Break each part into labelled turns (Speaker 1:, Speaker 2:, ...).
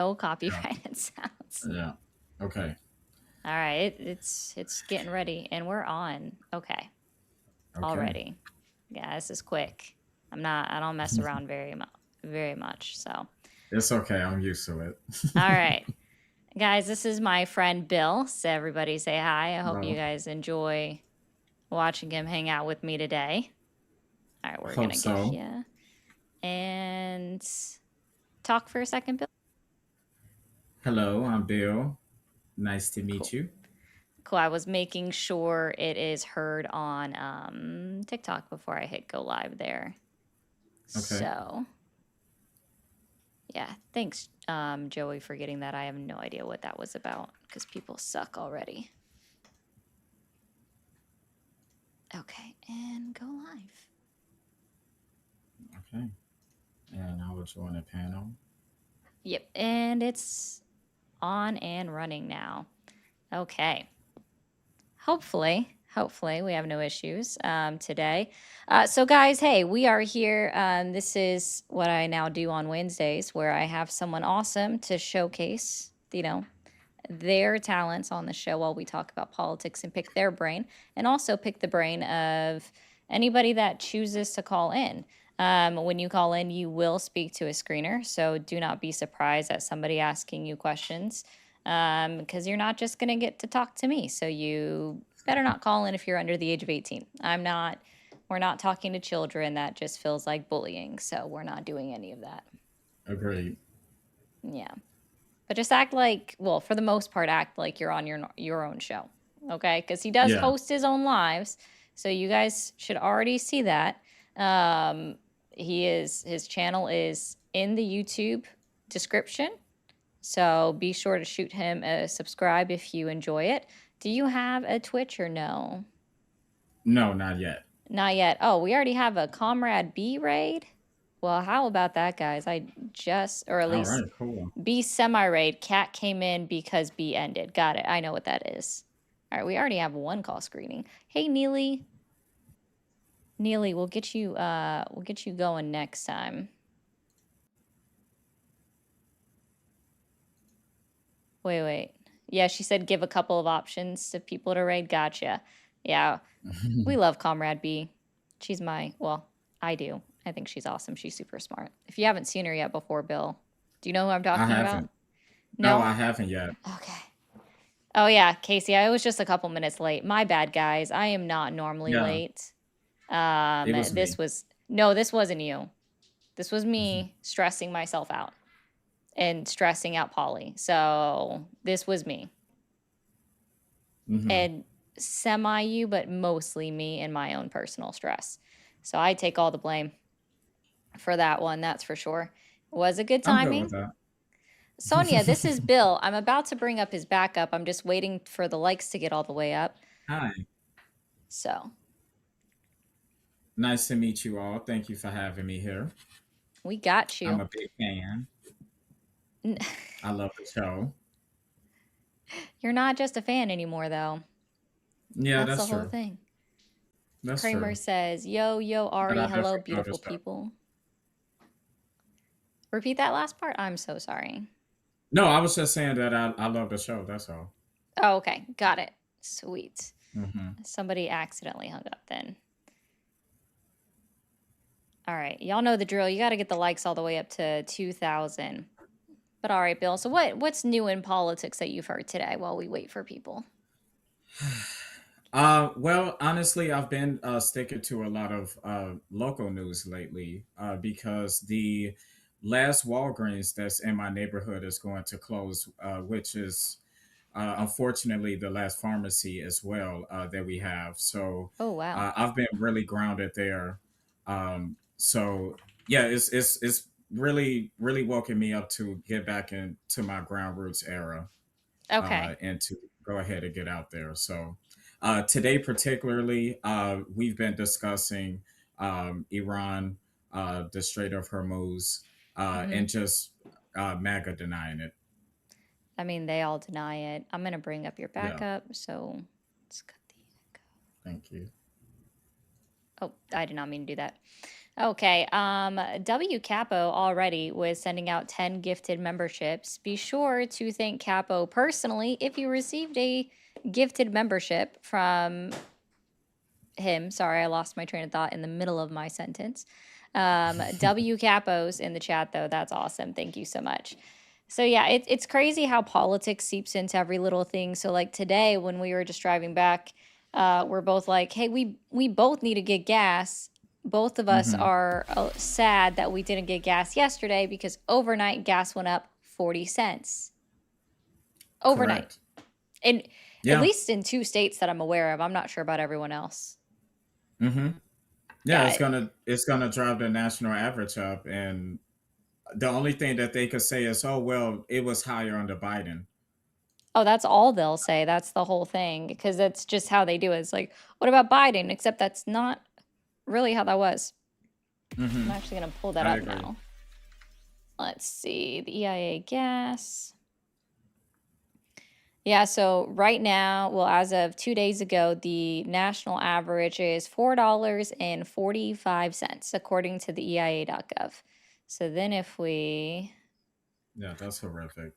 Speaker 1: No
Speaker 2: Yeah.
Speaker 1: copyrighted sounds.
Speaker 2: Yeah. Okay.
Speaker 1: All right, it's getting ready, and we're on. Okay,
Speaker 2: Okay.
Speaker 1: already. Yeah, this is quick. I don't mess around very much. So, all
Speaker 2: It's okay. I'm used to it.
Speaker 1: right, guys, this is my friend Bill. So everybody say hi. I hope you
Speaker 2: Well,
Speaker 1: guys enjoy watching him hang out with me today. All right, we're
Speaker 2: hope
Speaker 1: gonna give
Speaker 2: so.
Speaker 1: you and talk for a second, Bill.
Speaker 2: Hello, I'm Bill. Nice to meet
Speaker 1: Cool.
Speaker 2: you.
Speaker 1: Cool. I was making sure it is heard on TikTok before I hit go live there.
Speaker 2: Okay.
Speaker 1: So, yeah, thanks, Joey, for getting that. I have no idea what that was about because people suck already. Okay, and go live.
Speaker 2: Okay. And I will join the panel.
Speaker 1: Yep, and it's on and running now. Okay. Hopefully we have no issues today. So guys, hey, we are here. This is what I now do on Wednesdays, where I have someone awesome to showcase, their talents on the show while we talk about politics and pick their brain, and also pick the brain of anybody that chooses to call in. When you call in, you will speak to a screener, so do not be surprised at somebody asking you questions, because you're not just going to get to talk to me. So you better not call in if you're under the age of 18. We're not talking to children. That just feels like bullying. So we're not doing any of that.
Speaker 2: Agreed.
Speaker 1: Yeah. But just act like, well, for the most part, act like you're on your own show, okay? Because he does
Speaker 2: Yeah.
Speaker 1: host his own lives, so you guys should already see that. Um, his channel is in the YouTube description, so be sure to shoot him a subscribe if you enjoy it. Do you have a Twitch or no?
Speaker 2: No, not yet.
Speaker 1: Not yet. Oh, we already have a Comrade B raid. Well, how about that, guys? Or at
Speaker 2: All right.
Speaker 1: least
Speaker 2: Cool.
Speaker 1: B semi raid. Cat came in because B ended. Got it. I know what that is. All right, we already have one call screening. Hey, Neely. Neely, we'll get you going next time. Wait. Yeah, she said give a couple of options to people to raid. Gotcha. Yeah, we love Comrade B. Well, I do. I think she's awesome. She's super smart. If you haven't seen her yet before, Bill, do you know who I'm
Speaker 2: I
Speaker 1: talking about?
Speaker 2: haven't. No,
Speaker 1: No?
Speaker 2: I haven't yet.
Speaker 1: Okay. Oh, yeah, Casey, I was just a couple minutes late. My bad, guys. I am not normally
Speaker 2: Yeah.
Speaker 1: late.
Speaker 2: It was me.
Speaker 1: No, this wasn't you. This was me stressing myself out and stressing out Polly. So this was me.
Speaker 2: Hmm.
Speaker 1: And semi you, but mostly me and my own personal stress. So I take all the blame for that one, that's for sure. Was it good
Speaker 2: I'm good with
Speaker 1: timing?
Speaker 2: that.
Speaker 1: Sonia, this is Bill. I'm about to bring up his backup. I'm just waiting for the likes to get all the way up.
Speaker 2: Hi.
Speaker 1: So
Speaker 2: Nice to meet you all. Thank you for having me here.
Speaker 1: we got
Speaker 2: I'm
Speaker 1: you.
Speaker 2: a big fan. I love the show.
Speaker 1: You're not just a fan anymore, though.
Speaker 2: Yeah,
Speaker 1: That's the
Speaker 2: that's
Speaker 1: whole
Speaker 2: true.
Speaker 1: thing.
Speaker 2: That's
Speaker 1: Kramer
Speaker 2: true.
Speaker 1: says, yo,
Speaker 2: But I
Speaker 1: Ari, hello,
Speaker 2: definitely love the
Speaker 1: beautiful
Speaker 2: show.
Speaker 1: people. Repeat that last part. I'm so sorry.
Speaker 2: No, I was just saying that I love the show. That's all.
Speaker 1: Oh, okay. Got it. Sweet.
Speaker 2: Hmm.
Speaker 1: Somebody accidentally hung up then. All right. Y'all know the drill. You got to get the likes all the way up to 2,000. But all right, Bill. So what's new in politics that you've heard today while we wait for people?
Speaker 2: Well, honestly, I've been sticking to a lot of local news lately because the last Walgreens that's in my neighborhood is going to close, which is unfortunately the last pharmacy as well that we have. So
Speaker 1: Oh, wow.
Speaker 2: I've been really grounded there. So yeah, it's really woken me up to get back into my ground roots era
Speaker 1: Okay.
Speaker 2: and to go ahead and get out there. So today, particularly, we've been discussing Iran, the Strait of Hormuz,
Speaker 1: Mm-hmm.
Speaker 2: and just MAGA denying it.
Speaker 1: I mean, they all deny it. I'm going to bring up your
Speaker 2: Yeah,
Speaker 1: backup. So let's cut the echo.
Speaker 2: thank you.
Speaker 1: Oh, I did not mean to do that. Okay, W Capo already was sending out 10 gifted memberships. Be sure to thank Capo personally if you received a gifted membership from him. Sorry, I lost my train of thought in the middle of my sentence. W Capos in the chat, though. That's awesome. Thank you so much. So, yeah, it's crazy how politics seeps into every little thing. So, like today, when we were just driving back, we're both like, hey, we both need to get gas. Both of us
Speaker 2: Hmm.
Speaker 1: are sad that we didn't get gas yesterday because overnight gas went up 40 cents. Overnight.
Speaker 2: Correct.
Speaker 1: And at
Speaker 2: Yeah.
Speaker 1: least in two states that I'm aware of. I'm not sure about everyone else.
Speaker 2: Hmm. Yeah,
Speaker 1: Yeah.
Speaker 2: it's gonna drive the national average up, and the only thing that they could say is, "Oh well, it was higher under Biden."
Speaker 1: Oh, that's all they'll say. That's the whole thing because that's just how they do it. It's like, what about Biden? Except that's not really how that was. I'm
Speaker 2: Hmm.
Speaker 1: actually going to pull that
Speaker 2: I
Speaker 1: up
Speaker 2: agree.
Speaker 1: now. Let's see the EIA gas. Yeah, so right now, well, as of 2 days ago, the national average is $4.45, according to the EIA.gov. So then if we,
Speaker 2: Yeah, that's horrific.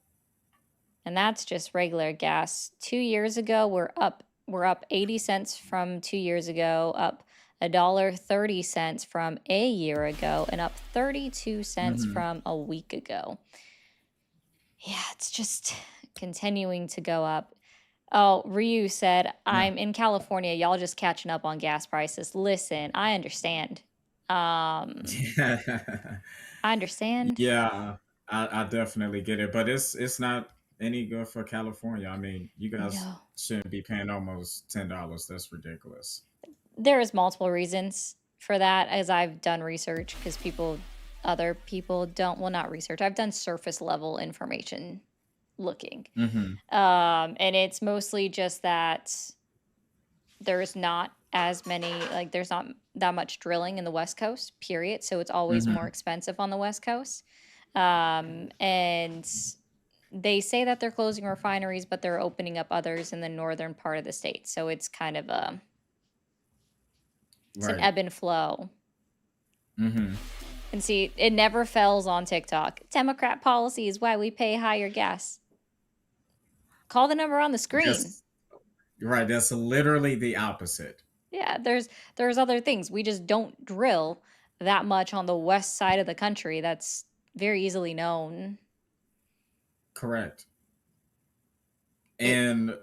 Speaker 1: and that's just regular gas. 2 years ago, we're up 80 cents from 2 years ago, up $1.30 from a year ago, and up 32 cents
Speaker 2: Hmm.
Speaker 1: from a week ago. Yeah, it's just continuing to go up. Oh, Ryu said,
Speaker 2: Yeah.
Speaker 1: I'm in California. Y'all just catching up on gas prices. Listen, I understand. Um, I understand.
Speaker 2: Yeah, I definitely get it, but it's not any good for California. I mean, you guys
Speaker 1: No.
Speaker 2: shouldn't be paying almost $10. That's ridiculous.
Speaker 1: There is multiple reasons for that as I've done research because other people don't, well, not research. I've done surface level information looking.
Speaker 2: Hmm.
Speaker 1: And it's mostly just that there's not as many, like, there's not that much drilling in the West Coast, period. So it's always more
Speaker 2: Hmm.
Speaker 1: expensive on the West Coast. And they say that they're closing refineries, but they're opening up others in the northern part of the state. So it's kind of it's an
Speaker 2: Right.
Speaker 1: ebb and flow.
Speaker 2: Hmm.
Speaker 1: And see, it never fails on TikTok. Democrat policy is why we pay higher gas. Call the number on the screen.
Speaker 2: That's right. That's literally the opposite.
Speaker 1: Yeah, there's other things. We just don't drill that much on the west side of the country. That's very easily known.
Speaker 2: Correct.
Speaker 1: It
Speaker 2: And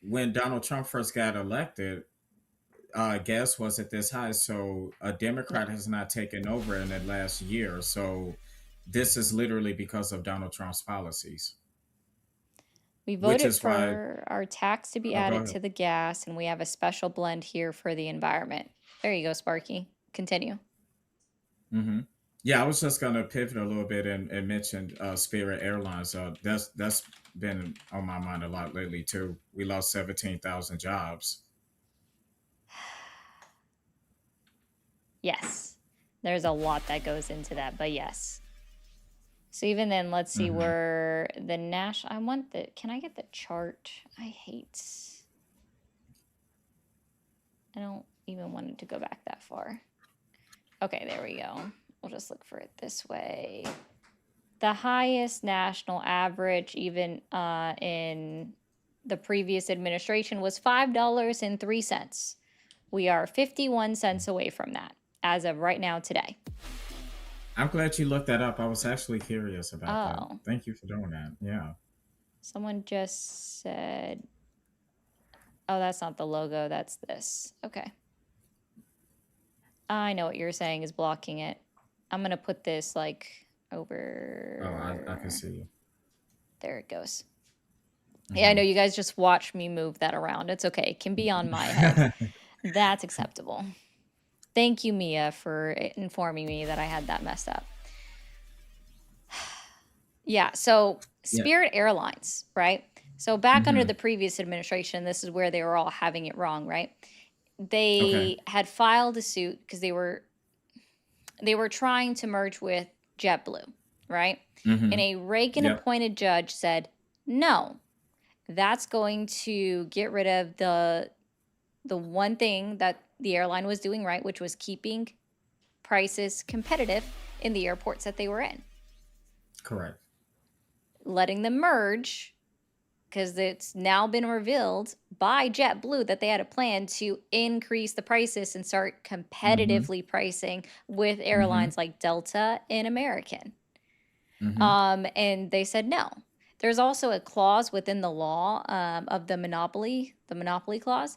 Speaker 2: when Donald Trump first got elected, gas wasn't this high, so a
Speaker 1: no.
Speaker 2: Democrat has not taken over in the last year. So this is literally because of Donald Trump's policies,
Speaker 1: We
Speaker 2: which
Speaker 1: voted
Speaker 2: is why.
Speaker 1: for our tax to be
Speaker 2: Oh, go
Speaker 1: added
Speaker 2: ahead.
Speaker 1: to the gas, and we have a special blend here for the environment. There you go, Sparky. Continue.
Speaker 2: Hmm. Yeah, I was just gonna pivot a little bit and mention Spirit Airlines. That's been on my mind a lot lately too. We lost 17,000 jobs.
Speaker 1: Yes. There's a lot that goes into that, but yes. So even then, let's see
Speaker 2: Hmm.
Speaker 1: where the national. I want the. Can I get the chart? I hate. I don't even want it to go back that far. Okay, there we go. We'll just look for it this way. The highest national average, even in the previous administration, was $5.03. We are 51 cents away from that as of right now today.
Speaker 2: I'm glad you looked that up. I was actually curious about that.
Speaker 1: Oh,
Speaker 2: Thank you for doing that. Yeah.
Speaker 1: someone just said, oh, that's not the logo, that's this. Okay. I know what you're saying is blocking it. I'm going to put this like
Speaker 2: Oh, I can
Speaker 1: over.
Speaker 2: see you.
Speaker 1: There it goes. Yeah, I know
Speaker 2: Hmm.
Speaker 1: you guys just watch me move that around. It's okay. It can be on my head. That's acceptable. Thank you, Mia, for informing me that I had that messed up. Yeah, so
Speaker 2: Yeah.
Speaker 1: Spirit Airlines, right? So back under
Speaker 2: Hmm.
Speaker 1: the previous administration, this is where they were all having it wrong, right?
Speaker 2: Okay.
Speaker 1: They had filed a suit because they were trying to merge with JetBlue, right? And
Speaker 2: Hmm.
Speaker 1: a Reagan
Speaker 2: Yep.
Speaker 1: appointed judge said, "No, that's going to get rid of the one thing that the airline was doing right, which was keeping prices competitive in the airports that they were in,
Speaker 2: Correct.
Speaker 1: letting them merge because it's now been revealed by JetBlue that they had a plan to increase the prices and start
Speaker 2: Mm-hmm.
Speaker 1: competitively pricing with
Speaker 2: Mm-hmm.
Speaker 1: airlines like Delta and American.
Speaker 2: Mm-hmm.
Speaker 1: And they said no. There's also a clause within the law of the monopoly clause.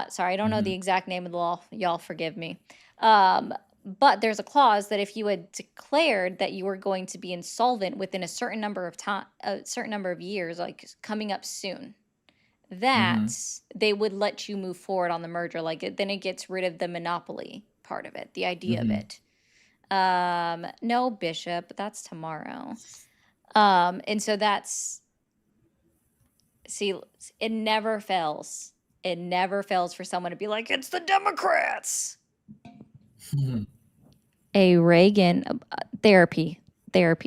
Speaker 1: Sorry, I don't know
Speaker 2: Mm-hmm.
Speaker 1: the exact name of the law. Y'all forgive me. Um, but there's a clause that if you had declared that you were going to be insolvent within a certain number of time, a certain number of years, like coming up soon, that
Speaker 2: Mm-hmm.
Speaker 1: they would let you move forward on the merger. Then it gets rid of the monopoly part of it, the idea of
Speaker 2: Mm-hmm.
Speaker 1: it. No, Bishop, that's tomorrow. And so that's, see, it never fails. It never fails for someone to be like, it's the Democrats. A Reagan therapy,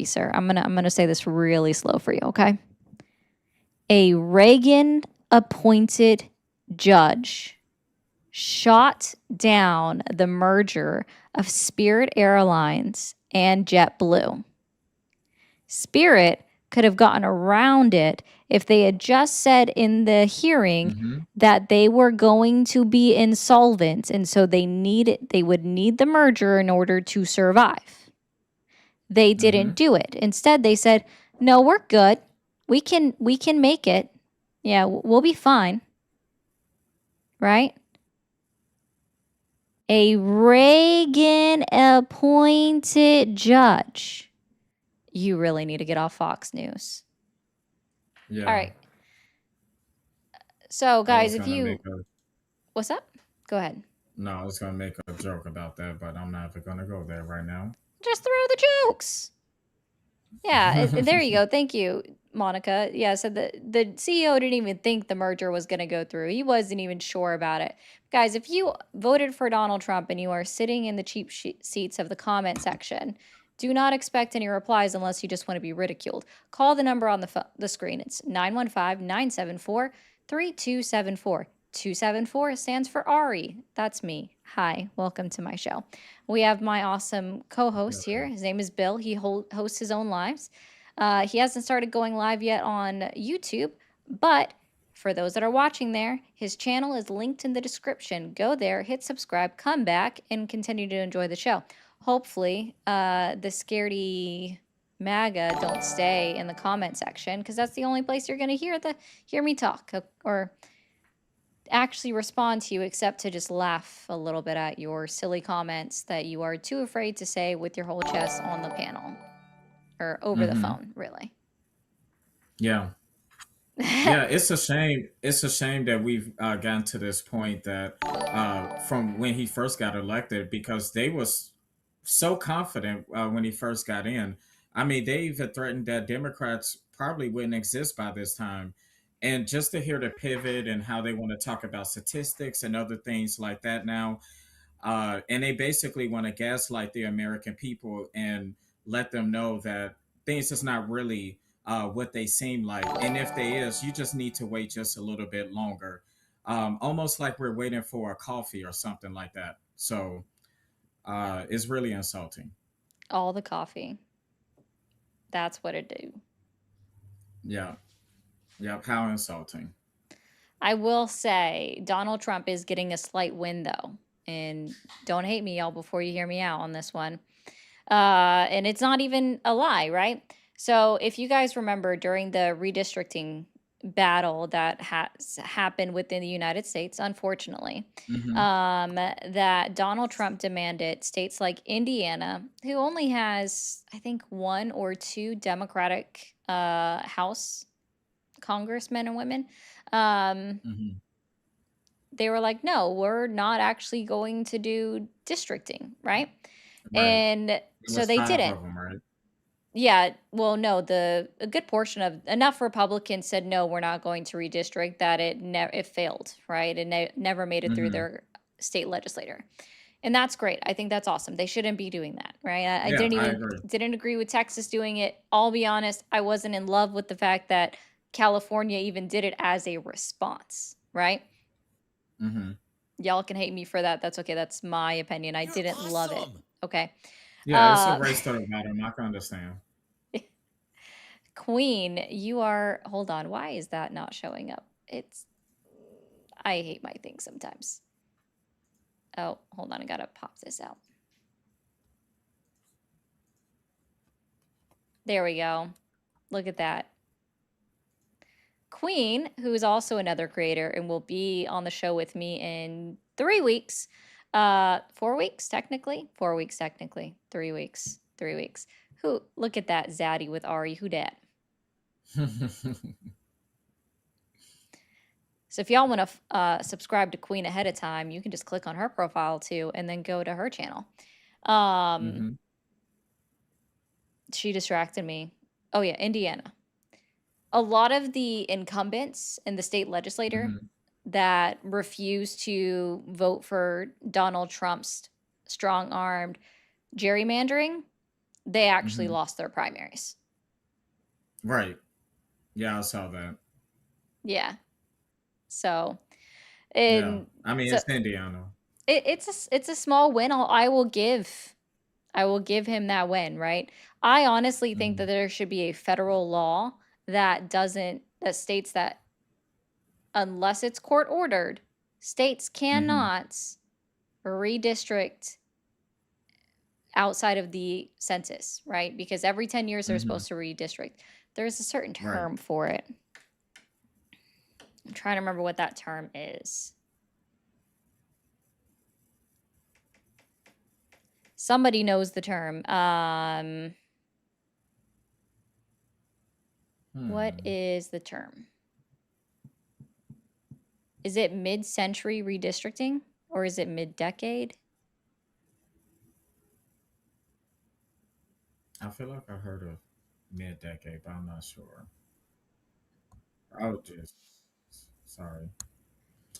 Speaker 1: sir. I'm gonna say this really slow for you, okay? A Reagan appointed judge shot down the merger of Spirit Airlines and JetBlue. Spirit could have gotten around it if they had just said in the hearing
Speaker 2: Mm-hmm.
Speaker 1: that they were going to be insolvent and so they would need the merger in order to survive. They
Speaker 2: Mm-hmm.
Speaker 1: didn't do it. Instead, they said, "No, we're good. We can make it. Yeah, we'll be fine." Right? A Reagan appointed judge. You really need to get off Fox News. All
Speaker 2: Yeah.
Speaker 1: right. So,
Speaker 2: I
Speaker 1: guys,
Speaker 2: was
Speaker 1: if
Speaker 2: gonna
Speaker 1: you,
Speaker 2: make a
Speaker 1: what's up? Go ahead.
Speaker 2: no, I was gonna make a joke about that, but I'm not gonna go there right now.
Speaker 1: Just throw the jokes. Yeah, there you go. Thank you, Monica. Yeah, so the CEO didn't even think the merger was going to go through. He wasn't even sure about it. Guys, if you voted for Donald Trump and you are sitting in the cheap seats of the comment section, do not expect any replies unless you just want to be ridiculed. Call the number on the screen. It's 915-974-3274. 274 stands for Ari. That's me. Hi, welcome to my show. We have my awesome co-host here.
Speaker 2: Okay.
Speaker 1: His name is Bill. He hosts his own lives. He hasn't started going live yet on YouTube, but for those that are watching there, his channel is linked in the description. Go there, hit subscribe, come back, and continue to enjoy the show. Hopefully, the scaredy MAGA don't stay in the comment section because that's the only place you're going to hear me talk or actually respond to you except to just laugh a little bit at your silly comments that you are too afraid to say with your whole chest on the panel or over the
Speaker 2: Mm-hmm.
Speaker 1: phone, really.
Speaker 2: Yeah. Yeah, it's a shame. It's a shame that we've gotten to this point that from when he first got elected, because they was so confident when he first got in. I mean, they even threatened that Democrats probably wouldn't exist by this time. And just to hear the pivot and how they want to talk about statistics and other things like that now, and they basically want to gaslight the American people and let them know that things is not really what they seem like. And if they is, you just need to wait just a little bit longer. Almost like we're waiting for a coffee or something like that. So it's really insulting.
Speaker 1: All the coffee. That's what it do.
Speaker 2: Yeah. Yep. How insulting.
Speaker 1: I will say Donald Trump is getting a slight win though. And don't hate me, y'all, before you hear me out on this one. And it's not even a lie, right? So if you guys remember during the redistricting battle that has happened within the United States, unfortunately,
Speaker 2: Mm-hmm.
Speaker 1: that Donald Trump demanded states like Indiana, who only has, I think, one or two Democratic House congressmen and women, um,
Speaker 2: Mm-hmm.
Speaker 1: they were like, no, we're not actually going to do districting, right?
Speaker 2: Right.
Speaker 1: And
Speaker 2: It
Speaker 1: so
Speaker 2: was
Speaker 1: they
Speaker 2: five
Speaker 1: didn't.
Speaker 2: of them, right?
Speaker 1: Yeah, well, no, a good portion of enough Republicans said no, we're not going to redistrict that it failed, right? It never made it through
Speaker 2: Mm-hmm.
Speaker 1: their state legislator. And that's great. I think that's awesome. They shouldn't be doing that, right? I
Speaker 2: Yeah,
Speaker 1: didn't
Speaker 2: I
Speaker 1: even
Speaker 2: agree.
Speaker 1: didn't agree with Texas doing it. I'll be honest, I wasn't in love with the fact that California even did it as a response, right?
Speaker 2: Mm-hmm.
Speaker 1: Y'all can hate me for that. That's okay. That's my opinion. I
Speaker 3: You're
Speaker 1: didn't love it.
Speaker 3: awesome.
Speaker 1: Okay.
Speaker 2: Yeah, it's a
Speaker 1: Uh,
Speaker 2: race to the bottom. I can understand.
Speaker 1: Queen, you are, hold on. Why is that not showing up? I hate my thing sometimes. Oh, hold on. I gotta pop this out. There we go. Look at that. Queen, who is also another creator and will be on the show with me in 3 weeks. 4 weeks, technically. 4 weeks, technically. 3 weeks. 3 weeks. Who, look at that Zaddy with Ari. Who dat? So if y'all want to subscribe to Queen ahead of time, you can just click on her profile too and then go to her channel.
Speaker 2: Hmm.
Speaker 1: She distracted me. Oh, yeah, Indiana. A lot of the incumbents in the state legislature
Speaker 2: Hmm.
Speaker 1: that refuse to vote for Donald Trump's strong armed gerrymandering, they actually
Speaker 2: Hmm.
Speaker 1: lost their primaries.
Speaker 2: Right. Yeah, I saw that.
Speaker 1: Yeah. So,
Speaker 2: Yeah.
Speaker 1: and
Speaker 2: I mean,
Speaker 1: so
Speaker 2: it's Indiana.
Speaker 1: it's a small win. I will give him that win, right? I honestly think that
Speaker 2: Hmm.
Speaker 1: there should be a federal law that states that unless it's court ordered, states
Speaker 2: Hmm.
Speaker 1: cannot redistrict outside of the census, right? Because every 10 years they're
Speaker 2: Hmm.
Speaker 1: supposed to redistrict. There's a certain
Speaker 2: Right.
Speaker 1: term for it. I'm trying to remember what that term is. Somebody knows the term. What
Speaker 2: Hmm.
Speaker 1: is the term? Is it mid-century redistricting or is it mid-decade?
Speaker 2: I feel like I heard of mid-decade, but I'm not sure. Oh, just sorry.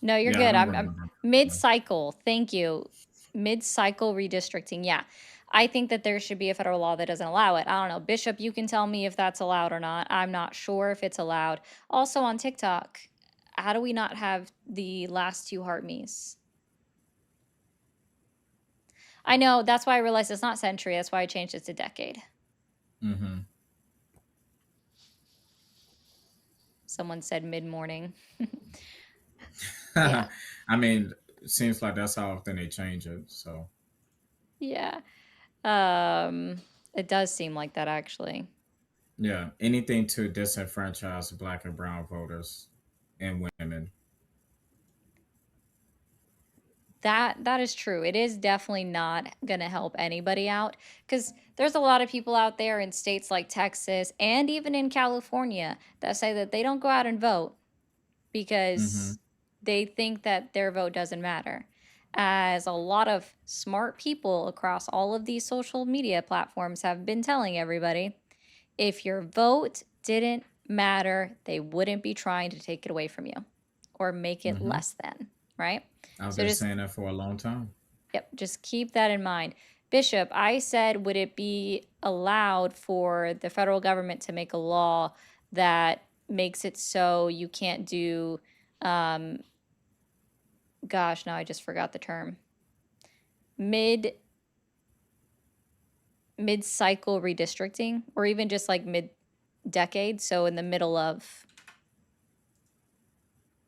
Speaker 1: No, you're
Speaker 2: Yeah, I
Speaker 1: good.
Speaker 2: don't
Speaker 1: I'm
Speaker 2: remember.
Speaker 1: mid-cycle. Thank you. Mid-cycle redistricting. Yeah. I think that there should be a federal law that doesn't allow it. I don't know. Bishop, you can tell me if that's allowed or not. I'm not sure if it's allowed. Also on TikTok, how do we not have the last two heart me's? I know. That's why I realized it's not century. That's why I changed it to decade.
Speaker 2: Hmm.
Speaker 1: Someone said mid-morning. Yeah.
Speaker 2: I mean, it seems like that's how often they change it. So
Speaker 1: Yeah. Um, it does seem like that actually.
Speaker 2: yeah, anything to disenfranchise black and brown voters and women.
Speaker 1: That is true. It is definitely not going to help anybody out because there's a lot of people out there in states like Texas and even in California that say that they don't go out and vote
Speaker 2: Hmm.
Speaker 1: because they think that their vote doesn't matter. As a lot of smart people across all of these social media platforms have been telling everybody, if your vote didn't matter, they wouldn't be trying to take it away from you or make it
Speaker 2: Hmm.
Speaker 1: less than, right?
Speaker 2: I've
Speaker 1: So
Speaker 2: been
Speaker 1: just
Speaker 2: saying that for a long time.
Speaker 1: Yep, just keep that in mind. Bishop, I said, would it be allowed for the federal government to make a law that makes it so you can't do, um, gosh, now I just forgot the term, mid mid cycle redistricting, or even just like mid decade, so in the middle of,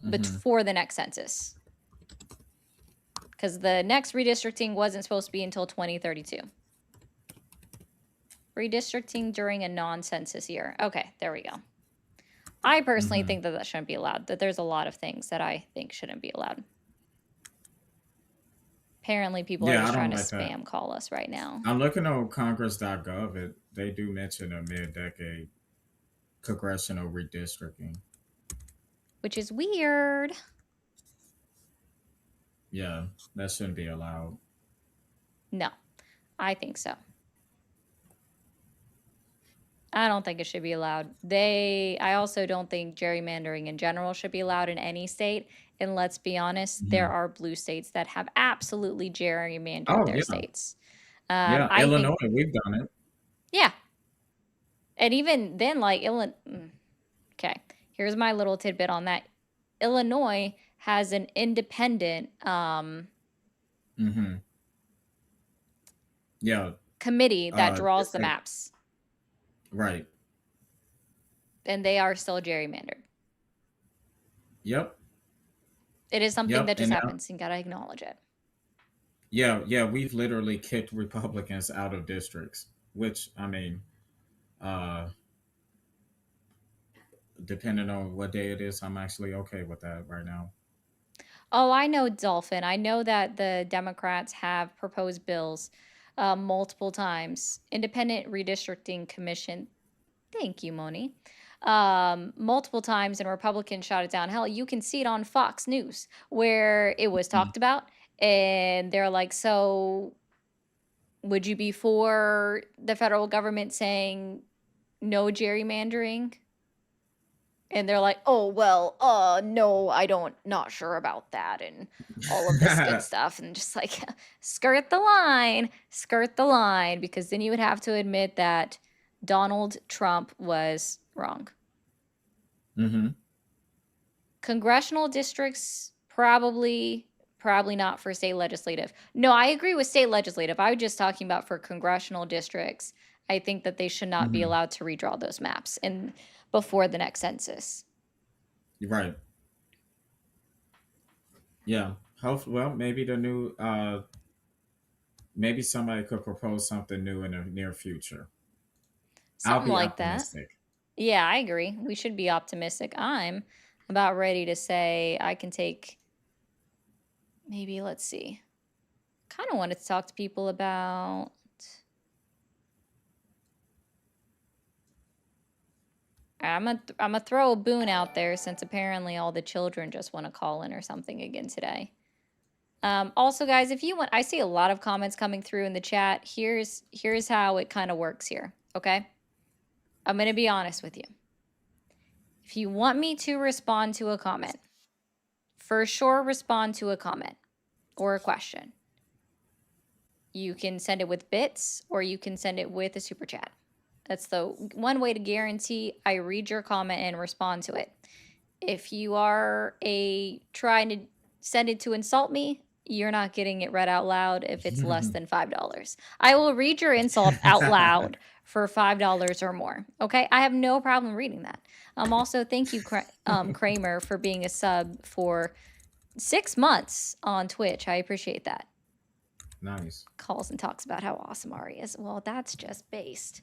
Speaker 1: but
Speaker 2: Hmm.
Speaker 1: for the next census, because the next redistricting wasn't supposed to be until 2032. Redistricting during a non-census year. Okay, there we go. I personally
Speaker 2: Hmm.
Speaker 1: think that that shouldn't be allowed, that there's a lot of things that I think shouldn't be allowed. Apparently, people are
Speaker 2: Yeah, I
Speaker 1: just trying
Speaker 2: don't
Speaker 1: to
Speaker 2: like that.
Speaker 1: spam call us right now,
Speaker 2: I'm looking on Congress.gov. They do mention a mid-decade congressional redistricting.
Speaker 1: which is weird.
Speaker 2: Yeah, that shouldn't be allowed.
Speaker 1: No, I think so. I don't think it should be allowed. I also don't think gerrymandering in general should be allowed in any state. And let's be honest, there
Speaker 2: Hmm.
Speaker 1: are blue states that have absolutely gerrymandered
Speaker 2: Oh
Speaker 1: their
Speaker 2: yeah,
Speaker 1: states.
Speaker 2: yeah.
Speaker 1: I think,
Speaker 2: Illinois, we've done it.
Speaker 1: yeah. And even then, like, Illinois, okay, here's my little tidbit on that. Illinois has an independent
Speaker 2: Hmm. Yeah.
Speaker 1: committee that draws the
Speaker 2: Different.
Speaker 1: maps,
Speaker 2: Right.
Speaker 1: and they are still gerrymandered.
Speaker 2: Yep.
Speaker 1: It is something
Speaker 2: Yep.
Speaker 1: that just
Speaker 2: And now,
Speaker 1: happens. You gotta acknowledge it.
Speaker 2: yeah, we've literally kicked Republicans out of districts, which I mean, uh, depending on what day it is, I'm actually okay with that right now.
Speaker 1: Oh, I know, Dolphin. I know that the Democrats have proposed bills multiple times. Independent Redistricting Commission. Thank you, Moni. Multiple times, and Republicans shot it down. Hell, you can see it on Fox News where it was
Speaker 2: Mm.
Speaker 1: talked about, and they're like, "So, would you be for the federal government saying no gerrymandering?" And they're like, "Oh, well, no, I don't not sure about that," and all of this good stuff, and just like skirt the line, because then you would have to admit that Donald Trump was wrong.
Speaker 2: Hmm.
Speaker 1: Congressional districts, probably not for state legislative. No, I agree with state legislative. I was just talking about for congressional districts. I think that they should not be
Speaker 2: Hmm.
Speaker 1: allowed to redraw those maps and before the next census.
Speaker 2: Right. Yeah. Hopefully, well, maybe the new, maybe somebody could propose something new in the near future. I'll
Speaker 1: Something
Speaker 2: be
Speaker 1: like that.
Speaker 2: optimistic.
Speaker 1: Yeah, I agree. We should be optimistic. I'm about ready to say I can take, maybe, let's see. Kind of wanted to talk to people about, I'm gonna throw a boon out there, since apparently all the children just want to call in or something again today. Also, guys, if you want, I see a lot of comments coming through in the chat. Here's how it kind of works here. Okay, I'm gonna be honest with you. If you want me to respond to a comment, for sure respond to a comment or a question. You can send it with bits, or you can send it with a super chat. That's the one way to guarantee I read your comment and respond to it. If you are trying to send it to insult me, you're not getting it read out loud if it's less than $5. I will read your insult out loud for $5 or more. Okay, I have no problem reading that. Also, thank you, Kramer, for being a sub for 6 months on Twitch. I appreciate that.
Speaker 2: Nice.
Speaker 1: Calls and talks about how awesome Ari is. Well, that's just based.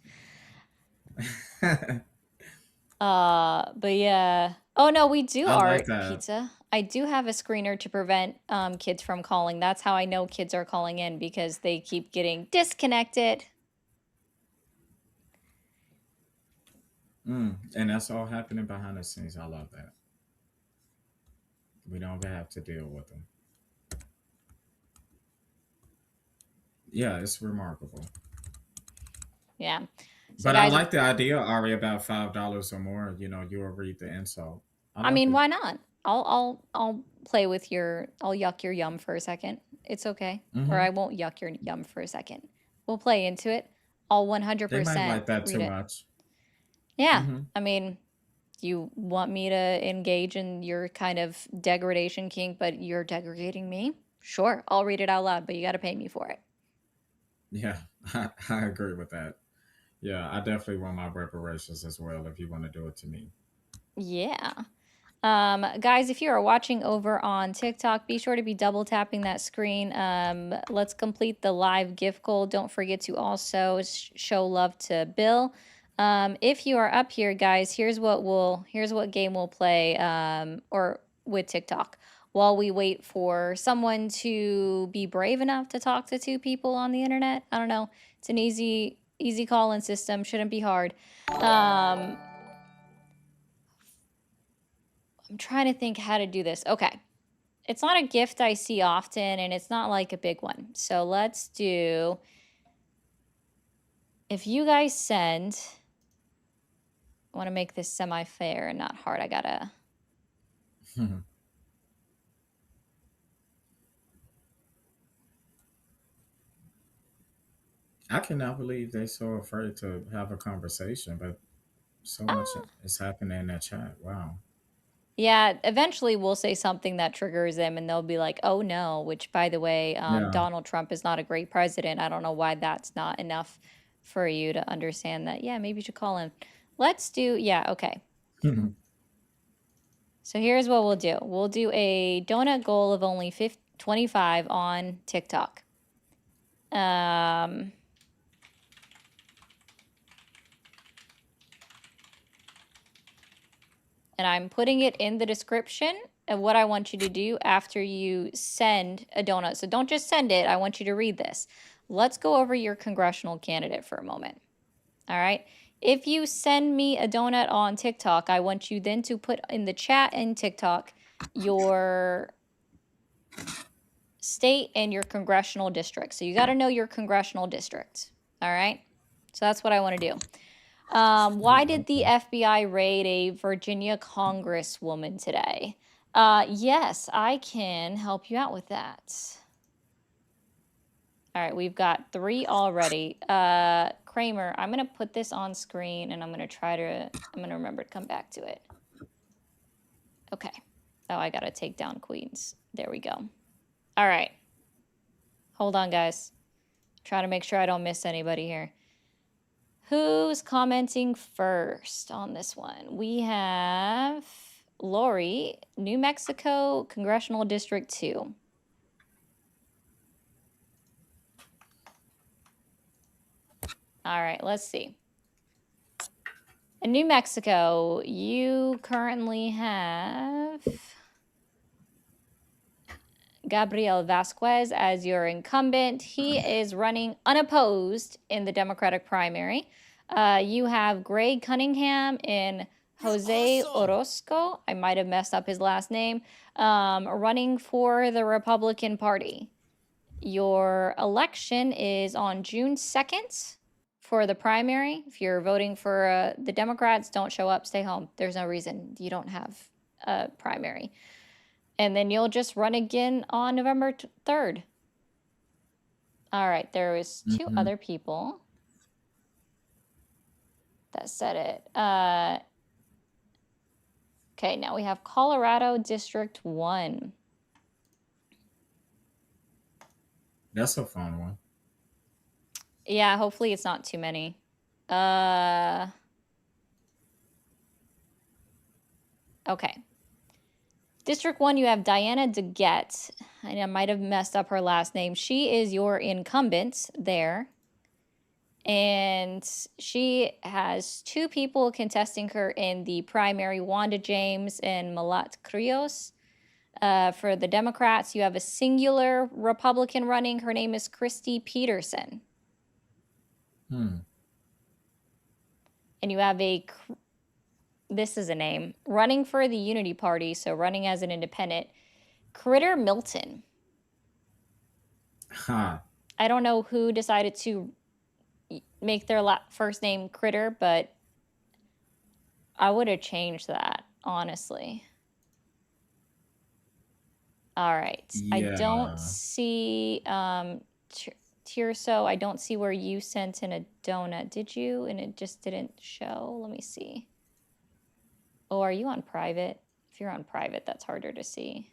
Speaker 1: But yeah. Oh no, we do
Speaker 2: I like
Speaker 1: art
Speaker 2: that.
Speaker 1: pizza. I do have a screener to prevent kids from calling. That's how I know kids are calling in, because they keep getting disconnected.
Speaker 2: And that's all happening behind the scenes. I love that. We don't have to deal with them. Yeah, it's remarkable.
Speaker 1: Yeah. So
Speaker 2: But I
Speaker 1: guys,
Speaker 2: like the idea, Ari, about $5 or more. You'll read the insult. I
Speaker 1: I
Speaker 2: like
Speaker 1: mean,
Speaker 2: it.
Speaker 1: why not? I'll play with I'll yuck your yum for a second. It's okay. Or
Speaker 2: Hmm.
Speaker 1: I won't yuck your yum for a second. We'll play into it. I'll
Speaker 2: They might
Speaker 1: 100%
Speaker 2: like that
Speaker 1: read
Speaker 2: too
Speaker 1: it.
Speaker 2: much.
Speaker 1: Yeah.
Speaker 2: Hmm.
Speaker 1: I mean, you want me to engage in your kind of degradation kink, but you're degrading me? Sure, I'll read it out loud, but you got to pay me for it.
Speaker 2: Yeah, I agree with that. Yeah, I definitely want my reparations as well if you want to do it to me.
Speaker 1: Yeah. Guys, if you are watching over on TikTok, be sure to be double tapping that screen. Let's complete the live gift goal. Don't forget to also show love to Bill. If you are up here, guys, here's what game we'll play, or with TikTok, while we wait for someone to be brave enough to talk to two people on the internet. I don't know. It's an easy call-in system. Shouldn't be hard. I'm trying to think how to do this. Okay. It's not a gift I see often, and it's not like a big one. So let's do, if you guys send, I want to make this semi-fair and not hard. I gotta,
Speaker 2: I cannot believe they're so afraid to have a conversation, but so much
Speaker 1: ah,
Speaker 2: is happening in that chat. Wow.
Speaker 1: Yeah, eventually we'll say something that triggers them and they'll be like, oh no, which by the way,
Speaker 2: Yeah.
Speaker 1: Donald Trump is not a great president. I don't know why that's not enough for you to understand that. Yeah, maybe you should call him. Let's do, yeah, okay. So here's what we'll do. We'll do a donut goal of only 25 on TikTok. And I'm putting it in the description of what I want you to do after you send a donut. So don't just send it. I want you to read this. Let's go over your congressional candidate for a moment. All right. If you send me a donut on TikTok, I want you then to put in the chat in TikTok your state and your congressional district. So you got to know your congressional district. All right. So that's what I want to do. Why did the FBI raid a Virginia congresswoman today? Yes, I can help you out with that. All right, we've got 3 already. Kramer, I'm going to put this on screen and I'm going to remember to come back to it. Okay. Oh, I got to take down Queens. There we go. All right. Hold on, guys. Try to make sure I don't miss anybody here. Who's commenting first on this one? We have Lori, New Mexico, Congressional District 2. All right, let's see. In New Mexico, you currently have Gabriel Vasquez as your incumbent. He is running unopposed in the Democratic primary. You have Greg Cunningham and Jose Orozco, I might have messed up his last name, running for the Republican Party. Your election is on June 2nd for the primary. If you're voting for the Democrats, don't show up, stay home. There's no reason you don't have a primary. And then you'll just run again on November 3rd. All right, there was 2 other people that said it. Okay, now we have Colorado District 1.
Speaker 2: That's a fun one.
Speaker 1: Yeah, hopefully it's not too many. Okay. District 1, you have Diana DeGette. I might have messed up her last name. She is your incumbent there. And she has 2 people contesting her in the primary, Wanda James and Malat Krios. For the Democrats, you have a singular Republican running. Her name is Christy Peterson. And you have this is a name, running for the Unity Party, so running as an independent, Critter Milton.
Speaker 2: Huh.
Speaker 1: I don't know who decided to make their first name Critter, but I would have changed that, honestly. All right.
Speaker 2: Yeah.
Speaker 1: I don't see Tirso. I don't see where you sent in a donut. Did you? And it just didn't show. Let me see. Oh, are you on private? If you're on private, that's harder to see.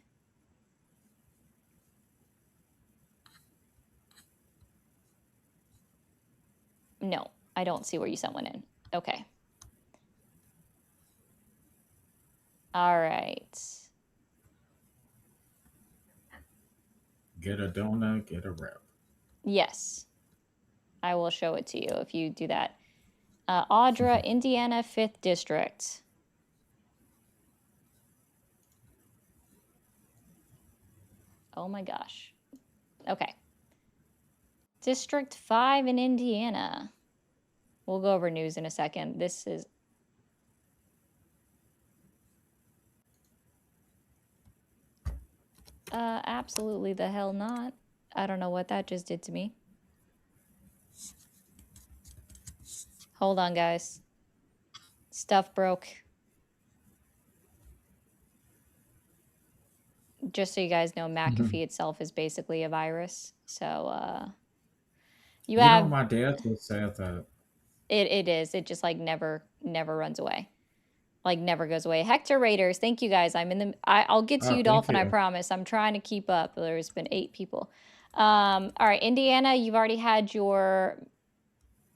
Speaker 1: No, I don't see where you sent one in. Okay. All right.
Speaker 2: Get a donut, get a rep.
Speaker 1: Yes. I will show it to you if you do that. Audra, Indiana 5th District. Oh my gosh. Okay. District 5 in Indiana. We'll go over news in a second. This is... absolutely the hell not. I don't know what that just did to me. Hold on, guys. Stuff broke. Just so you guys know, McAfee itself is basically a virus. So,
Speaker 2: you know, my dad just said that.
Speaker 1: It is. It just like never runs away. like never goes away. Hector Raiders, thank you guys. I'll get to you,
Speaker 2: Thank
Speaker 1: Dolphin, I
Speaker 2: you.
Speaker 1: promise. I'm trying to keep up. There's been 8 people. All right, Indiana, you've already had your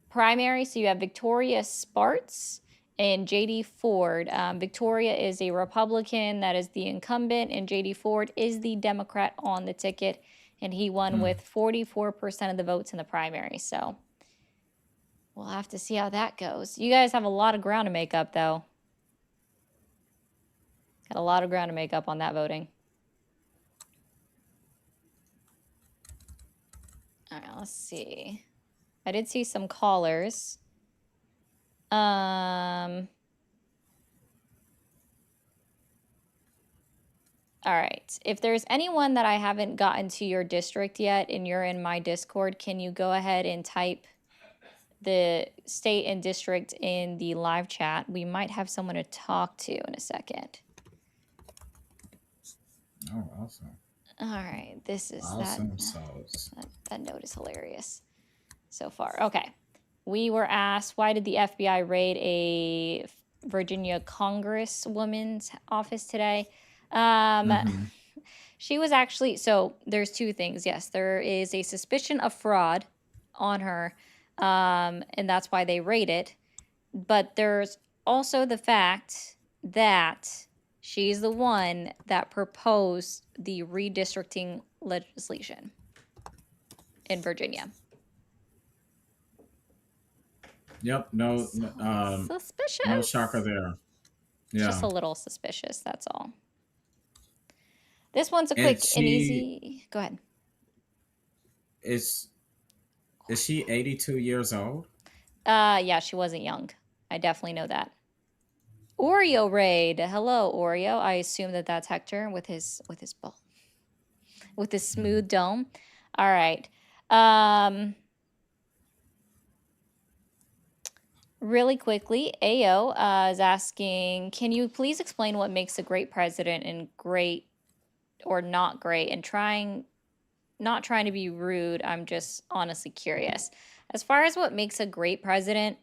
Speaker 1: primary, so you have Victoria Spartz and JD Ford. Victoria is a Republican, that is the incumbent, and JD Ford is the Democrat on the ticket, and he won with 44% of the votes in the primary. So we'll have to see how that goes. You guys have a lot of ground to make up, though. Got a lot of ground to make up on that voting. All right, let's see. I did see some callers. All right. If there's anyone that I haven't gotten to your district yet and you're in my Discord, can you go ahead and type the state and district in the live chat? We might have someone to talk to in a second.
Speaker 2: Oh, awesome.
Speaker 1: All right. This is
Speaker 2: Awesome sauce.
Speaker 1: that note is hilarious so far. Okay. We were asked, why did the FBI raid a Virginia Congresswoman's office today? She was actually, so there's 2 things. Yes, there is a suspicion of fraud on her, and that's why they raid it. But there's also the fact that she's the one that proposed the redistricting legislation in Virginia.
Speaker 2: Yep. No.
Speaker 1: Suspicious.
Speaker 2: No shocker there. Yeah.
Speaker 1: Just a little suspicious. That's all. This one's a quick and easy. Go ahead.
Speaker 2: Is she 82 years old?
Speaker 1: Yeah, she wasn't young. I definitely know that. Oreo raid. Hello, Oreo. I assume that that's Hector with his ball, with his smooth dome. All right. Really quickly, AO is asking, can you please explain what makes a great president and great or not great? And not trying to be rude, I'm just honestly curious. As far as what makes a great president,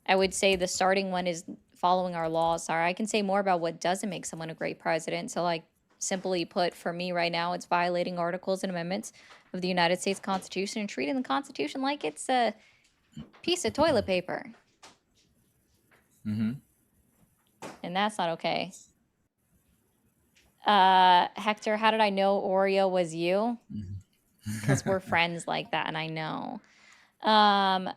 Speaker 1: I would say the starting one is following our laws. Sorry, I can say more about what doesn't make someone a great president. So, like, simply put, for me right now, it's violating articles and amendments of the United States Constitution and treating the Constitution like it's a piece of toilet paper. And that's not okay. Hector, how did I know Oreo was you? Because we're friends like that, and I know. I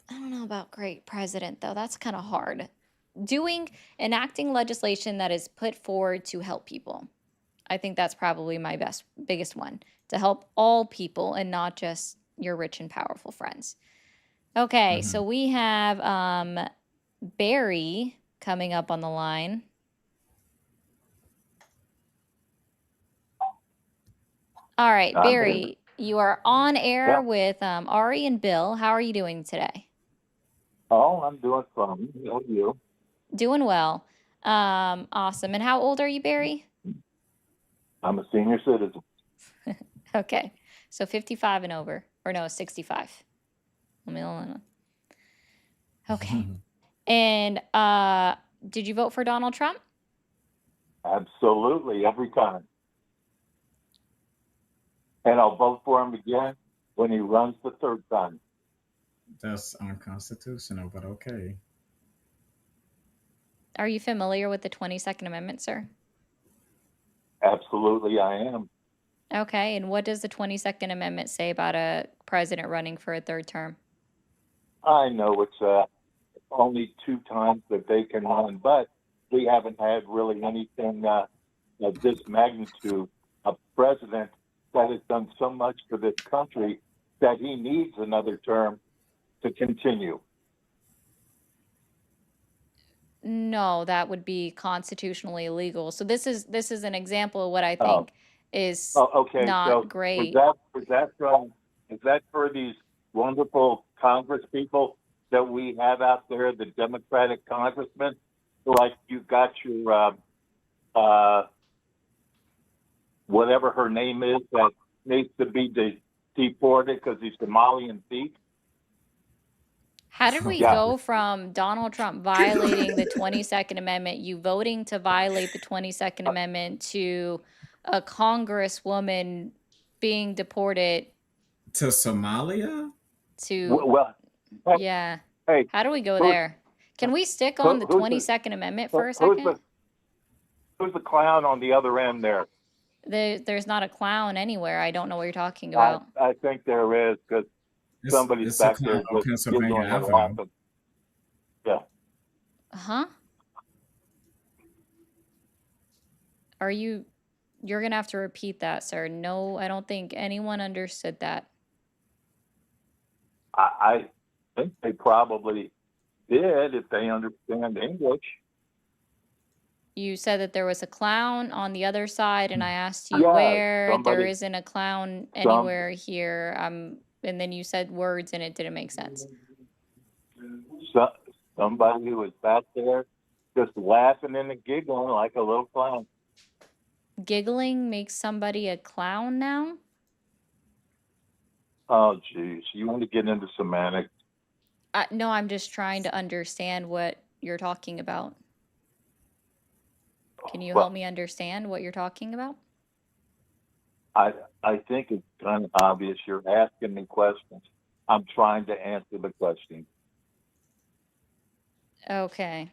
Speaker 1: don't know about great president, though. That's kind of hard. Enacting legislation that is put forward to help people. I think that's probably my biggest one, to help all people and not just your rich and powerful friends. Okay, so we have Barry coming up on the line. All right, Barry, you are on air with Ari and Bill. How are you doing today?
Speaker 3: Oh, I'm doing fine. How are you?
Speaker 1: Doing well. Awesome. And how old are you, Barry?
Speaker 3: I'm a senior citizen.
Speaker 1: Okay, so 55 and over, or no, 65. Okay. And did you vote for Donald Trump?
Speaker 3: Absolutely, every time. And I'll vote for him again when he runs the 3rd time.
Speaker 2: That's unconstitutional, but okay.
Speaker 1: Are you familiar with the 22nd Amendment, sir?
Speaker 3: Absolutely, I am.
Speaker 1: Okay, and what does the 22nd Amendment say about a president running for a 3rd term?
Speaker 3: I know it's only 2 times that they can run, but we haven't had really anything of this magnitude. A president that has done so much for this country that he needs another term to continue.
Speaker 1: No, that would be constitutionally illegal. So this is an example of what I think is
Speaker 3: okay.
Speaker 1: not
Speaker 3: So
Speaker 1: great.
Speaker 3: Is that for these wonderful Congress people that we have out there, the Democratic congressmen? Like you got your whatever her name is that needs to be deported because he's Somalian thief.
Speaker 1: How did we
Speaker 3: Yeah.
Speaker 1: go from Donald Trump violating the 22nd Amendment, you voting to violate the 22nd Amendment, to a congresswoman being deported
Speaker 2: To Somalia?
Speaker 1: to,
Speaker 3: Well, hey,
Speaker 1: yeah.
Speaker 3: hey,
Speaker 1: How do we go
Speaker 3: who's
Speaker 1: there? Can we stick on the
Speaker 3: who's
Speaker 1: 22nd Amendment for a
Speaker 3: who's
Speaker 1: second?
Speaker 3: who's the clown on the other end there?
Speaker 1: There's not a clown anywhere. I don't know what you're talking
Speaker 3: I
Speaker 1: about.
Speaker 3: I think there is, because somebody's
Speaker 2: It's a
Speaker 3: back
Speaker 2: clown
Speaker 3: there
Speaker 2: on
Speaker 3: just
Speaker 2: Pennsylvania
Speaker 3: giggling and
Speaker 2: Avenue.
Speaker 3: laughing. Yeah.
Speaker 1: Huh? You're gonna have to repeat that, sir. No, I don't think anyone understood that.
Speaker 3: I think they probably did if they understand English.
Speaker 1: You said that there was a clown on the other side, and I asked you
Speaker 3: Yeah,
Speaker 1: where. There
Speaker 3: somebody,
Speaker 1: isn't a clown
Speaker 3: some,
Speaker 1: anywhere here. And then you said words, and it didn't make sense.
Speaker 3: so, somebody who was back there just laughing and giggling like a little clown.
Speaker 1: Giggling makes somebody a clown now?
Speaker 3: Oh, geez, you want to get into semantics?
Speaker 1: No, I'm just trying to understand what you're talking about. Can you help
Speaker 3: Well,
Speaker 1: me understand what you're talking about?
Speaker 3: I think it's kind of obvious. You're asking me questions. I'm trying to answer the question.
Speaker 1: Okay.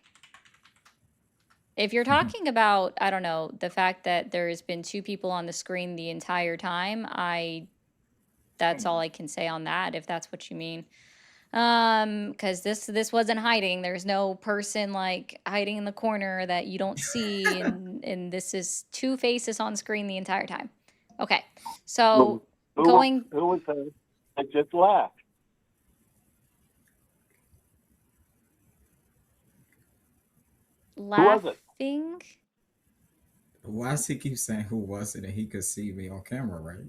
Speaker 1: If you're talking about, I don't know, the fact that there's been two people on the screen the entire time, that's all I can say on that, if that's what you mean. Because this wasn't hiding. There's no person like hiding in the corner that you don't see, and this is two faces on screen the entire time. Okay, so
Speaker 3: Who
Speaker 1: going
Speaker 3: was there? I just laughed. Who was it?
Speaker 1: laughing.
Speaker 2: Why does he keep saying who was it and he could see me on camera, right?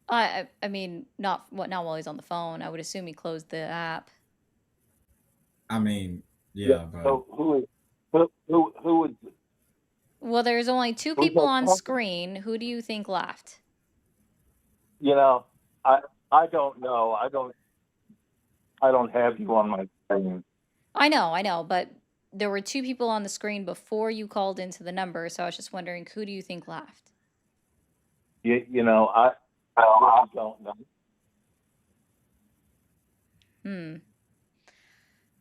Speaker 1: I mean, not while he's on the phone. I would assume he closed the app.
Speaker 2: I mean,
Speaker 3: Yeah.
Speaker 2: yeah, but
Speaker 3: So who was
Speaker 1: Well, there's only two
Speaker 3: who's
Speaker 1: people
Speaker 3: that
Speaker 1: on
Speaker 3: talking?
Speaker 1: screen. Who do you think laughed?
Speaker 3: You know, I don't know. I don't have you on my screen.
Speaker 1: I know, but there were two people on the screen before you called into the number, so I was just wondering, who do you think laughed?
Speaker 3: You know, I really don't know.
Speaker 1: Hmm.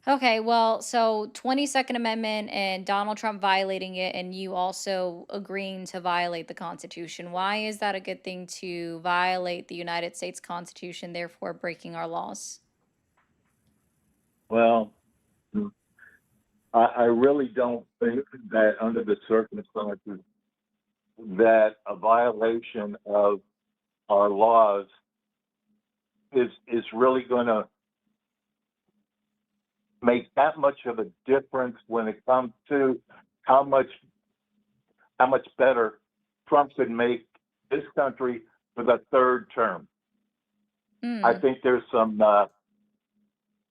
Speaker 1: Okay, well, so 22nd Amendment and Donald Trump violating it, and you also agreeing to violate the Constitution. Why is that a good thing to violate the United States Constitution, therefore breaking our laws?
Speaker 3: Well, I really don't think that under the circumstances that a violation of our laws is really going to make that much of a difference when it comes to how much better Trump could make this country for the third term. I
Speaker 1: Hmm.
Speaker 3: think there's some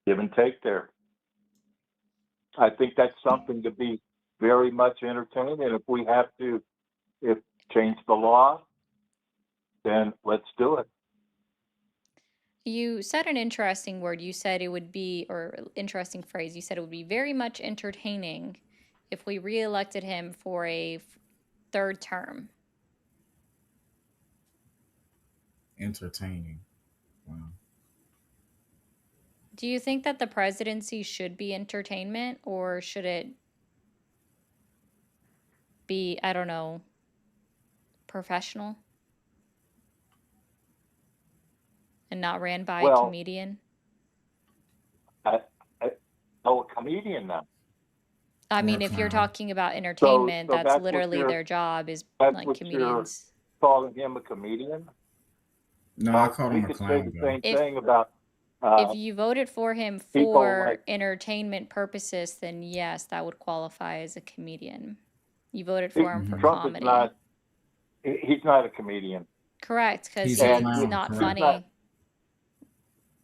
Speaker 3: give and take there. I think that's something to be very much entertained. And if we have to, if change the law, then let's do it.
Speaker 1: You said an interesting word. You said it would be, or interesting phrase. You said it would be very much entertaining if we reelected him for a third term.
Speaker 2: entertaining. Wow.
Speaker 1: Do you think that the presidency should be entertainment, or should it be, I don't know, professional and not ran by a
Speaker 3: Well,
Speaker 1: comedian?
Speaker 3: I know a comedian now.
Speaker 1: I
Speaker 2: Or a
Speaker 1: mean, if you're
Speaker 2: clown.
Speaker 1: talking about
Speaker 3: So
Speaker 1: entertainment, that's
Speaker 3: that's what
Speaker 1: literally
Speaker 3: you're
Speaker 1: their job, is
Speaker 3: that's
Speaker 1: like
Speaker 3: what you're
Speaker 1: comedians.
Speaker 3: calling him, a comedian.
Speaker 2: No, I
Speaker 3: Well,
Speaker 2: called
Speaker 3: we
Speaker 2: him a
Speaker 3: could say
Speaker 2: clown
Speaker 3: the
Speaker 2: though.
Speaker 3: same
Speaker 1: If
Speaker 3: thing about
Speaker 1: if you voted for him
Speaker 3: people
Speaker 1: for
Speaker 3: like
Speaker 1: entertainment purposes, then yes, that would qualify as a comedian. You voted for him for
Speaker 2: Mhm.
Speaker 3: Trump. Is
Speaker 1: comedy.
Speaker 3: not. He's not a comedian,
Speaker 1: Correct, because
Speaker 2: He's a
Speaker 3: and
Speaker 1: he's
Speaker 2: clown,
Speaker 1: not
Speaker 3: he's
Speaker 2: correct?
Speaker 3: not.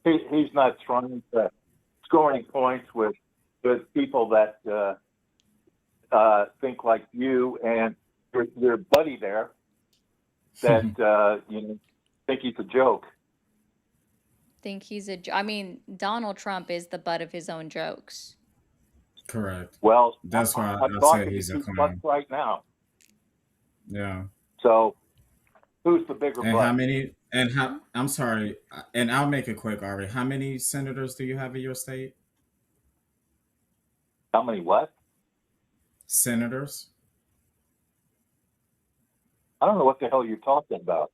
Speaker 1: funny.
Speaker 3: He's not trying to score any points with people that think like you and your buddy there that you know think he's a joke.
Speaker 1: think he's I mean, Donald Trump is the butt of his own jokes.
Speaker 2: Correct.
Speaker 3: Well,
Speaker 2: That's why
Speaker 3: I'm
Speaker 2: I said
Speaker 3: talking to
Speaker 2: he's a
Speaker 3: two butts
Speaker 2: clown.
Speaker 3: right now.
Speaker 2: Yeah.
Speaker 3: So who's the bigger
Speaker 2: And how
Speaker 3: butt?
Speaker 2: many? And how? I'm sorry. And I'll make it quick, Ari. How many senators do you have in your state?
Speaker 3: How many what?
Speaker 2: Senators.
Speaker 3: I don't know what the hell you're talking about.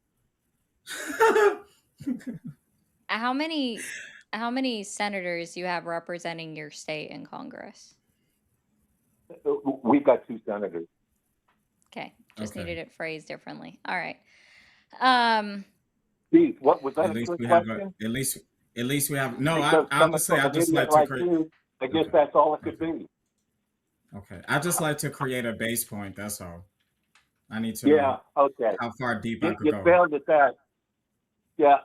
Speaker 1: How many senators do you have representing your state in Congress?
Speaker 3: We've got 2 senators.
Speaker 1: Okay, just
Speaker 2: Okay.
Speaker 1: needed it phrased differently. All right. Um,
Speaker 3: Steve, what was that
Speaker 2: At
Speaker 3: a
Speaker 2: least
Speaker 3: trick
Speaker 2: we have a.
Speaker 3: question?
Speaker 2: At least we have. No,
Speaker 3: Because
Speaker 2: I
Speaker 3: coming
Speaker 2: honestly,
Speaker 3: from
Speaker 2: I
Speaker 3: an
Speaker 2: just
Speaker 3: idiot
Speaker 2: like to
Speaker 3: like
Speaker 2: create.
Speaker 3: you, I guess
Speaker 2: Okay.
Speaker 3: that's all it could
Speaker 2: Okay.
Speaker 3: be.
Speaker 2: Okay. I just like to create a base point. That's all. I need to
Speaker 3: Yeah,
Speaker 2: know
Speaker 3: okay.
Speaker 2: how far deep I could
Speaker 3: You
Speaker 2: go.
Speaker 3: failed at that. Yeah.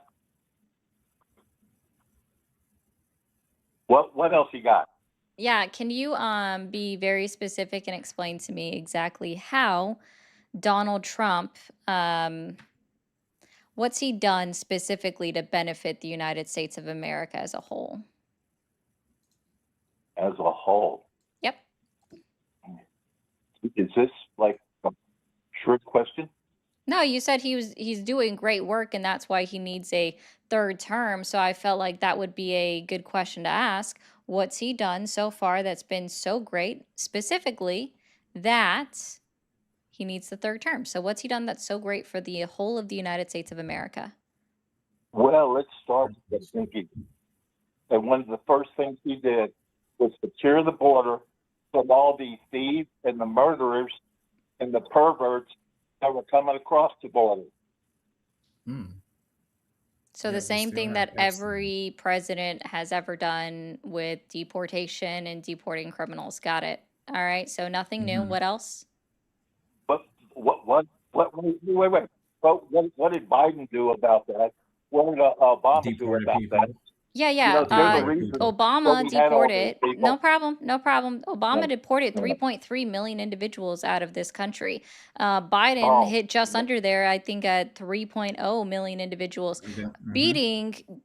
Speaker 3: What else you got?
Speaker 1: yeah, can you be very specific and explain to me exactly how Donald Trump what's he done specifically to benefit the United States of America as a whole?
Speaker 3: As a whole.
Speaker 1: Yep.
Speaker 3: Is this like a trick question?
Speaker 1: No, you said he's doing great work and that's why he needs a third term. So I felt like that would be a good question to ask. What's he done so far that's been so great, specifically that he needs the third term? So what's he done that's so great for the whole of the United States of America?
Speaker 3: Well, let's start with thinking. And one of the first things he did was secure the border from all the thieves and the murderers and the perverts that were coming across the border.
Speaker 2: Hmm.
Speaker 1: So
Speaker 2: Yeah,
Speaker 1: the
Speaker 2: we
Speaker 1: same
Speaker 2: still
Speaker 1: thing
Speaker 2: have
Speaker 1: that
Speaker 2: Epstein.
Speaker 1: every president has ever done with deportation and deporting criminals. Got it. All right. So nothing new.
Speaker 2: Hmm.
Speaker 1: What else?
Speaker 3: But wait. What did Biden do about that? What did Obama do
Speaker 2: Deported
Speaker 3: about that?
Speaker 2: people.
Speaker 1: Yeah,
Speaker 3: You
Speaker 1: yeah.
Speaker 3: know, they're the
Speaker 2: Deported
Speaker 3: reason
Speaker 2: people.
Speaker 3: that
Speaker 1: Obama
Speaker 3: we had all these
Speaker 1: deported. No
Speaker 3: people.
Speaker 1: problem. No problem. Obama
Speaker 3: Yeah,
Speaker 1: deported
Speaker 3: yeah.
Speaker 1: 3.3 million individuals out of this country. Biden
Speaker 3: Oh,
Speaker 1: hit just under there, I think, at 3.0 million individuals,
Speaker 2: Mm-hmm.
Speaker 1: beating
Speaker 3: yeah.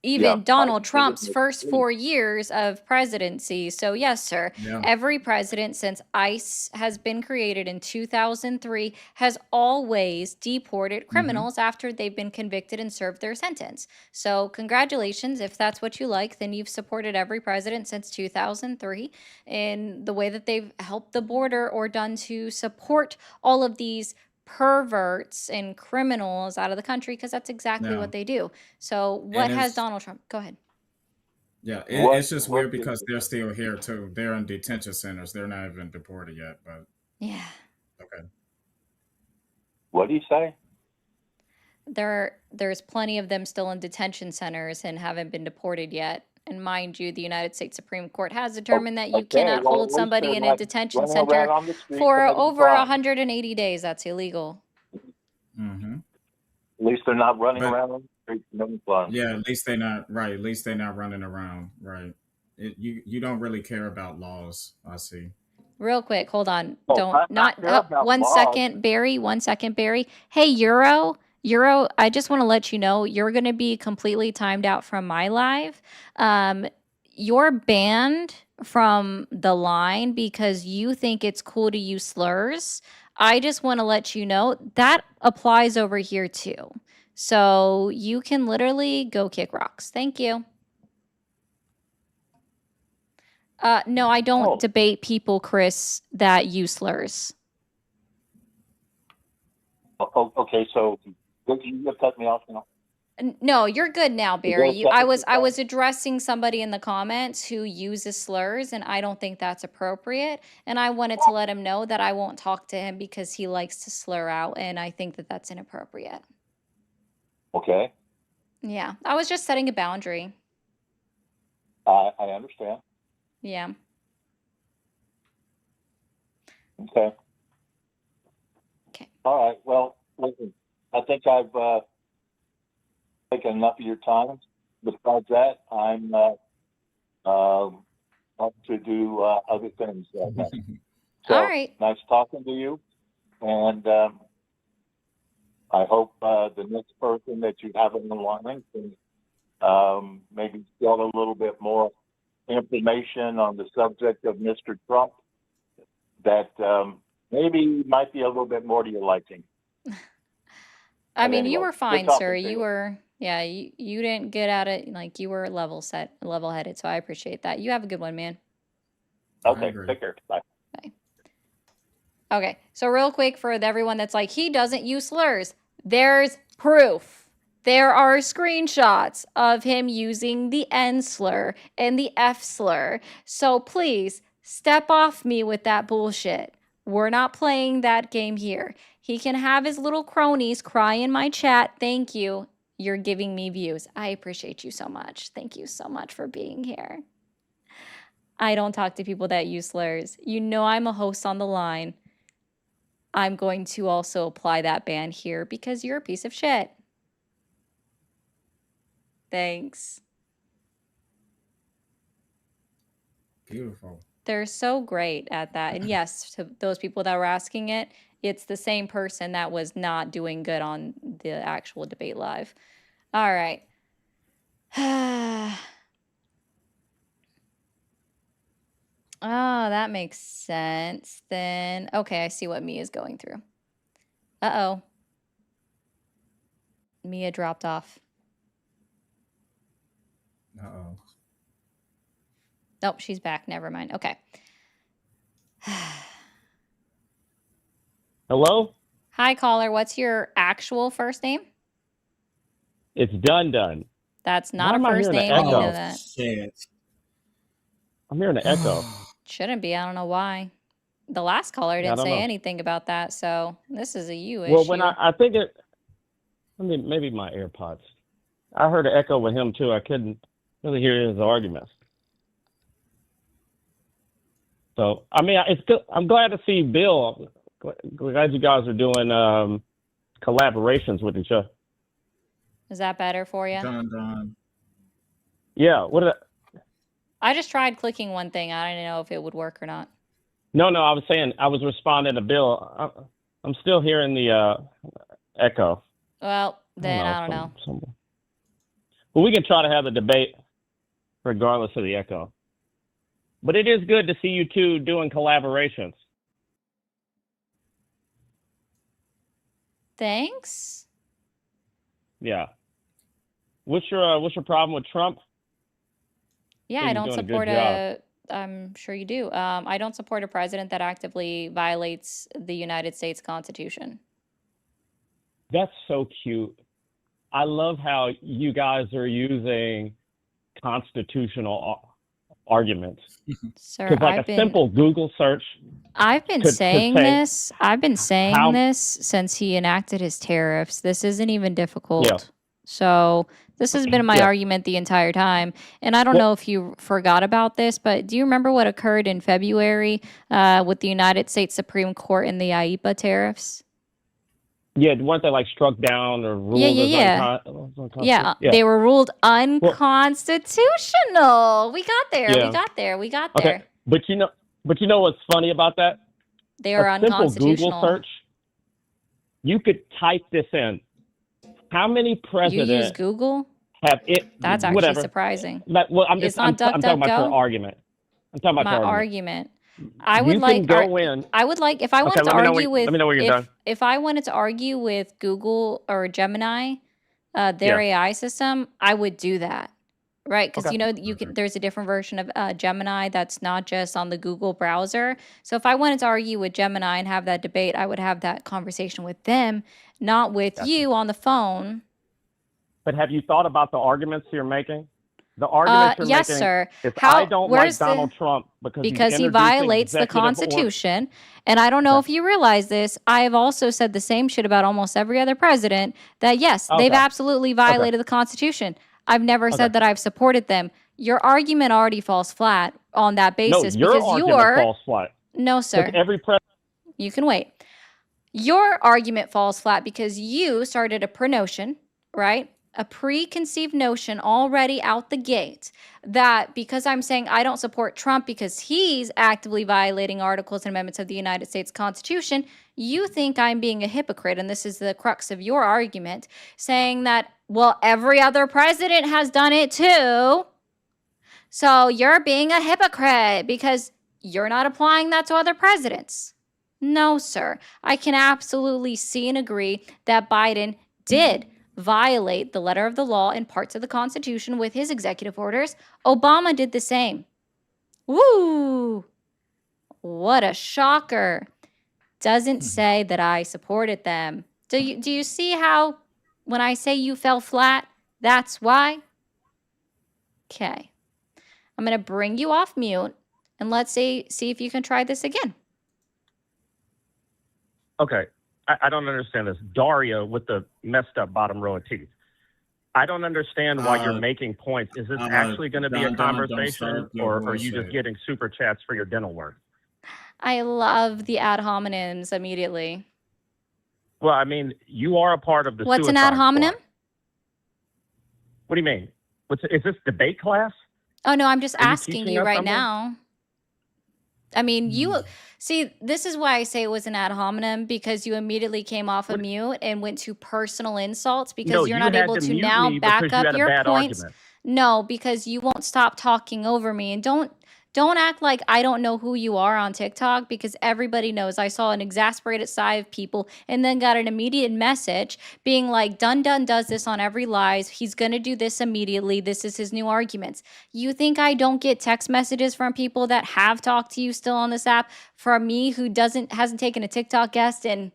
Speaker 1: even Donald
Speaker 3: Biden did it
Speaker 1: Trump's
Speaker 3: in
Speaker 1: first
Speaker 3: his
Speaker 1: 4 years of presidency. So, yes, sir,
Speaker 2: Yeah.
Speaker 1: every president since ICE has been created in 2003 has always deported
Speaker 2: Mm-hmm.
Speaker 1: criminals after they've been convicted and served their sentence. So, congratulations. If that's what you like, then you've supported every president since 2003 in the way that they've helped the border or done to support all of these perverts and criminals out of the country because that's exactly
Speaker 2: Yeah.
Speaker 1: what they do. So, what
Speaker 2: And
Speaker 1: has
Speaker 2: it's
Speaker 1: Donald Trump? Go ahead.
Speaker 2: yeah,
Speaker 3: what
Speaker 2: it's just
Speaker 3: what
Speaker 2: weird
Speaker 3: did
Speaker 2: because they're still here too. They're in detention centers. They're not even deported yet. But
Speaker 1: Yeah.
Speaker 2: okay.
Speaker 3: what do you say?
Speaker 1: There's plenty of them still in detention centers and haven't been deported yet. And mind you, the United States Supreme Court has determined that you
Speaker 3: Okay,
Speaker 1: cannot
Speaker 3: well
Speaker 1: hold
Speaker 3: at least
Speaker 1: somebody
Speaker 3: they're
Speaker 1: in a
Speaker 3: not
Speaker 1: detention
Speaker 3: running around
Speaker 1: center
Speaker 3: on the street
Speaker 1: for
Speaker 3: committing
Speaker 1: over
Speaker 3: crimes.
Speaker 1: 180 days. That's illegal.
Speaker 2: Mm-hmm.
Speaker 3: At least they're not running
Speaker 2: But
Speaker 3: around on the street committing crimes.
Speaker 2: yeah, at least they're not right. At least they're not running around. Right. You don't really care about laws. I see.
Speaker 1: Real quick, hold on.
Speaker 3: Oh,
Speaker 1: Don't
Speaker 3: I
Speaker 1: not
Speaker 3: care about
Speaker 1: one
Speaker 3: laws.
Speaker 1: second, Barry. 1 second, Barry. Hey, Euro. I just want to let you know you're going to be completely timed out from my live. You're banned from the line because you think it's cool to use slurs. I just want to let you know that applies over here too. So you can literally go kick rocks. Thank you. No, I don't
Speaker 3: Oh,
Speaker 1: debate people, Chris, that use slurs.
Speaker 3: okay. So you just cut me off now.
Speaker 1: No, you're good now,
Speaker 3: Is
Speaker 1: Barry.
Speaker 3: there a second to
Speaker 1: I
Speaker 3: say?
Speaker 1: was addressing somebody in the comments who uses slurs, and I don't think that's appropriate. And I wanted to let him know that I won't talk to him because he likes to slur out, and I think that that's inappropriate.
Speaker 3: Okay,
Speaker 1: Yeah, I was just setting a boundary.
Speaker 3: I understand.
Speaker 1: Yeah.
Speaker 3: Okay.
Speaker 1: Okay.
Speaker 3: All right. Well, listen, I think I've taken enough of your time. Besides that, I'm up to do other things right now.
Speaker 1: All
Speaker 3: So
Speaker 1: right.
Speaker 3: nice talking to you, and I hope the next person that you have in the line can maybe get a little bit more information on the subject of Mr. Trump that maybe might be a little bit more to your liking.
Speaker 1: I
Speaker 3: But
Speaker 1: mean, you
Speaker 3: anyway,
Speaker 1: were
Speaker 3: good
Speaker 1: fine,
Speaker 3: talking
Speaker 1: sir.
Speaker 3: to
Speaker 1: You
Speaker 3: you.
Speaker 1: were, yeah, you didn't get at it like you were level headed. So I appreciate that. You have a good one, man.
Speaker 2: I
Speaker 3: Okay,
Speaker 2: agree.
Speaker 3: take care. Bye.
Speaker 1: Okay, so real quick for everyone that's like, he doesn't use slurs. There's proof. There are screenshots of him using the N slur and the F slur. So please step off me with that bullshit. We're not playing that game here. He can have his little cronies cry in my chat. Thank you. You're giving me views. I appreciate you so much. Thank you so much for being here. I don't talk to people that use slurs. You know I'm a host on the line. I'm going to also apply that ban here because you're a piece of shit. Thanks.
Speaker 2: Beautiful.
Speaker 1: They're so great at that. And yes, to those people that were asking it, it's the same person that was not doing good on the actual debate live. All right. Oh, that makes sense. Then, okay, I see what Mia's going through. Uh-oh. Mia dropped off.
Speaker 2: Uh-oh.
Speaker 1: Nope, she's back. Never mind. Okay.
Speaker 4: Hello?
Speaker 1: Hi, caller. What's your actual first name?
Speaker 4: It's Dun.
Speaker 1: That's
Speaker 4: Why
Speaker 1: not a
Speaker 4: am I
Speaker 1: first
Speaker 4: hearing an
Speaker 1: name, and you
Speaker 4: echo?
Speaker 1: know
Speaker 2: Oh,
Speaker 1: that.
Speaker 2: shit.
Speaker 4: I'm hearing an echo.
Speaker 1: Shouldn't be. I don't know why. The last caller
Speaker 4: Yeah, I
Speaker 1: didn't
Speaker 4: don't
Speaker 1: say
Speaker 4: know.
Speaker 1: anything about that, so this is a you
Speaker 4: Well,
Speaker 1: issue.
Speaker 4: when I think it, I mean, maybe my AirPods. I heard an echo with him too. I couldn't really hear his arguments. So, I mean, it's good. I'm glad to see Bill. Glad you guys are doing collaborations with each other.
Speaker 1: Is that better for you?
Speaker 2: Dun.
Speaker 4: Yeah. What?
Speaker 1: I just tried clicking one thing. I didn't know if it would work or not.
Speaker 4: No. I was saying I was responding to Bill. I'm still hearing the echo.
Speaker 1: Well, then I don't know.
Speaker 4: Well, we can try to have a debate regardless of the echo. But it is good to see you two doing collaborations.
Speaker 1: Thanks.
Speaker 4: Yeah. What's your problem with Trump?
Speaker 1: Yeah,
Speaker 4: He's
Speaker 1: I don't
Speaker 4: doing a good
Speaker 1: support
Speaker 4: job.
Speaker 1: I'm sure you do. I don't support a president that actively violates the United States Constitution.
Speaker 4: That's so cute. I love how you guys are using constitutional arguments.
Speaker 1: Sir,
Speaker 4: Because like a simple Google search.
Speaker 1: I've been
Speaker 4: could
Speaker 1: saying
Speaker 4: say
Speaker 1: this. I've been saying
Speaker 4: how-
Speaker 1: this since he enacted his tariffs. This isn't even difficult.
Speaker 4: Yeah.
Speaker 1: So this has been my
Speaker 4: Yeah.
Speaker 1: argument the entire time. And I don't
Speaker 4: Well-
Speaker 1: know if you forgot about this, but do you remember what occurred in February with the United States Supreme Court and the IEEPA tariffs?
Speaker 4: Yeah, weren't they like struck down or ruled as
Speaker 1: Yeah,
Speaker 4: unconstitutional?
Speaker 1: they were ruled unconstitutional. We got there.
Speaker 4: Yeah.
Speaker 1: We got there. We got
Speaker 4: Okay.
Speaker 1: there.
Speaker 4: But you know what's funny about that?
Speaker 1: They are
Speaker 4: A simple
Speaker 1: unconstitutional.
Speaker 4: Google search, you could type this in. How many
Speaker 1: You
Speaker 4: presidents
Speaker 1: use Google?
Speaker 4: have it?
Speaker 1: That's actually
Speaker 4: whatever.
Speaker 1: surprising.
Speaker 4: Well, I'm
Speaker 1: It's
Speaker 4: just I'm
Speaker 1: not
Speaker 4: talking about
Speaker 1: DuckDuckGo?
Speaker 4: your argument. I'm talking about
Speaker 1: My
Speaker 4: your
Speaker 1: argument.
Speaker 4: argument.
Speaker 1: I would
Speaker 4: you
Speaker 1: like
Speaker 4: can go in.
Speaker 1: I would like if I wanted to
Speaker 4: let me know
Speaker 1: argue
Speaker 4: when-
Speaker 1: with
Speaker 4: let me know when you're done.
Speaker 1: if I wanted to argue with Google or Gemini, their
Speaker 4: Yeah.
Speaker 1: AI system, I would do that. Right? Because
Speaker 4: Okay.
Speaker 1: you know you can there's a different version of Gemini that's not just on the Google browser. So if I wanted to argue with Gemini and have that debate, I would have that conversation with them, not with
Speaker 4: Gotcha.
Speaker 1: you on the phone.
Speaker 4: But have you thought about the arguments you're making? The arguments you're
Speaker 1: Yes,
Speaker 4: making
Speaker 1: sir.
Speaker 4: is
Speaker 1: How-
Speaker 4: I don't like
Speaker 1: where's the-
Speaker 4: Donald Trump because
Speaker 1: He
Speaker 4: introducing
Speaker 1: violates the
Speaker 4: executive order-
Speaker 1: Constitution. And I don't know
Speaker 4: Okay.
Speaker 1: if you realize this. I have also said the same shit about almost every other president that, yes, they've
Speaker 4: Okay.
Speaker 1: absolutely violated the Constitution. I've never said
Speaker 4: Okay.
Speaker 1: that I've supported them. Your argument already falls flat on that
Speaker 4: No,
Speaker 1: basis
Speaker 4: your
Speaker 1: because
Speaker 4: argument
Speaker 1: you're.
Speaker 4: falls flat.
Speaker 1: No, sir.
Speaker 4: Because every president.
Speaker 1: You can wait. Your argument falls flat because you started a promotion, right, a preconceived notion already out the gate that because I'm saying I don't support Trump because he's actively violating articles and amendments of the United States Constitution, you think I'm being a hypocrite. And this is the crux of your argument, saying that, well, every other president has done it too. So you're being a hypocrite because you're not applying that to other presidents. No, sir. I can absolutely see and agree that Biden did violate the letter of the law and parts of the Constitution with his executive orders. Obama did the same. Woo! What a shocker. Doesn't say that I supported them. Do you see how when I say you fell flat, that's why? Okay. I'm going to bring you off mute and let's see if you can try this again.
Speaker 4: Okay. I don't understand this. Daria with the messed up bottom row of teeth. I don't understand why you're making points. Is this actually going to be a conversation, or are you just getting super chats for your dental work?
Speaker 1: I love the ad hominems immediately.
Speaker 4: Well, I mean, you are a part of the
Speaker 1: What's an
Speaker 4: suicide
Speaker 1: ad hominem?
Speaker 4: squad. What do you mean? Is this debate class?
Speaker 1: Oh, no, I'm just
Speaker 4: Are you
Speaker 1: asking
Speaker 4: teaching
Speaker 1: you
Speaker 4: us
Speaker 1: right
Speaker 4: something?
Speaker 1: now. I mean, you see, this is why I say it was an ad hominem, because you immediately came off of mute and went to personal insults because
Speaker 4: No,
Speaker 1: you're
Speaker 4: you
Speaker 1: not
Speaker 4: had
Speaker 1: able
Speaker 4: to
Speaker 1: to
Speaker 4: mute
Speaker 1: now
Speaker 4: me
Speaker 1: back
Speaker 4: because you
Speaker 1: up
Speaker 4: had a
Speaker 1: your
Speaker 4: bad
Speaker 1: points.
Speaker 4: argument.
Speaker 1: No, because you won't stop talking over me. And don't act like I don't know who you are on TikTok, because everybody knows. I saw an exasperated side of people and then got an immediate message being like, Dun does this on every live. He's going to do this immediately. This is his new arguments. You think I don't get text messages from people that have talked to you still on this app? From me, who hasn't taken a TikTok guest in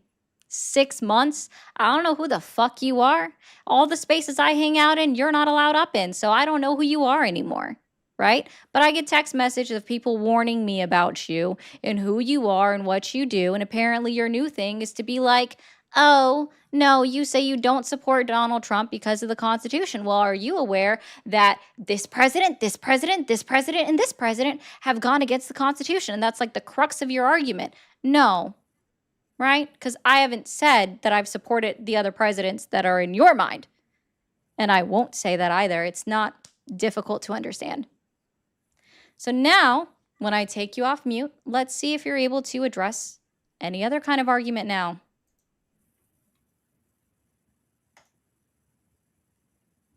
Speaker 1: 6 months? I don't know who the fuck you are. All the spaces I hang out in, you're not allowed up in. So I don't know who you are anymore. Right? But I get text messages of people warning me about you and who you are and what you do. And apparently your new thing is to be like, oh, no, you say you don't support Donald Trump because of the Constitution. Well, are you aware that this president, this president, this president, and this president have gone against the Constitution? And that's like the crux of your argument. No, right? Because I haven't said that I've supported the other presidents that are in your mind. And I won't say that either. It's not difficult to understand. So now, when I take you off mute, let's see if you're able to address any other kind of argument now.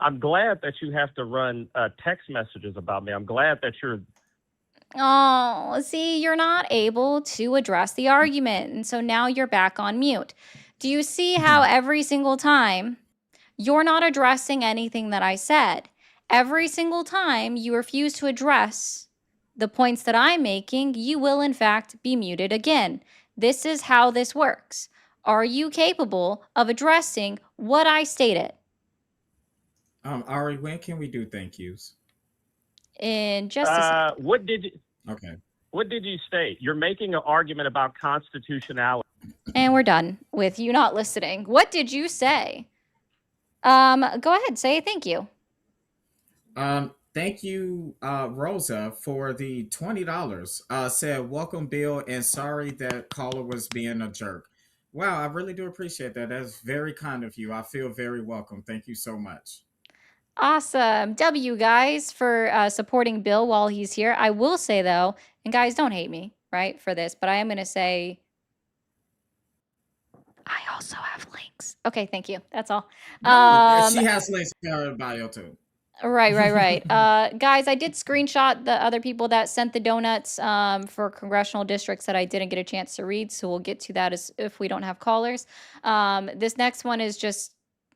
Speaker 4: I'm glad that you have to run text messages about me. I'm glad that you're...
Speaker 1: Oh, see, you're not able to address the argument. And so now you're back on mute. Do you see how every single time you're not addressing anything that I said? Every single time you refuse to address the points that I'm making, you will in fact be muted again. This is how this works. Are you capable of addressing what I stated?
Speaker 2: Ari, when can we do thank yous?
Speaker 1: In just a second.
Speaker 4: What did you state? You're making an argument about constitutionality.
Speaker 1: And we're done with you not listening. What did you say? Go ahead, say thank you.
Speaker 2: Thank you, Rosa, for the $20. Said, welcome, Bill, and sorry that caller was being a jerk. Wow, I really do appreciate that. That's very kind of you. I feel very welcome. Thank you so much.
Speaker 1: Awesome. W, guys, for supporting Bill while he's here. I will say, though, and guys, don't hate me, right, for this, but I am going to say I also have links. Okay, thank you. That's all.
Speaker 2: She has links in her bio, too.
Speaker 1: Right. Guys, I did screenshot the other people that sent the donuts for congressional districts that I didn't get a chance to read, so we'll get to that if we don't have callers. This next one is just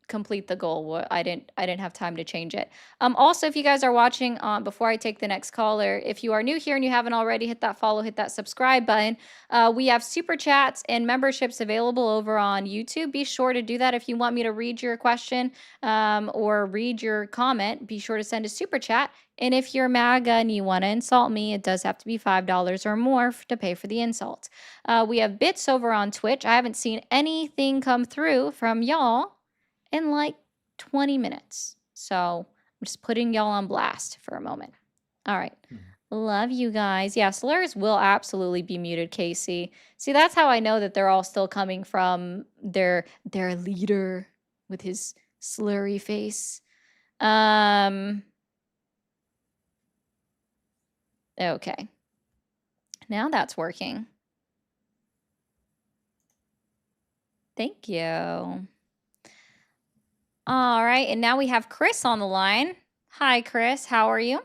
Speaker 1: complete the goal. I didn't have time to change it. Also, if you guys are watching, before I take the next caller, if you are new here and you haven't already, hit that follow, hit that subscribe button. We have super chats and memberships available over on YouTube. Be sure to do that. If you want me to read your question or read your comment, be sure to send a super chat. And if you're MAGA and you want to insult me, it does have to be $5 or more to pay for the insult. We have bits over on Twitch. I haven't seen anything come through from y'all in like 20 minutes. So I'm just putting y'all on blast for a moment. All right. Love you guys. Yeah, slurs will absolutely be muted, Casey. See, that's how I know that they're all still coming from their leader with his Slurry face. Okay. Now that's working. Thank you. All right, and now we have Chris on the line. Hi, Chris. How are you?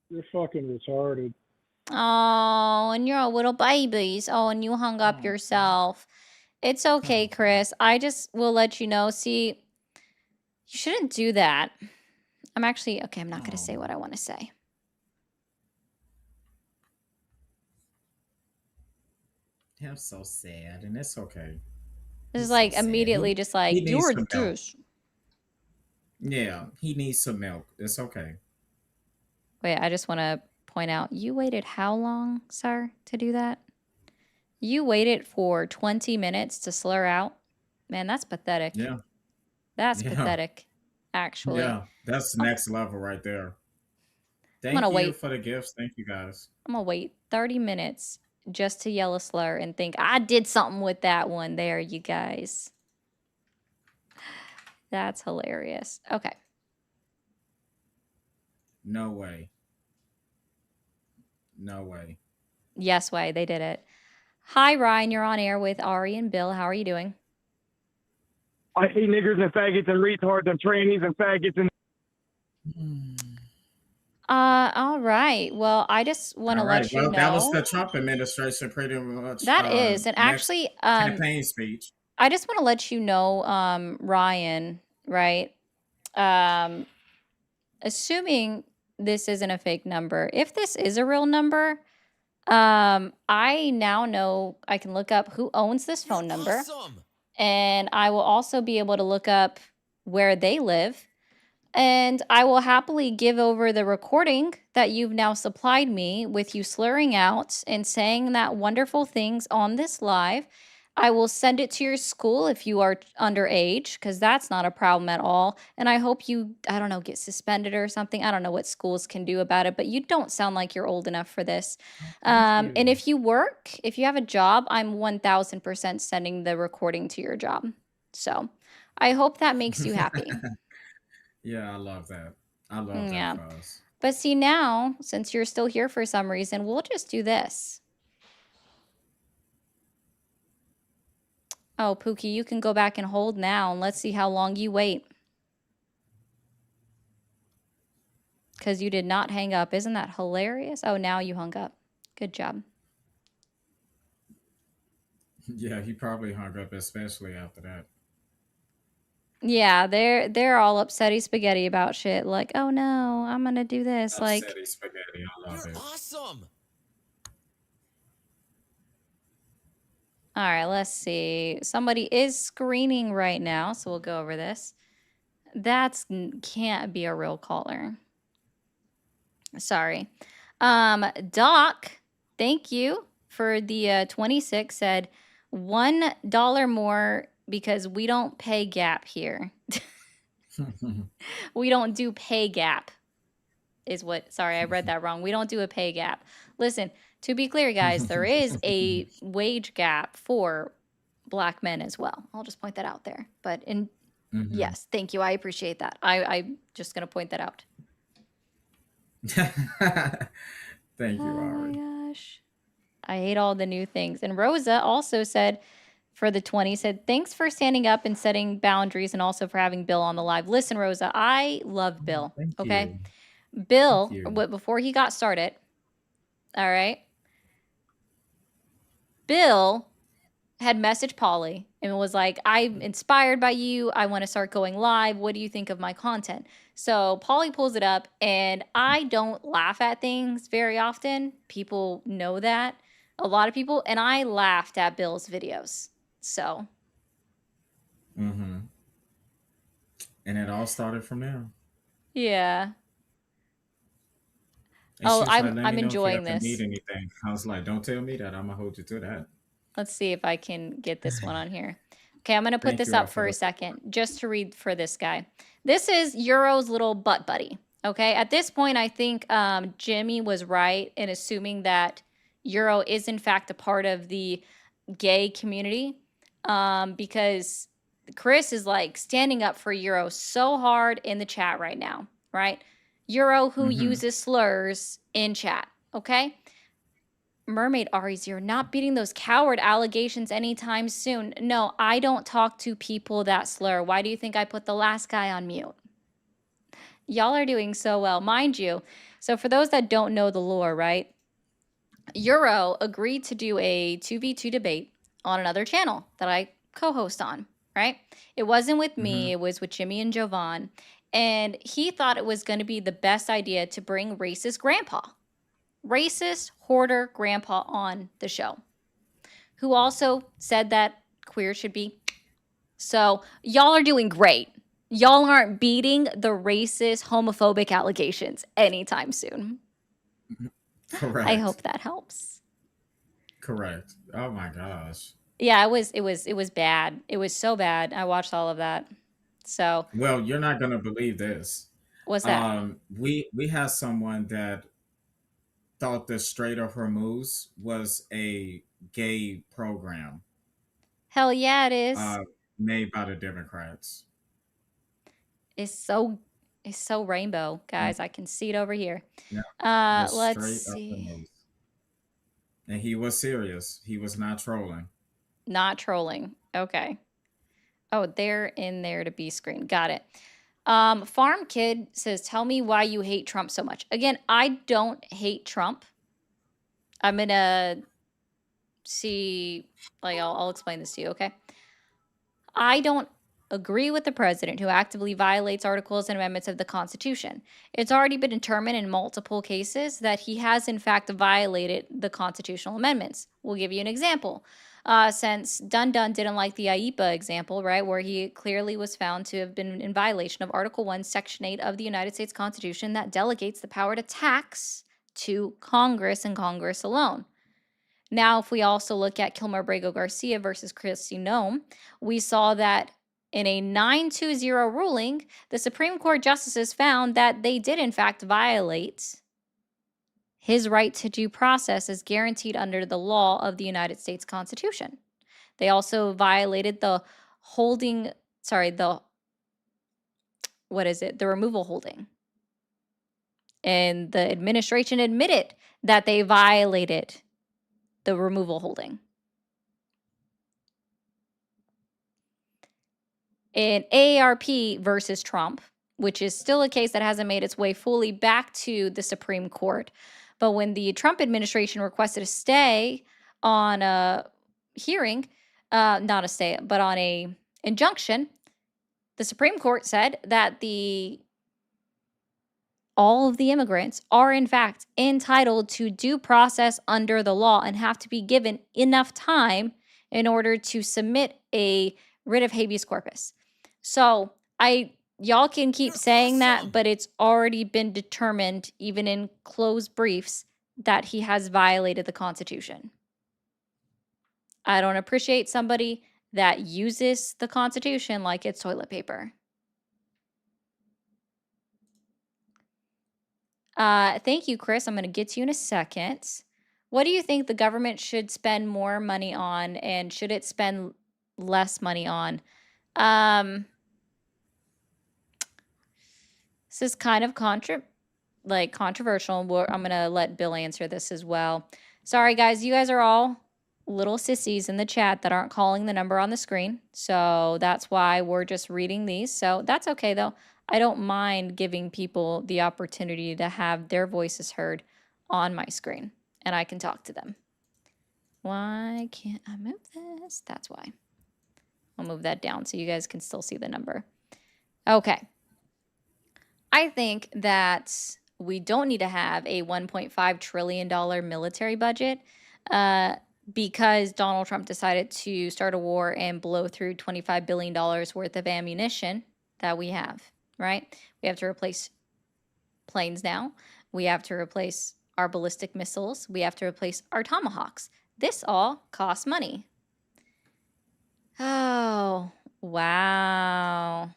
Speaker 5: You're fucking retarded.
Speaker 1: Oh, and you're a little babies. Oh, and you hung up
Speaker 2: Oh.
Speaker 1: yourself. It's okay,
Speaker 2: Oh.
Speaker 1: Chris. I just will let you know. See, you shouldn't do that. I'm actually, okay, I'm not going to say what I want to say.
Speaker 2: I'm so sad, and it's okay.
Speaker 1: This
Speaker 2: He's
Speaker 1: is
Speaker 2: so
Speaker 1: like
Speaker 2: sad.
Speaker 1: immediately
Speaker 2: He
Speaker 1: just like,
Speaker 2: needs
Speaker 1: you're a
Speaker 2: some milk.
Speaker 1: douche.
Speaker 2: Yeah, he needs some milk. It's okay.
Speaker 1: Wait, I just want to point out, you waited how long, sir, to do that? You waited for 20 minutes to slur out? Man, that's pathetic.
Speaker 2: Yeah.
Speaker 1: That's
Speaker 2: Yeah.
Speaker 1: pathetic, actually.
Speaker 2: Yeah, that's next level right there.
Speaker 1: gonna
Speaker 2: Thank you
Speaker 1: wait.
Speaker 2: for the gifts. Thank you, guys.
Speaker 1: I'm gonna wait 30 minutes just to yell a slur and think I did something with that one there, you guys. That's hilarious. Okay.
Speaker 2: No way. No way.
Speaker 1: Yes, way. They did it. Hi, Ryan. You're on air with Ari and Bill. How are you doing?
Speaker 6: I hate niggers and faggots and retards and trannies and faggots and.
Speaker 1: All right. Well, I just want to
Speaker 2: All
Speaker 1: let
Speaker 2: right.
Speaker 1: you
Speaker 2: Well,
Speaker 1: know.
Speaker 2: that was the Trump administration pretty much.
Speaker 1: That is, and
Speaker 2: next
Speaker 1: actually,
Speaker 2: campaign speech.
Speaker 1: I just want to let you know, Ryan, right? Assuming this isn't a fake number, if this is a real number, I now know I can look up who owns this phone number.
Speaker 7: Awesome.
Speaker 1: And I will also be able to look up where they live. And I will happily give over the recording that you've now supplied me with you slurring out and saying that wonderful things on this live. I will send it to your school if you are underage, because that's not a problem at all. And I hope you, I don't know, get suspended or something. I don't know what schools can do about it, but you don't sound like you're old enough for this. And if you work, if you have a job, I'm 1000% sending the recording to your job. So I hope that makes you happy.
Speaker 2: Yeah, I love that. I love
Speaker 1: Yeah.
Speaker 2: that for us.
Speaker 1: But see, now, since you're still here for some reason, we'll just do this. Oh, Pookie, you can go back and hold now, and let's see how long you wait. Because you did not hang up. Isn't that hilarious? Oh, now you hung up. Good job.
Speaker 2: Yeah, he probably hung up, especially after that.
Speaker 1: Yeah, they're all upsetty spaghetti about shit. Like, oh no, I'm gonna do this. Like,
Speaker 2: Upsetty spaghetti. I love
Speaker 7: You're
Speaker 2: it.
Speaker 7: awesome.
Speaker 1: all right, let's see. Somebody is screening right now, so we'll go over this. That's can't be a real caller. Sorry. Doc, thank you for the 26. Said $1 more because we don't pay gap here. We don't do pay gap. Is what, sorry, I read that wrong. We don't do a pay gap. Listen, to be clear, guys, there is a wage gap for Black men as well. I'll just point that out there. But yes, thank you. I appreciate that. I'm just going to point that out.
Speaker 2: Thank you,
Speaker 1: Oh
Speaker 2: Ari.
Speaker 1: my gosh. I hate all the new things. And Rosa also said, for the 20, said, thanks for standing up and setting boundaries and also for having Bill on the live. Listen, Rosa, I love Bill.
Speaker 2: Thank
Speaker 1: Okay.
Speaker 2: you.
Speaker 1: Bill,
Speaker 2: Thank you.
Speaker 1: before he got started, all right, Bill had messaged Polly and was like, I'm inspired by you. I want to start going live. What do you think of my content? So Polly pulls it up, and I don't laugh at things very often. People know that. A lot of people, and I laughed at Bill's videos. So.
Speaker 2: And it all started from there.
Speaker 1: Yeah.
Speaker 2: And
Speaker 1: Oh,
Speaker 2: she was like, "Let
Speaker 1: I'm
Speaker 2: me know if you
Speaker 1: enjoying
Speaker 2: ever
Speaker 1: this.
Speaker 2: need anything." I was like, "Don't tell me that. I'm gonna hold you to that."
Speaker 1: Let's see if I can get this one on here. Okay, I'm going to put
Speaker 2: Thank
Speaker 1: this
Speaker 2: you all
Speaker 1: up
Speaker 2: for
Speaker 1: for a
Speaker 2: the
Speaker 1: second just to read for this guy. This is Euro's little butt buddy. Okay, at this point, I think Jimmy was right in assuming that Euro is in fact a part of the gay community because Chris is like standing up for Euro so hard in the chat right now, right? Euro who uses slurs in chat, okay? Mermaid Aries, you're not beating those coward allegations anytime soon. No, I don't talk to people that slur. Why do you think I put the last guy on mute? Y'all are doing so well, mind you. So for those that don't know the lore, right? Euro agreed to do a 2v2 debate on another channel that I co-host on, right? It wasn't with me, it was with Jimmy and Jovan. And he thought it was going to be the best idea to bring racist hoarder grandpa on the show, who also said that queer should be. So y'all are doing great. Y'all aren't beating the racist, homophobic allegations anytime soon.
Speaker 2: Correct.
Speaker 1: I hope that helps.
Speaker 2: Correct. Oh my gosh.
Speaker 1: Yeah, it was bad. It was so bad. I watched all of that. So
Speaker 2: Well, you're not gonna believe this.
Speaker 1: what's that?
Speaker 2: We had someone that thought the Strait of Hormuz was a gay program
Speaker 1: Hell yeah, it is.
Speaker 2: made by the Democrats.
Speaker 1: It's so rainbow, guys. I can see it over here.
Speaker 2: Yeah, the
Speaker 1: Let's
Speaker 2: Strait of
Speaker 1: see.
Speaker 2: Hormuz. And he was serious. He was not trolling.
Speaker 1: Not trolling. Okay. Oh, they're in there to be screened. Got it. Farm Kid says, tell me why you hate Trump so much. Again, I don't hate Trump. I'm gonna see, like, I'll explain this to you, okay? I don't agree with the president who actively violates articles and amendments of the Constitution. It's already been determined in multiple cases that he has, in fact, violated the constitutional amendments. We'll give you an example. Since Dun didn't like the IEPA example, right, where he clearly was found to have been in violation of Article 1, Section 8 of the United States Constitution that delegates the power to tax to Congress and Congress alone. Now, if we also look at Kilmer Brago Garcia versus Kristi Noem, we saw that in a 9-2-0 ruling, the Supreme Court justices found that they did, in fact, violate his right to due process as guaranteed under the law of the United States Constitution. They also violated the removal holding. And the administration admitted that they violated the removal holding. In AARP versus Trump, which is still a case that hasn't made its way fully back to the Supreme Court, but when the Trump administration requested a stay on a hearing, not a stay, but on a injunction, the Supreme Court said that all of the immigrants are in fact entitled to due process under the law and have to be given enough time in order to submit a writ of habeas corpus. So y'all can keep saying that, but it's already been determined, even in closed briefs, that he has violated the Constitution. I don't appreciate somebody that uses the Constitution like it's toilet paper. Thank you, Chris. I'm going to get to you in a second. What do you think the government should spend more money on, and should it spend less money on? This is kind of controversial. I'm going to let Bill answer this as well. Sorry, guys. You guys are all little sissies in the chat that aren't calling the number on the screen. So that's why we're just reading these. So that's okay, though. I don't mind giving people the opportunity to have their voices heard on my screen, and I can talk to them. Why can't I move this? That's why. I'll move that down so you guys can still see the number. Okay. I think that we don't need to have a $1.5 trillion military budget because Donald Trump decided to start a war and blow through $25 billion worth of ammunition that we have, right? We have to replace planes now. We have to replace our ballistic missiles. We have to replace our Tomahawks. This all costs money. Oh, wow.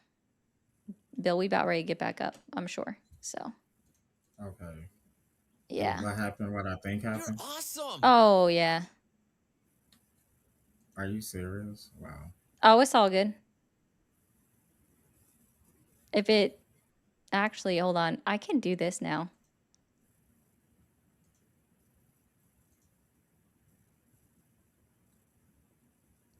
Speaker 1: Bill, we about ready to get back up, I'm sure. So.
Speaker 2: Okay.
Speaker 1: Yeah.
Speaker 2: What happened? What I think happened?
Speaker 7: You're awesome.
Speaker 1: Oh, yeah.
Speaker 2: Are you serious? Wow.
Speaker 1: Oh, it's all good. If it actually, hold on, I can do this now.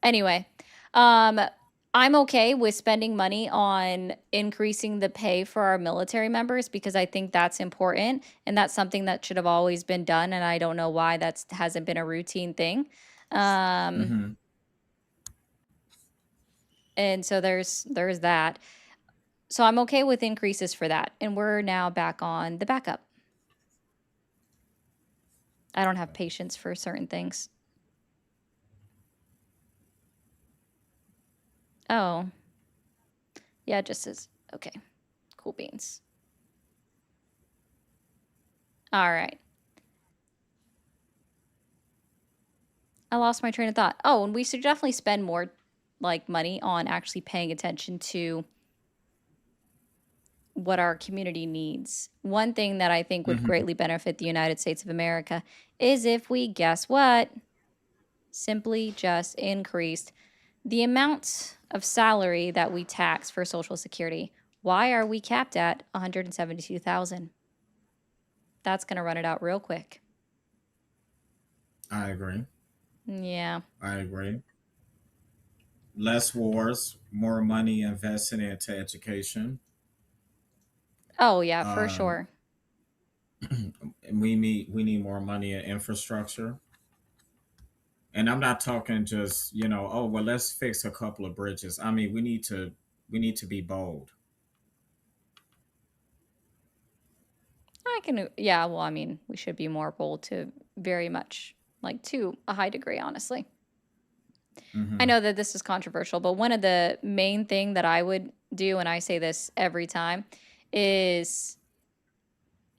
Speaker 1: Anyway, I'm okay with spending money on increasing the pay for our military members because I think that's important and that's something that should have always been done. And I don't know why that hasn't been a routine thing.
Speaker 2: Mm-hmm.
Speaker 1: And so there's that. So I'm okay with increases for that. And we're now back on the backup. I don't have patience for certain things. Oh. Yeah, it just says, okay, cool beans. All right. I lost my train of thought. Oh, and we should definitely spend more like money on actually paying attention to what our community needs. One thing that I think would
Speaker 2: Mm-hmm.
Speaker 1: greatly benefit the United States of America is if we, guess what, simply just increased the amount of salary that we tax for Social Security. Why are we capped at $172,000? That's going to run it out real quick.
Speaker 2: I agree.
Speaker 1: Yeah.
Speaker 2: I agree. Less wars, more money invested into education.
Speaker 1: Oh, yeah, for sure.
Speaker 2: We need more money in infrastructure. And I'm not talking just, oh well, let's fix a couple of bridges. I mean, we need to be bold.
Speaker 1: Yeah, well, I mean, we should be more bold to very much, like, to a high degree, honestly.
Speaker 2: Mm-hmm.
Speaker 1: I know that this is controversial, but one of the main thing that I would do, and I say this every time, is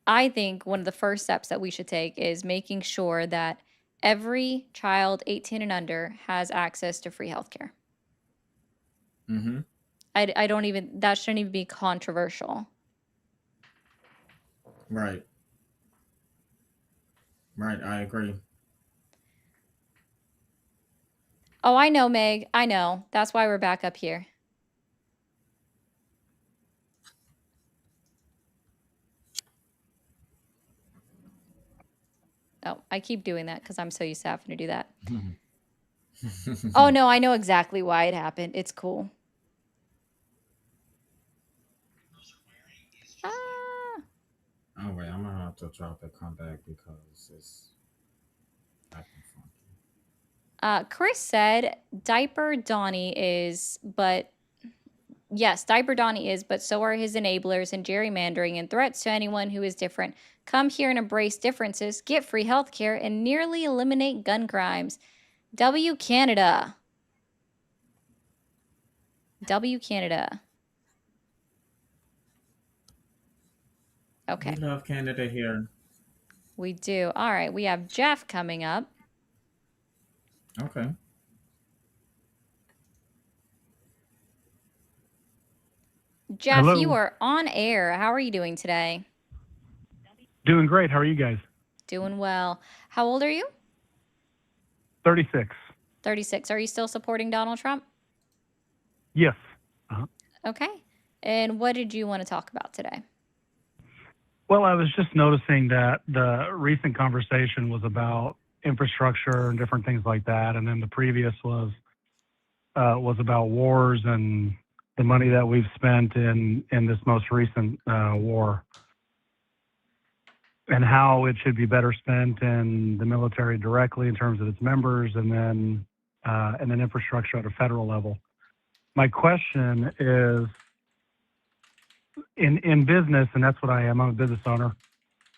Speaker 1: I think one of the first steps that we should take is making sure that every child 18 and under has access to free healthcare.
Speaker 2: Mm-hmm.
Speaker 1: I don't even, that shouldn't even be controversial.
Speaker 2: Right. Right. I agree.
Speaker 1: Oh, I know, Meg. I know. That's why we're back up here. Oh, I keep doing that because I'm so used to having to do that. Oh, no, I know exactly why it happened. It's cool. Ah.
Speaker 2: Oh wait, I'm gonna have to drop it, come back because it's acting funky.
Speaker 1: Chris said Diaper Donnie is, but yes, Diaper Donnie is, but so are his enablers and gerrymandering and threats to anyone who is different. Come here and embrace differences, get free healthcare, and nearly eliminate gun crimes. W Canada. W Canada. Okay.
Speaker 2: We love Canada here.
Speaker 1: We do. All right. We have Jeff coming up.
Speaker 2: Okay.
Speaker 1: Jeff,
Speaker 6: Hello.
Speaker 1: you are on air. How are you doing today?
Speaker 6: Doing great. How are you guys?
Speaker 1: Doing well. How old are you?
Speaker 6: 36.
Speaker 1: 36. Are you still supporting Donald Trump?
Speaker 6: Yes.
Speaker 1: Okay. And what did you want to talk about today?
Speaker 6: Well, I was just noticing that the recent conversation was about infrastructure and different things like that, and then the previous was about wars and the money that we've spent in this most recent war, and how it should be better spent in the military directly in terms of its members, and then infrastructure at a federal level. My question is, in business, and that's what I am. I'm a business owner.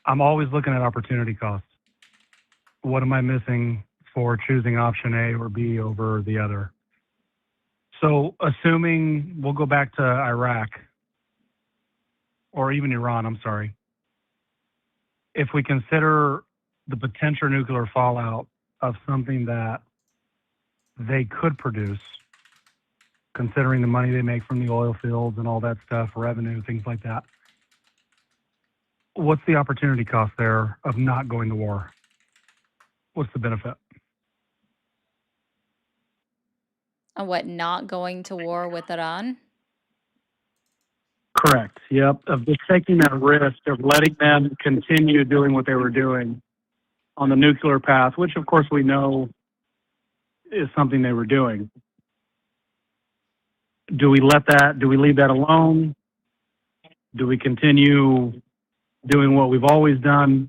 Speaker 6: I'm always looking at opportunity costs. What am I missing for choosing option A or B over the other? So assuming we'll go back to Iraq or even Iran, I'm sorry. If we consider the potential nuclear fallout of something that they could produce, considering the money they make from the oil fields and all that stuff, revenue, things like that, what's the opportunity cost there of not going to war? What's the benefit?
Speaker 1: What, not going to war with Iran?
Speaker 6: Correct. Yep. Of just taking that risk of letting them continue doing what they were doing on the nuclear path, which of course we know is something they were doing. Do we leave that alone? Do we continue doing what we've always done?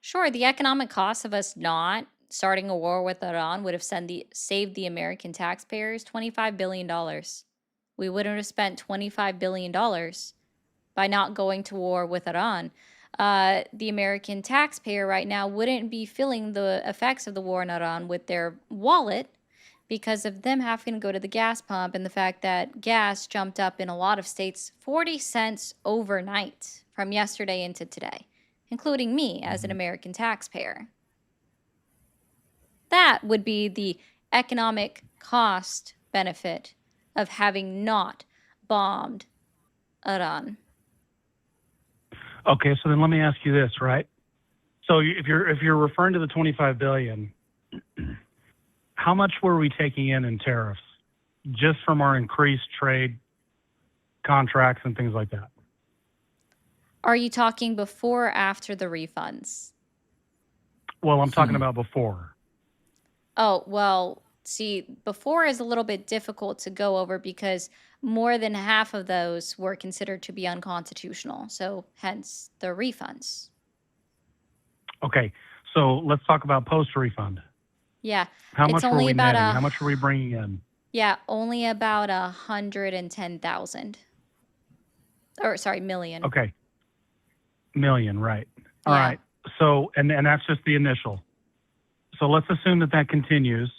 Speaker 1: Sure, the economic cost of us not starting a war with Iran would have saved the American taxpayers $25 billion. We wouldn't have spent $25 billion by not going to war with Iran. The American taxpayer right now wouldn't be feeling the effects of the war in Iran with their wallet because of them having to go to the gas pump and the fact that gas jumped up in a lot of states 40 cents overnight from yesterday into today, including me as an American taxpayer. That would be the economic cost benefit of having not bombed Iran.
Speaker 6: Okay, so then let me ask you this, right? So if you're referring to the 25 billion, how much were we taking in tariffs just from our increased trade contracts and things like that?
Speaker 1: Are you talking before or after the refunds?
Speaker 6: Well, I'm talking about before.
Speaker 1: Oh, well, see, before is a little bit difficult to go over because more than half of those were considered to be unconstitutional. So hence the refunds.
Speaker 6: Okay, so let's talk about post-refund.
Speaker 1: Yeah.
Speaker 6: How
Speaker 1: It's
Speaker 6: much were
Speaker 1: only
Speaker 6: we
Speaker 1: about
Speaker 6: netting? How much were we bringing in?
Speaker 1: Yeah, only about 110,000. Or sorry, million.
Speaker 6: Okay, million, right. All
Speaker 1: Yeah.
Speaker 6: right, so, and that's just the initial. So let's assume that continues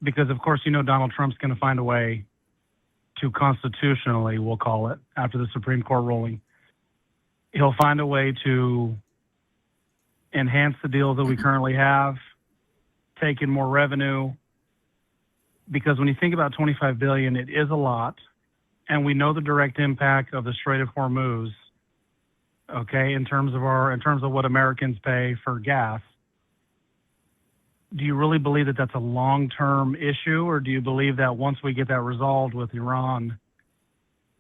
Speaker 6: because, of course, you know Donald Trump's going to find a way to constitutionally, we'll call it, after the Supreme Court ruling, he'll find a way to enhance the deals that we currently have, take in more revenue, because when you think about 25 billion, it is a lot, and we know the direct impact of the Strait of Hormuz, okay, in terms of what Americans pay for gas. Do you really believe that that's a long-term issue, or do you believe that once we get that resolved with Iran,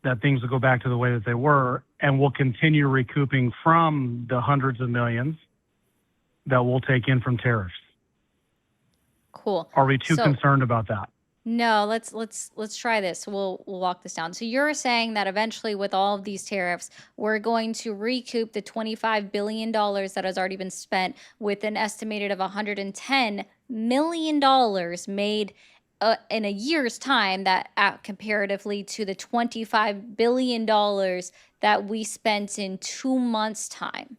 Speaker 6: that things will go back to the way that they were, and we'll continue recouping from the hundreds of millions that we'll take in from tariffs?
Speaker 1: Cool.
Speaker 6: Are we too
Speaker 1: So-
Speaker 6: concerned about that?
Speaker 1: No, let's try this. We'll walk this down. So you're saying that eventually with all of these tariffs, we're going to recoup the $25 billion that has already been spent with an estimated of $110 million made in a year's time, that comparatively to the $25 billion that we spent in 2 months' time.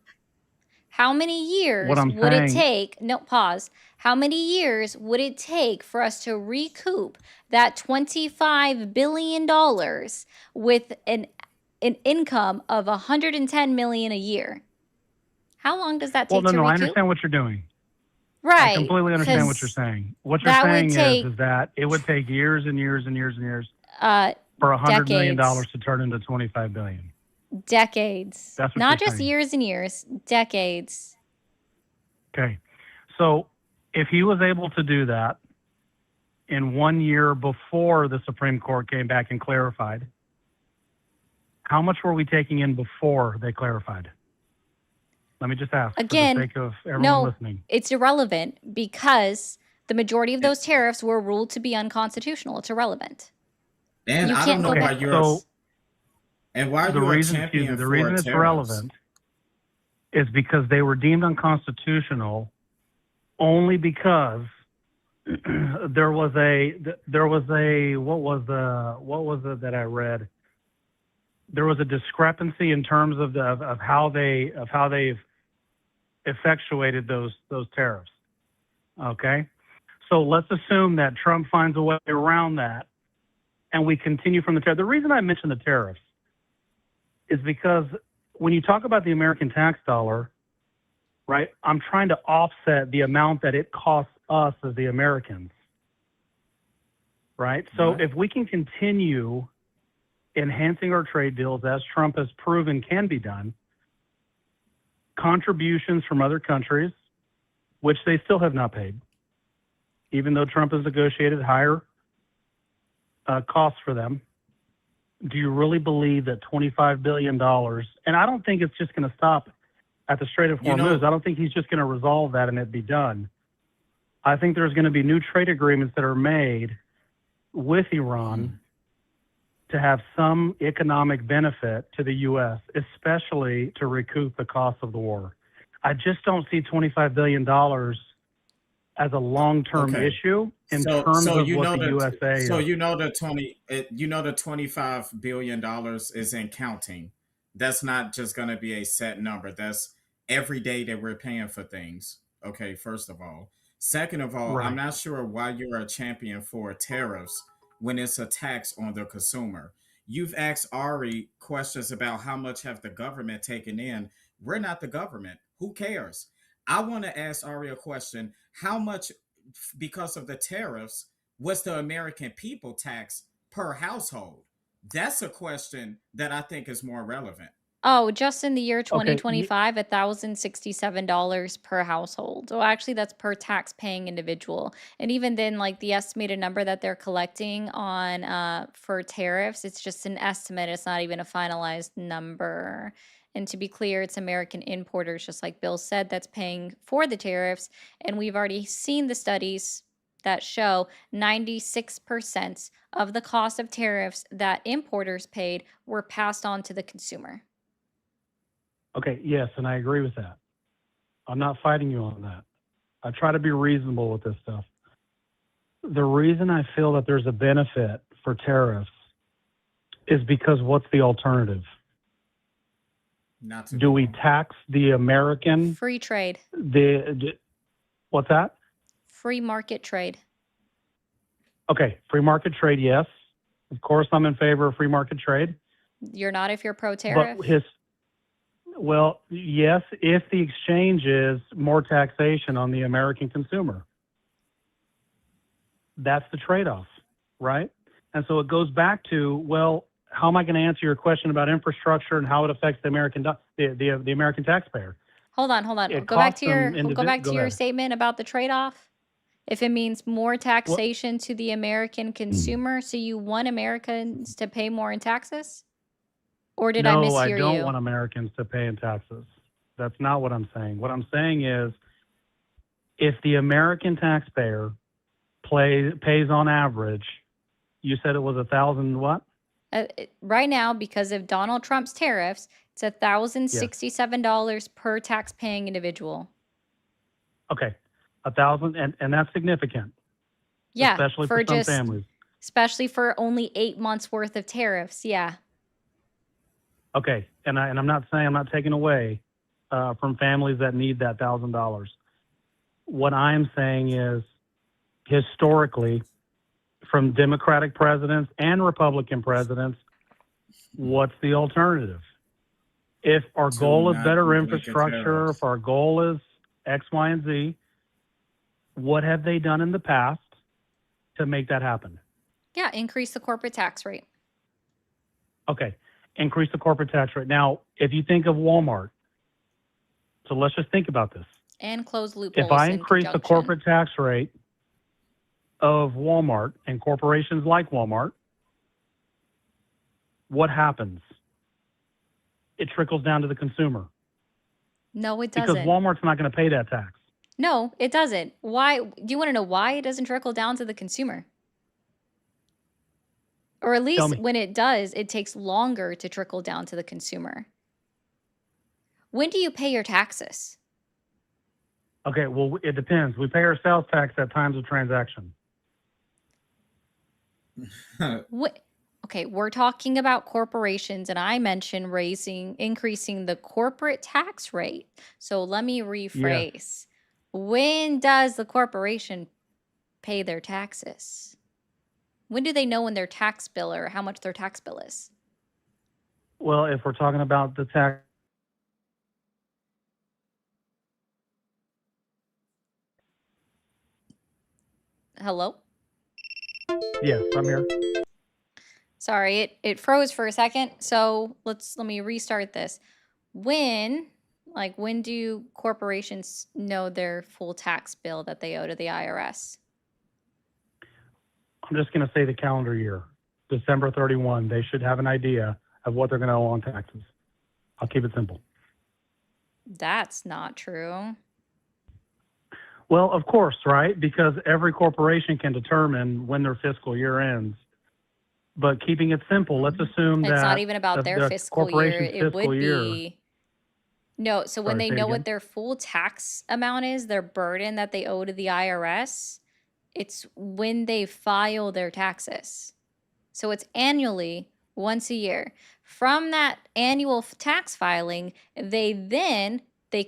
Speaker 1: How many years
Speaker 6: What I'm
Speaker 1: would it
Speaker 6: saying-
Speaker 1: take? No, pause. How many years would it take for us to recoup that $25 billion with an income of $110 million a year? How long does that
Speaker 6: Well,
Speaker 1: take to
Speaker 6: no, I
Speaker 1: recoup?
Speaker 6: understand what you're doing.
Speaker 1: Right.
Speaker 6: I completely understand what
Speaker 1: 'cause
Speaker 6: you're saying. What you're
Speaker 1: that would
Speaker 6: saying
Speaker 1: take-
Speaker 6: is that it would take years and years and years and years
Speaker 1: Uh,
Speaker 6: for $100 million
Speaker 1: decades.
Speaker 6: to turn into 25 billion.
Speaker 1: decades.
Speaker 6: That's what
Speaker 1: Not
Speaker 6: you're
Speaker 1: just
Speaker 6: saying.
Speaker 1: years and years, decades.
Speaker 6: Okay. So if he was able to do that in 1 year before the Supreme Court came back and clarified, how much were we taking in before they clarified? Let me just ask
Speaker 1: Again,
Speaker 6: for the sake of everyone
Speaker 1: no,
Speaker 6: listening.
Speaker 1: it's irrelevant because the majority of those tariffs were ruled to be unconstitutional. It's irrelevant.
Speaker 2: And
Speaker 1: You
Speaker 2: I
Speaker 1: can't
Speaker 2: don't
Speaker 1: go
Speaker 2: know why
Speaker 1: back.
Speaker 2: you're
Speaker 6: So
Speaker 2: and why
Speaker 6: the
Speaker 2: you're a
Speaker 6: reason,
Speaker 2: champion
Speaker 6: excuse me, the
Speaker 2: for
Speaker 6: reason it's
Speaker 2: tariffs.
Speaker 6: relevant is because they were deemed unconstitutional only because there was a what was it that I read? There was a discrepancy in terms of how they've effectuated those tariffs. Okay, so let's assume that Trump finds a way around that, and we continue from the tariff. The reason I mention the tariffs is because when you talk about the American tax dollar, right, I'm trying to offset the amount that it costs us as the Americans, right? So
Speaker 2: Right.
Speaker 6: if we can continue enhancing our trade deals as Trump has proven can be done, contributions from other countries, which they still have not paid, even though Trump has negotiated higher costs for them, do you really believe that $25 billion, and I don't think it's just going to stop at the Strait of
Speaker 2: You know-
Speaker 6: Hormuz. I don't think he's just going to resolve that and it be done. I think there's going to be new trade agreements that are made with Iran to have some economic benefit to the U.S., especially to recoup the cost of the war. I just don't see $25 billion as a long-term
Speaker 2: Okay.
Speaker 6: issue in terms of what the USA is.
Speaker 2: So you know the $25 billion is in counting. That's not just going to be a set number. That's every day that we're paying for things. Okay, first of all. Second of all,
Speaker 6: Right.
Speaker 2: I'm not sure why you're a champion for tariffs when it's a tax on the consumer. You've asked Ari questions about how much have the government taken in. We're not the government. Who cares? I want to ask Ari a question. How much, because of the tariffs, was the American people taxed per household? That's a question that I think is more relevant.
Speaker 1: Oh, just in the year
Speaker 6: Okay,
Speaker 1: 2025, $1,067 per household. So actually, that's per tax-paying individual. And even then, like the estimated number that they're collecting on for tariffs, it's just an estimate. It's not even a finalized number. And to be clear, it's American importers, just like Bill said, that's paying for the tariffs. And we've already seen the studies that show 96% of the cost of tariffs that importers paid were passed on to the consumer.
Speaker 6: Okay, yes, and I agree with that. I'm not fighting you on that. I try to be reasonable with this stuff. The reason I feel that there's a benefit for tariffs is because what's the alternative?
Speaker 2: Not to
Speaker 6: Do we tax the American?
Speaker 1: Free trade,
Speaker 6: What's that?
Speaker 1: free market trade.
Speaker 6: Okay, free market trade, yes. Of course, I'm in favor of free market trade.
Speaker 1: You're not if you're pro-tariff.
Speaker 6: But well, yes, if the exchange is more taxation on the American consumer. That's the trade-off, right? And so it goes back to, well, how am I going to answer your question about infrastructure and how it affects the American the American taxpayer?
Speaker 1: Hold on.
Speaker 6: It
Speaker 1: Go back
Speaker 6: costs
Speaker 1: to your
Speaker 6: them
Speaker 1: go back
Speaker 6: go
Speaker 1: to your
Speaker 6: ahead.
Speaker 1: statement about the trade-off. If it means more taxation to the American consumer, so you want Americans to pay more in taxes? Or did I
Speaker 6: No, I
Speaker 1: mishear
Speaker 6: don't
Speaker 1: you?
Speaker 6: want Americans to pay in taxes. That's not what I'm saying. What I'm saying is, if the American taxpayer pays on average, you said it was 1,000 what?
Speaker 1: Right now, because of Donald Trump's tariffs, it's $1,067 per tax-paying individual.
Speaker 6: Okay, 1,000, and that's significant,
Speaker 1: Yeah,
Speaker 6: especially
Speaker 1: for
Speaker 6: for some
Speaker 1: just
Speaker 6: families.
Speaker 1: especially for only 8 months worth of tariffs. Yeah.
Speaker 6: Okay, and I'm not saying I'm not taking away from families that need that $1,000. What I'm saying is, historically, from Democratic presidents and Republican presidents, what's the alternative? If our
Speaker 2: To
Speaker 6: goal is
Speaker 2: not
Speaker 6: better
Speaker 2: do blanket
Speaker 6: infrastructure,
Speaker 2: tariffs.
Speaker 6: if our goal is X, Y, and Z, what have they done in the past to make that happen?
Speaker 1: Yeah, increase the corporate tax rate.
Speaker 6: Okay, increase the corporate tax rate. Now, if you think of Walmart, so let's just think about this.
Speaker 1: And close loopholes
Speaker 6: If I
Speaker 1: in
Speaker 6: increase the
Speaker 1: conjunction.
Speaker 6: corporate tax rate of Walmart and corporations like Walmart, what happens? It trickles down to the consumer
Speaker 1: No, it
Speaker 6: because
Speaker 1: doesn't.
Speaker 6: Walmart's not going to pay that tax.
Speaker 1: No, it doesn't. Why? Do you want to know why it doesn't trickle down to the consumer? Or at least
Speaker 6: me.
Speaker 1: when it does, it takes longer to trickle down to the consumer. When do you pay your taxes?
Speaker 6: Okay, well, it depends. We pay our sales tax at times of transaction.
Speaker 1: What? Okay, we're talking about corporations, and I mentioned increasing the corporate tax rate. So let me rephrase. When does the corporation pay their taxes? When do they know when their tax bill or how much their tax bill is?
Speaker 6: Well, if we're talking about the tax,
Speaker 1: Hello?
Speaker 6: yes, I'm here.
Speaker 1: Sorry, it froze for a second. So let me restart this. When do corporations know their full tax bill that they owe to the IRS?
Speaker 6: I'm just going to say the calendar year. December 31, they should have an idea of what they're going to owe on taxes. I'll keep it simple.
Speaker 1: That's not true.
Speaker 6: Well, of course, right? Because every corporation can determine when their fiscal year ends. But keeping it simple, let's assume that
Speaker 1: It's not even about their
Speaker 6: the
Speaker 1: fiscal year.
Speaker 6: corporation's
Speaker 1: It would
Speaker 6: fiscal year.
Speaker 1: be. No, so when
Speaker 6: Sorry,
Speaker 1: they
Speaker 6: say it
Speaker 1: know
Speaker 6: again.
Speaker 1: what their full tax amount is, their burden that they owe to the IRS, it's when they file their taxes. So it's annually, once a year. From that annual tax filing, they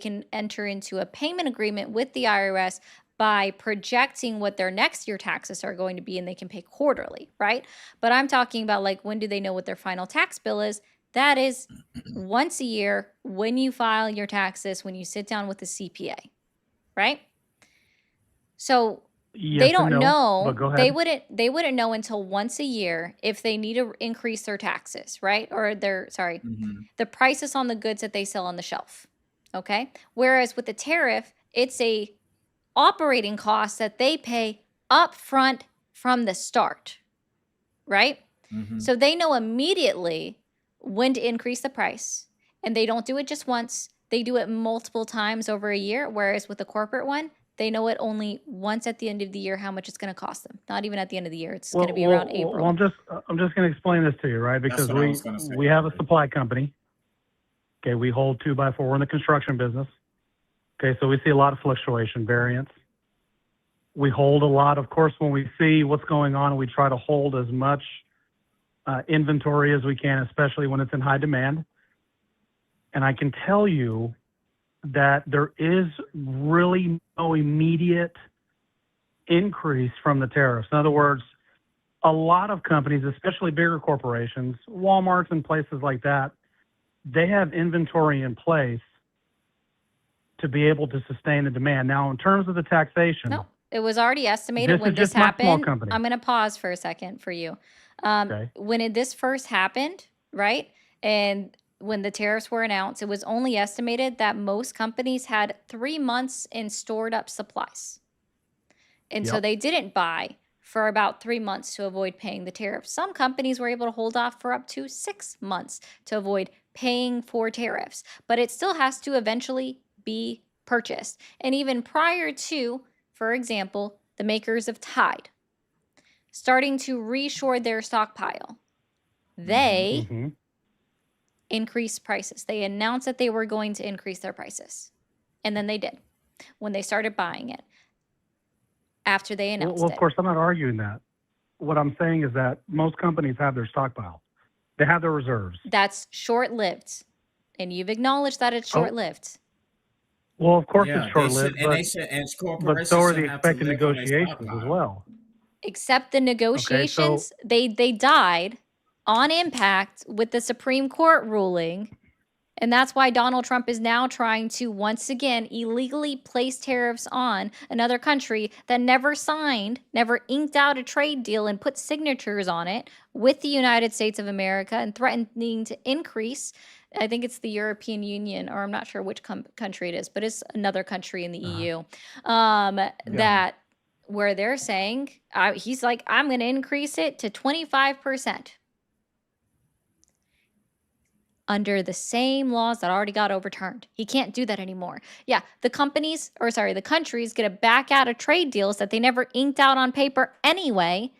Speaker 1: can enter into a payment agreement with the IRS by projecting what their next year taxes are going to be, and they can pay quarterly, right? But I'm talking about, like, when do they know what their final tax bill is? That is once a year when you file your taxes, when you sit down with the CPA, right? So
Speaker 6: Yes
Speaker 1: they
Speaker 6: and
Speaker 1: don't
Speaker 6: no, but
Speaker 1: know.
Speaker 6: go
Speaker 1: They
Speaker 6: ahead.
Speaker 1: wouldn't know until once a year if they need to increase their taxes, right? Or the prices on the goods that they sell on the shelf. Okay? Whereas with the tariff, it's a operating cost that they pay upfront from the start, right? So they know immediately when to increase the price, and they don't do it just once. They do it multiple times over a year, whereas with the corporate one, they know it only once at the end of the year how much it's going to cost them. Not even at the end of the year. It's going to be around April.
Speaker 6: Well, I'm just going to explain this to you, right? Because
Speaker 2: what I was gonna say.
Speaker 6: we have a supply company. Okay, we hold 2x4. We're in the construction business. Okay, so we see a lot of fluctuation, variance. We hold a lot, of course, when we see what's going on, we try to hold as much inventory as we can, especially when it's in high demand. And I can tell you that there is really no immediate increase from the tariffs. In other words, a lot of companies, especially bigger corporations, Walmarts and places like that, they have inventory in place to be able to sustain the demand. Now, in terms of the taxation,
Speaker 1: No, it was already estimated
Speaker 6: This
Speaker 1: when
Speaker 6: is
Speaker 1: this
Speaker 6: just my small
Speaker 1: happened.
Speaker 6: company.
Speaker 1: I'm going to pause for a second for you.
Speaker 6: Okay.
Speaker 1: When this first happened, right? And when the tariffs were announced, it was only estimated that most companies had 3 months in stored up supplies. And so
Speaker 6: Yep.
Speaker 1: they didn't buy for about 3 months to avoid paying the tariffs. Some companies were able to hold off for up to 6 months to avoid paying for tariffs, but it still has to eventually be purchased. And even prior to, for example, the makers of Tide starting to reshore their stockpile, they
Speaker 6: Mhm.
Speaker 1: increased prices. They announced that they were going to increase their prices. And then they did when they started buying it after they announced
Speaker 6: Well, of
Speaker 1: it.
Speaker 6: course, I'm not arguing that. What I'm saying is that most companies have their stockpile. They have their reserves.
Speaker 1: That's short-lived. And you've acknowledged that it's
Speaker 6: Oh.
Speaker 1: short-lived.
Speaker 6: Well, of course
Speaker 2: Yeah,
Speaker 6: it's short-lived,
Speaker 2: and
Speaker 6: but,
Speaker 2: they should, and
Speaker 6: but
Speaker 2: corporations
Speaker 6: so are
Speaker 2: should
Speaker 6: the
Speaker 2: have to
Speaker 6: expected
Speaker 2: live on their
Speaker 6: negotiations as
Speaker 2: stockpile.
Speaker 6: well.
Speaker 1: Except the negotiations, they died on impact with the Supreme Court ruling. And that's why Donald Trump is now trying to once again illegally place tariffs on another country that never signed, never inked out a trade deal and put signatures on it with the United States of America, and threatening to increase. I think it's the European Union, or I'm not sure which country it is, but it's another country in the EU. That where they're saying, he's like, I'm going to increase it to 25%. Under the same laws that already got overturned. He can't do that anymore. Yeah, the countries going to back out of trade deals that they never inked out on paper anyway,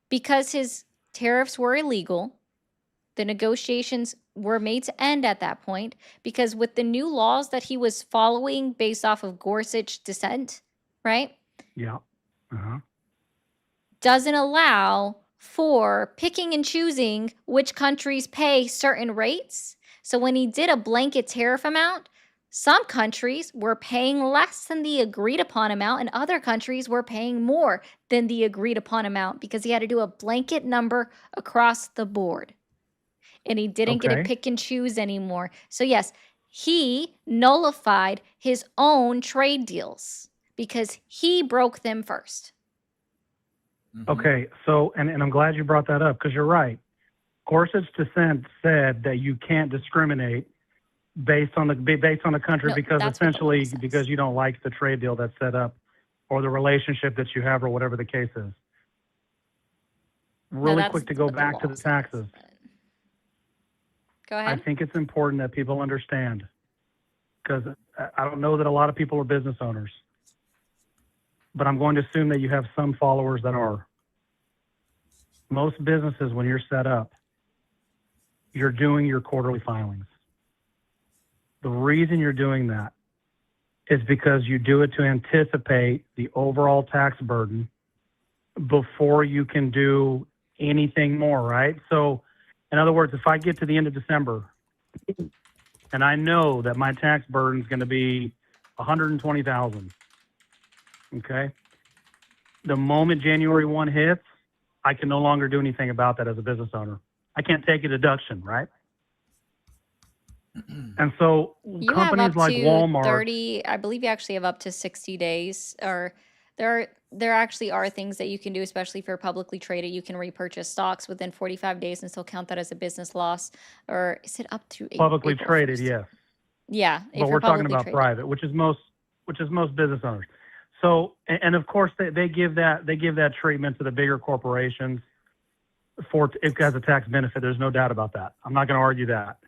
Speaker 1: because his tariffs were illegal. The negotiations were made to end at that point, because with the new laws that he was following based off of Gorsuch dissent, right?
Speaker 6: Yeah. Uh-huh.
Speaker 1: Doesn't allow for picking and choosing which countries pay certain rates. So when he did a blanket tariff amount, some countries were paying less than the agreed upon amount, and other countries were paying more than the agreed upon amount, because he had to do a blanket number across the board. And he didn't get to
Speaker 6: Okay.
Speaker 1: pick and choose anymore. So yes, he nullified his own trade deals because he broke them first.
Speaker 6: Okay, so, and I'm glad you brought that up, because you're right. Gorsuch dissent said that you can't discriminate based on the country,
Speaker 1: No,
Speaker 6: because
Speaker 1: that's what the law
Speaker 6: essentially
Speaker 1: says.
Speaker 6: because you don't like the trade deal that's set up or the relationship that you have or whatever the case is. really
Speaker 1: that's
Speaker 6: quick to go
Speaker 1: what the
Speaker 6: back to
Speaker 1: law
Speaker 6: the
Speaker 1: says,
Speaker 6: taxes.
Speaker 1: but- Go
Speaker 6: I
Speaker 1: ahead.
Speaker 6: think it's important that people understand, because I don't know that a lot of people are business owners, but I'm going to assume that you have some followers that are. Most businesses, when you're set up, you're doing your quarterly filings. The reason you're doing that is because you do it to anticipate the overall tax burden before you can do anything more, right? So, in other words, if I get to the end of December and I know that my tax burden is going to be 120,000, okay? The moment January 1 hits, I can no longer do anything about that as a business owner. I can't take a deduction, right? And so
Speaker 1: You have
Speaker 6: companies
Speaker 1: up
Speaker 6: like
Speaker 1: to
Speaker 6: Walmart,
Speaker 1: 30, I believe you actually have up to 60 days, or there actually are things that you can do, especially if you're publicly traded. You can repurchase stocks within 45 days and still count that as a business loss. Or is it up to
Speaker 6: publicly
Speaker 1: April
Speaker 6: traded,
Speaker 1: 1st?
Speaker 6: yes,
Speaker 1: Yeah, if
Speaker 6: but
Speaker 1: you're
Speaker 6: we're talking
Speaker 1: publicly
Speaker 6: about
Speaker 1: traded.
Speaker 6: private, which is most business owners. So, and of course they give that treatment to the bigger corporations for it has a tax benefit. There's no doubt about that. I'm not going to argue that.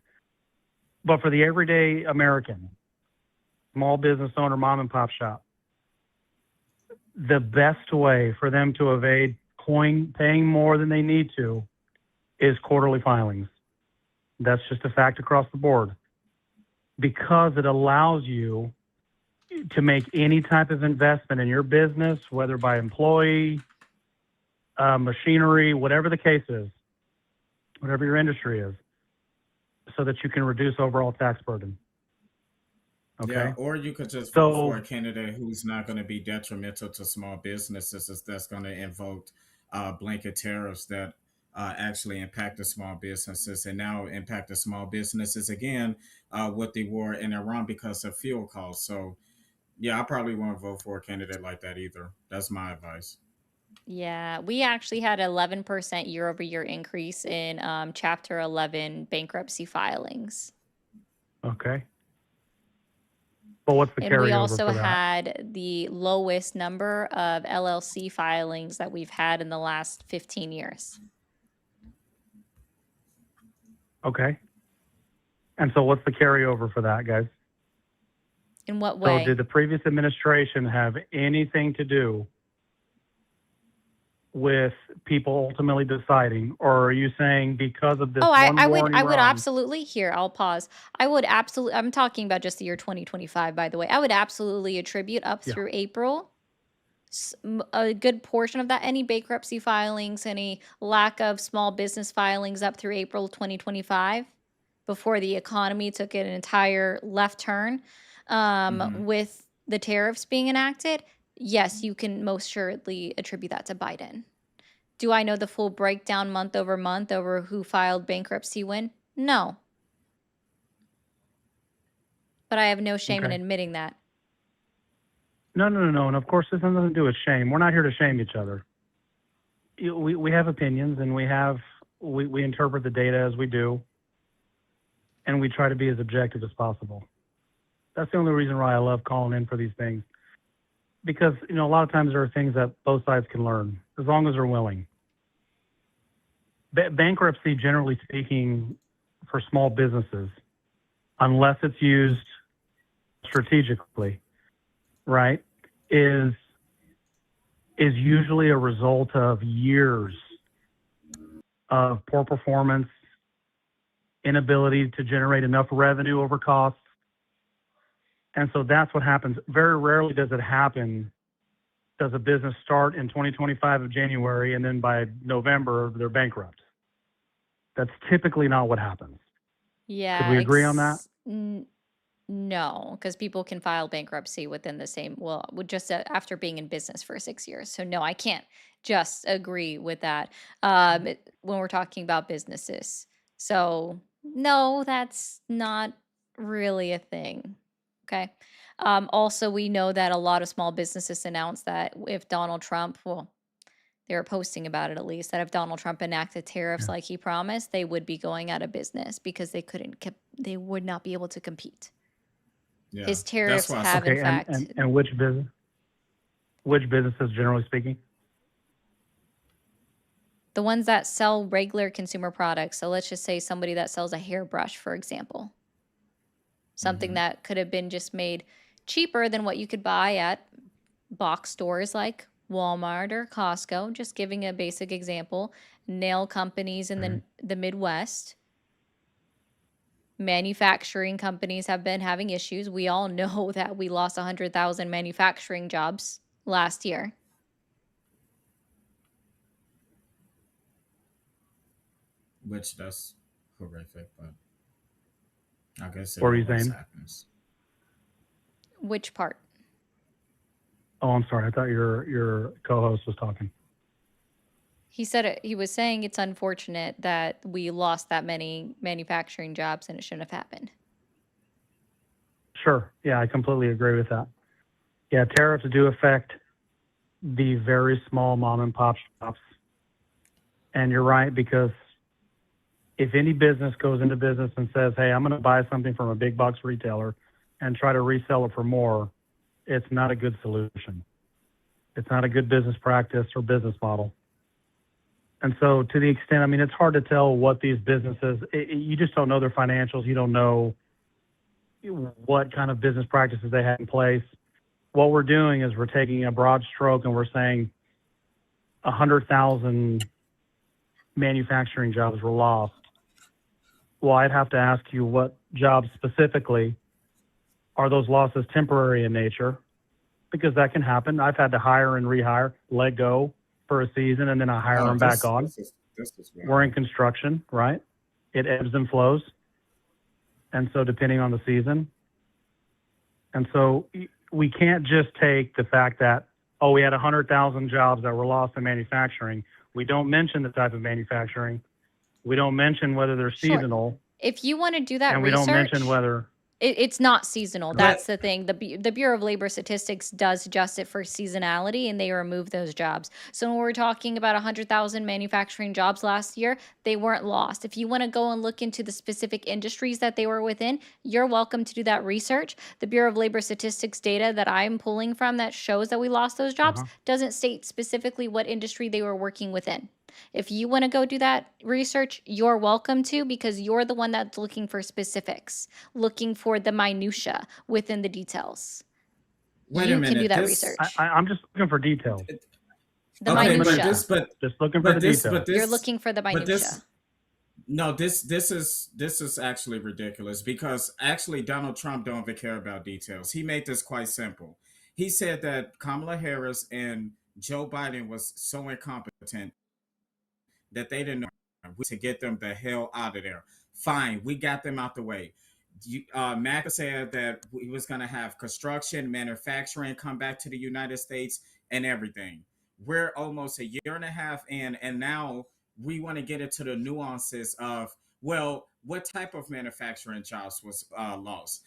Speaker 6: But for the everyday American, small business owner, mom and pop shop, the best way for them to evade paying more than they need to is quarterly filings. That's just a fact across the board, because it allows you to make any type of investment in your business, whether by employee, machinery, whatever the case is, whatever your industry is, so that you can reduce overall tax burden. Okay.
Speaker 2: Yeah, or you could just
Speaker 6: So-
Speaker 2: vote for a candidate who's not going to be detrimental to small businesses, that's going to invoke blanket tariffs that actually impact the small businesses, and now impact the small businesses again with the war in Iran because of fuel costs. So, yeah, I probably won't vote for a candidate like that either. That's my advice.
Speaker 1: Yeah, we actually had 11% year-over-year increase in Chapter 11 bankruptcy filings.
Speaker 6: Okay. But what's the
Speaker 1: And we
Speaker 6: carryover
Speaker 1: also
Speaker 6: for that?
Speaker 1: had the lowest number of LLC filings that we've had in the last 15 years.
Speaker 6: Okay. And so what's the carryover for that, guys?
Speaker 1: In what
Speaker 6: So
Speaker 1: way?
Speaker 6: did the previous administration have anything to do with people ultimately deciding, or are you saying because of this
Speaker 1: Oh,
Speaker 6: one
Speaker 1: I
Speaker 6: war
Speaker 1: would
Speaker 6: in
Speaker 1: I would
Speaker 6: Iran?
Speaker 1: absolutely, here, I'll pause. I would absolutely, I'm talking about just the year 2025, by the way. I would absolutely attribute up
Speaker 6: Yeah.
Speaker 1: through April a good portion of that, any bankruptcy filings, any lack of small business filings up through April 2025, before the economy took an entire left turn with the tariffs being enacted. Yes, you can most assuredly attribute that to Biden. Do I know the full breakdown month over who filed bankruptcy when? No. But I have no shame in
Speaker 6: Okay.
Speaker 1: admitting that.
Speaker 6: No. And of course, this has nothing to do with shame. We're not here to shame each other. We have opinions, and we interpret the data as we do, and we try to be as objective as possible. That's the only reason why I love calling in for these things, because a lot of times there are things that both sides can learn as long as they're willing. Bankruptcy, generally speaking, for small businesses, unless it's used strategically, right, is usually a result of years of poor performance, inability to generate enough revenue over costs. And so that's what happens. Very rarely does it happen. Does a business start in 2025 of January and then by November they're bankrupt? That's typically not what happens.
Speaker 1: Yeah.
Speaker 6: Could we agree on that?
Speaker 1: No, because people can file bankruptcy within the same, well, just after being in business for 6 years. So no, I can't just agree with that when we're talking about businesses. So no, that's not really a thing. Okay. Also, we know that a lot of small businesses announced that if Donald Trump, well, they were posting about it at least, that if Donald Trump enacted tariffs like he promised, they would be going out of business because they would not be able to compete.
Speaker 2: Yeah,
Speaker 1: His tariffs
Speaker 2: that's why I
Speaker 1: have,
Speaker 2: said,
Speaker 1: in fact,
Speaker 6: and which businesses, generally speaking?
Speaker 1: The ones that sell regular consumer products. So let's just say somebody that sells a hairbrush, for example. Something that could have been just made cheaper than what you could buy at box stores like Walmart or Costco. Just giving a basic example. Nail companies in the Midwest. Manufacturing companies have been having issues. We all know that we lost 100,000 manufacturing jobs last year.
Speaker 2: Which that's horrific, but I guess it
Speaker 6: What were you
Speaker 2: always
Speaker 6: saying?
Speaker 2: happens.
Speaker 1: Which part?
Speaker 6: Oh, I'm sorry. I thought your co-host was talking.
Speaker 1: He said he was saying it's unfortunate that we lost that many manufacturing jobs and it shouldn't have happened.
Speaker 6: Sure. Yeah, I completely agree with that. Yeah, tariffs do affect the very small mom and pop shops. And you're right, because if any business goes into business and says, hey, I'm going to buy something from a big box retailer and try to resell it for more, it's not a good solution. It's not a good business practice or business model. And so to the extent, I mean, it's hard to tell what these businesses, you just don't know their financials. You don't know what kind of business practices they have in place. What we're doing is we're taking a broad stroke and we're saying 100,000 manufacturing jobs were lost. Well, I'd have to ask you what jobs specifically. Are those losses temporary in nature? Because that can happen. I've had to hire and rehire, let go for a season, and then I hire them back on.
Speaker 2: This is
Speaker 6: We're in construction, right? It ebbs and flows. And so depending on the season. And so we can't just take the fact that, oh, we had 100,000 jobs that were lost in manufacturing. We don't mention the type of manufacturing. We don't mention whether they're
Speaker 1: Sure.
Speaker 6: seasonal.
Speaker 1: If you want to do that
Speaker 6: And we
Speaker 1: research,
Speaker 6: don't mention whether...
Speaker 1: it's not seasonal.
Speaker 2: But-
Speaker 1: That's the thing. The Bureau of Labor Statistics does adjust it for seasonality, and they remove those jobs. So when we're talking about 100,000 manufacturing jobs last year, they weren't lost. If you want to go and look into the specific industries that they were within, you're welcome to do that research. The Bureau of Labor Statistics data that I'm pulling from that shows that we lost those jobs doesn't state specifically what industry they were working within. If you want to go do that research, you're welcome to, because you're the one that's looking for specifics, looking for the minutia within the details.
Speaker 2: Wait
Speaker 1: You
Speaker 2: a minute.
Speaker 1: can do that
Speaker 2: this,
Speaker 1: research.
Speaker 6: I'm just looking for details.
Speaker 1: The
Speaker 2: okay,
Speaker 1: minutia.
Speaker 6: Just looking for
Speaker 2: but
Speaker 6: the
Speaker 2: this,
Speaker 6: details.
Speaker 2: but this,
Speaker 1: You're looking for the
Speaker 2: but
Speaker 1: minutia.
Speaker 2: this is actually ridiculous, because actually Donald Trump don't even care about details. He made this quite simple. He said that Kamala Harris and Joe Biden was so incompetent that they didn't know to get them the hell out of there. Fine, we got them out the way. MAGA said that we was going to have construction, manufacturing come back to the United States and everything. We're almost a year and a half in, and now we want to get into the nuances of, well, what type of manufacturing jobs was lost?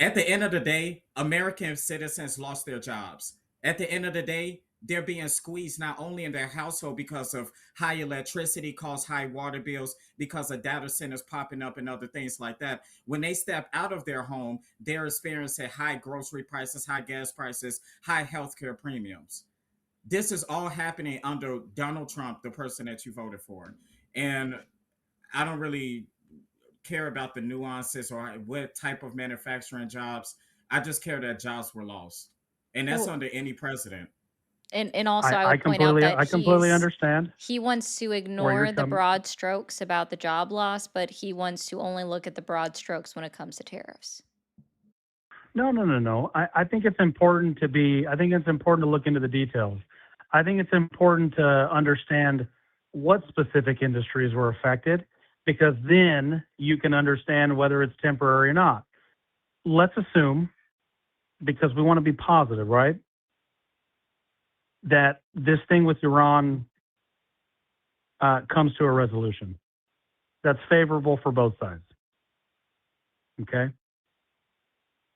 Speaker 2: At the end of the day, American citizens lost their jobs. At the end of the day, they're being squeezed not only in their household because of high electricity costs, high water bills, because of data centers popping up and other things like that. When they step out of their home, they're experiencing high grocery prices, high gas prices, high healthcare premiums. This is all happening under Donald Trump, the person that you voted for. And I don't really care about the nuances or what type of manufacturing jobs. I just care that jobs were lost. And that's under any president.
Speaker 1: And also, I would point out
Speaker 6: completely,
Speaker 1: that
Speaker 6: I completely
Speaker 1: he's-
Speaker 6: understand.
Speaker 1: he wants to
Speaker 6: you're
Speaker 1: ignore the
Speaker 6: coming-
Speaker 1: broad strokes about the job loss, but he wants to only look at the broad strokes when it comes to tariffs.
Speaker 6: No. I think it's important to look into the details. I think it's important to understand what specific industries were affected, because then you can understand whether it's temporary or not. Let's assume, because we want to be positive, right, that this thing with Iran comes to a resolution that's favorable for both sides. Okay?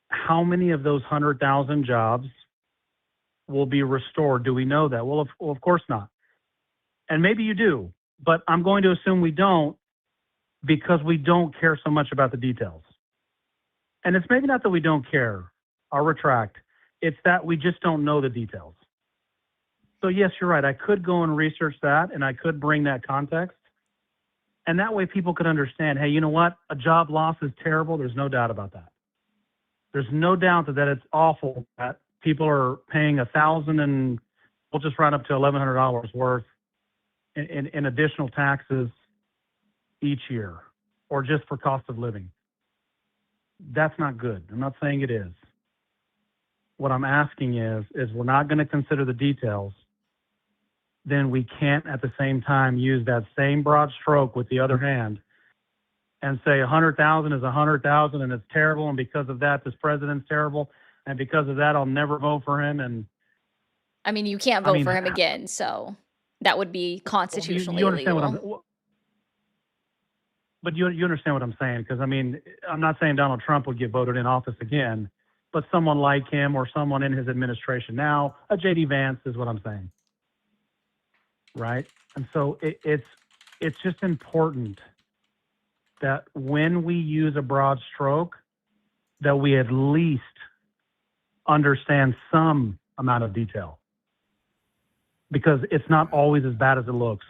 Speaker 6: How many of those 100,000 jobs will be restored? Do we know that? Well, of course not. And maybe you do, but I'm going to assume we don't, because we don't care so much about the details. And it's maybe not that we don't care. I'll retract. It's that we just don't know the details. So yes, you're right. I could go and research that, and I could bring that context, and that way people could understand. Hey, you know what? A job loss is terrible. There's no doubt about that. There's no doubt that it's awful that people are paying $1,000 and we'll just round up to $1,100 worth in additional taxes each year, or just for cost of living. That's not good. I'm not saying it is. What I'm asking is we're not going to consider the details, then we can't at the same time use that same broad stroke with the other hand and say 100,000 is 100,000 and it's terrible, and because of that, this president's terrible, and because of that, I'll never vote for him. And
Speaker 1: I mean, you can't vote for him again, so that would be constitutionally
Speaker 6: you understand
Speaker 1: illegal.
Speaker 6: But you understand what I'm saying, because I mean, I'm not saying Donald Trump would get voted in office again, but someone like him or someone in his administration now, a J.D. Vance is what I'm saying, right? And so it's just important that when we use a broad stroke, that we at least understand some amount of detail, because it's not always as bad as it looks.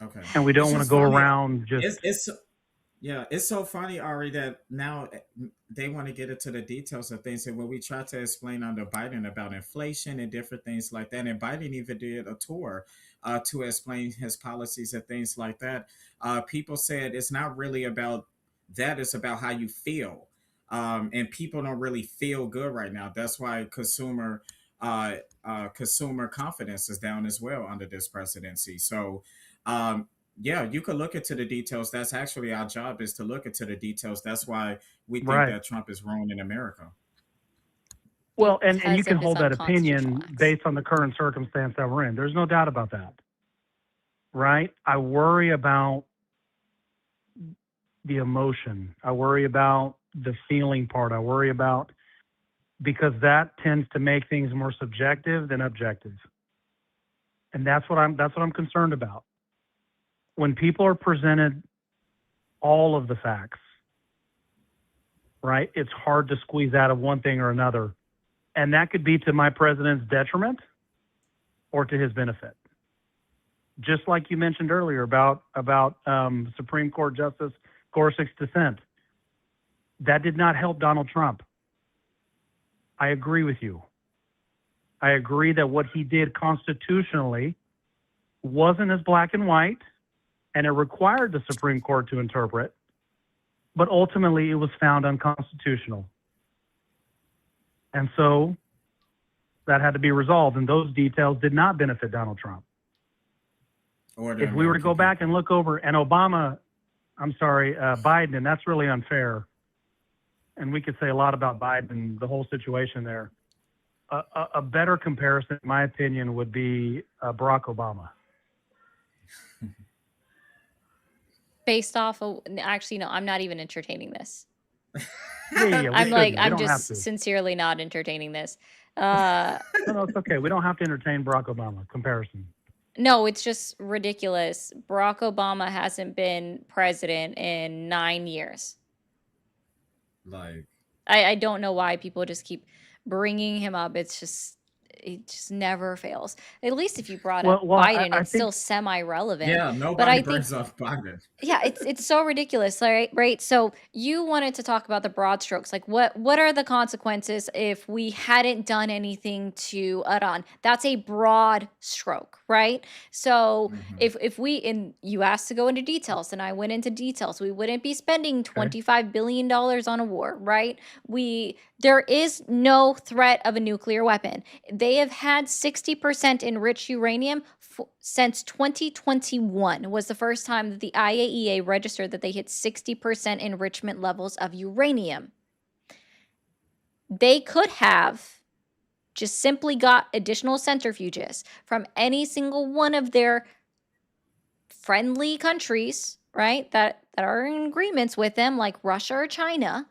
Speaker 2: Okay.
Speaker 6: And we don't want to go around just.
Speaker 2: It's so funny, Ari, that now they want to get into the details of things. And when we try to explain under Biden about inflation and different things like that, and Biden even did a tour to explain his policies and things like that, people said it's not really about that. It's about how you feel. And people don't really feel good right now. That's why consumer confidence is down as well under this presidency. So, you could look into the details. That's actually our job, is to look into the details. That's why we think that Trump is ruining America.
Speaker 6: Well, and you can hold that opinion based on the current circumstance that we're in. There's no doubt about that, right? I worry about the emotion. I worry about the feeling part. I worry about, because that tends to make things more subjective than objective. And that's what I'm concerned about. When people are presented all of the facts, right, it's hard to squeeze out of one thing or another. And that could be to my president's detriment or to his benefit. Just like you mentioned earlier about Supreme Court Justice Gorsuch's dissent. That did not help Donald Trump. I agree with you. I agree that what he did constitutionally wasn't as black and white, and it required the Supreme Court to interpret, but ultimately it was found unconstitutional. And so that had to be resolved, and those details did not benefit Donald Trump. If we were to go back and look over, and Biden, and that's really unfair, and we could say a lot about Biden, the whole situation there. A better comparison, in my opinion, would be Barack Obama.
Speaker 1: Based off of, actually, no, I'm not even entertaining this. I'm just sincerely not entertaining this.
Speaker 6: No, it's okay. We don't have to entertain Barack Obama comparison.
Speaker 1: No, it's just ridiculous. Barack Obama hasn't been president in 9 years. I don't know why people just keep bringing him up. It just never fails. At least if you brought up Biden, it's still semi-relevant.
Speaker 2: Yeah, nobody brings up Biden.
Speaker 1: Yeah, it's so ridiculous, right? So you wanted to talk about the broad strokes. Like, what are the consequences if we hadn't done anything to Iran? That's a broad stroke, right? So if you asked to go into details, and I went into details, we wouldn't be spending $25 billion on a war, right? There is no threat of a nuclear weapon. They have had 60% enriched uranium since 2021 was the first time that the IAEA registered that they hit 60% enrichment levels of uranium. They could have just simply got additional centrifuges from any single one of their friendly countries, right, that are in agreements with them, like Russia or China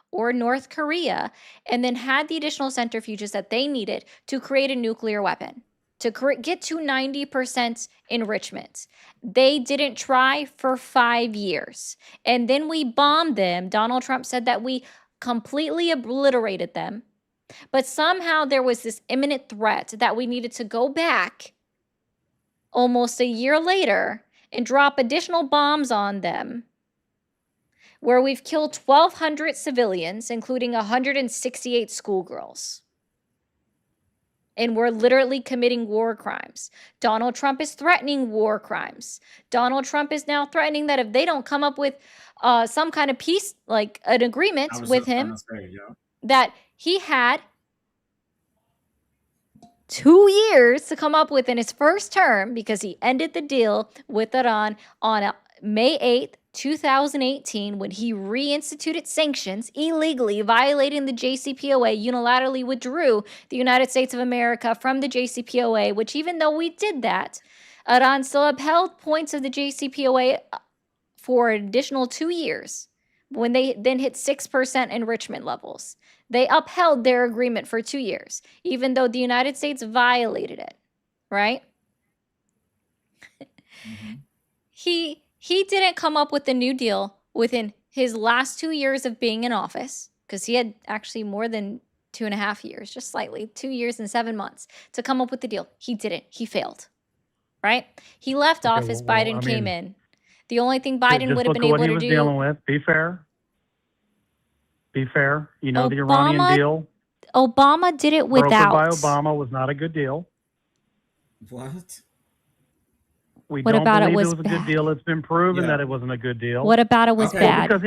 Speaker 1: or North Korea, and then had the additional centrifuges that they needed to create a nuclear weapon, to get to 90% enrichment. They didn't try for 5 years. And then we bombed them. Donald Trump said that we completely obliterated them, But somehow there was this imminent threat that we needed to go back almost a year later and drop additional bombs on them, where we've killed 1,200 civilians, including 168 schoolgirls. And we're literally committing war crimes. Donald Trump is threatening war crimes. Donald Trump is now threatening that if they don't come up with some kind of peace, like an agreement with him, that he had 2 years to come up with in his first term, because he ended the deal with Iran on May 8th, 2018, when he reinstituted sanctions illegally, violating the JCPOA, unilaterally withdrew the United States of America from the JCPOA, which, even though we did that, Iran still upheld points of the JCPOA for an additional 2 years when they then hit 6% enrichment levels. They upheld their agreement for 2 years, even though the United States violated it, right?
Speaker 2: Mm-hmm.
Speaker 1: He didn't come up with the New Deal within his last 2 years of being in office, because he had actually more than 2.5 years, just slightly, 2 years and 7 months to come up with the deal. He didn't. He failed, right? He left office. Biden came in. The only thing Biden would have been able to do.
Speaker 6: What he was dealing with. Be fair. Be fair. You know, the Iranian deal.
Speaker 1: Obama did it without.
Speaker 6: Brokered by Obama was not a good deal.
Speaker 2: What?
Speaker 6: We
Speaker 1: what
Speaker 6: don't
Speaker 1: about
Speaker 6: believe
Speaker 1: it was
Speaker 6: a good deal. It's been proven that it wasn't a good deal.
Speaker 1: What about it was bad?
Speaker 2: What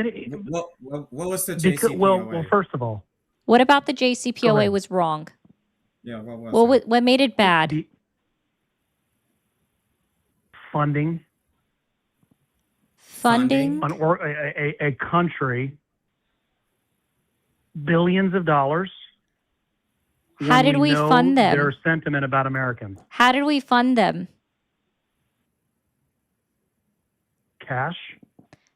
Speaker 2: was the JCPOA?
Speaker 6: Well, first of all.
Speaker 1: What about the JCPOA was wrong?
Speaker 2: Yeah, what was it?
Speaker 1: What made it bad?
Speaker 6: Funding. A country, billions of dollars.
Speaker 1: How did we fund them?
Speaker 6: Their sentiment about Americans.
Speaker 1: How did we fund them?
Speaker 6: Cash.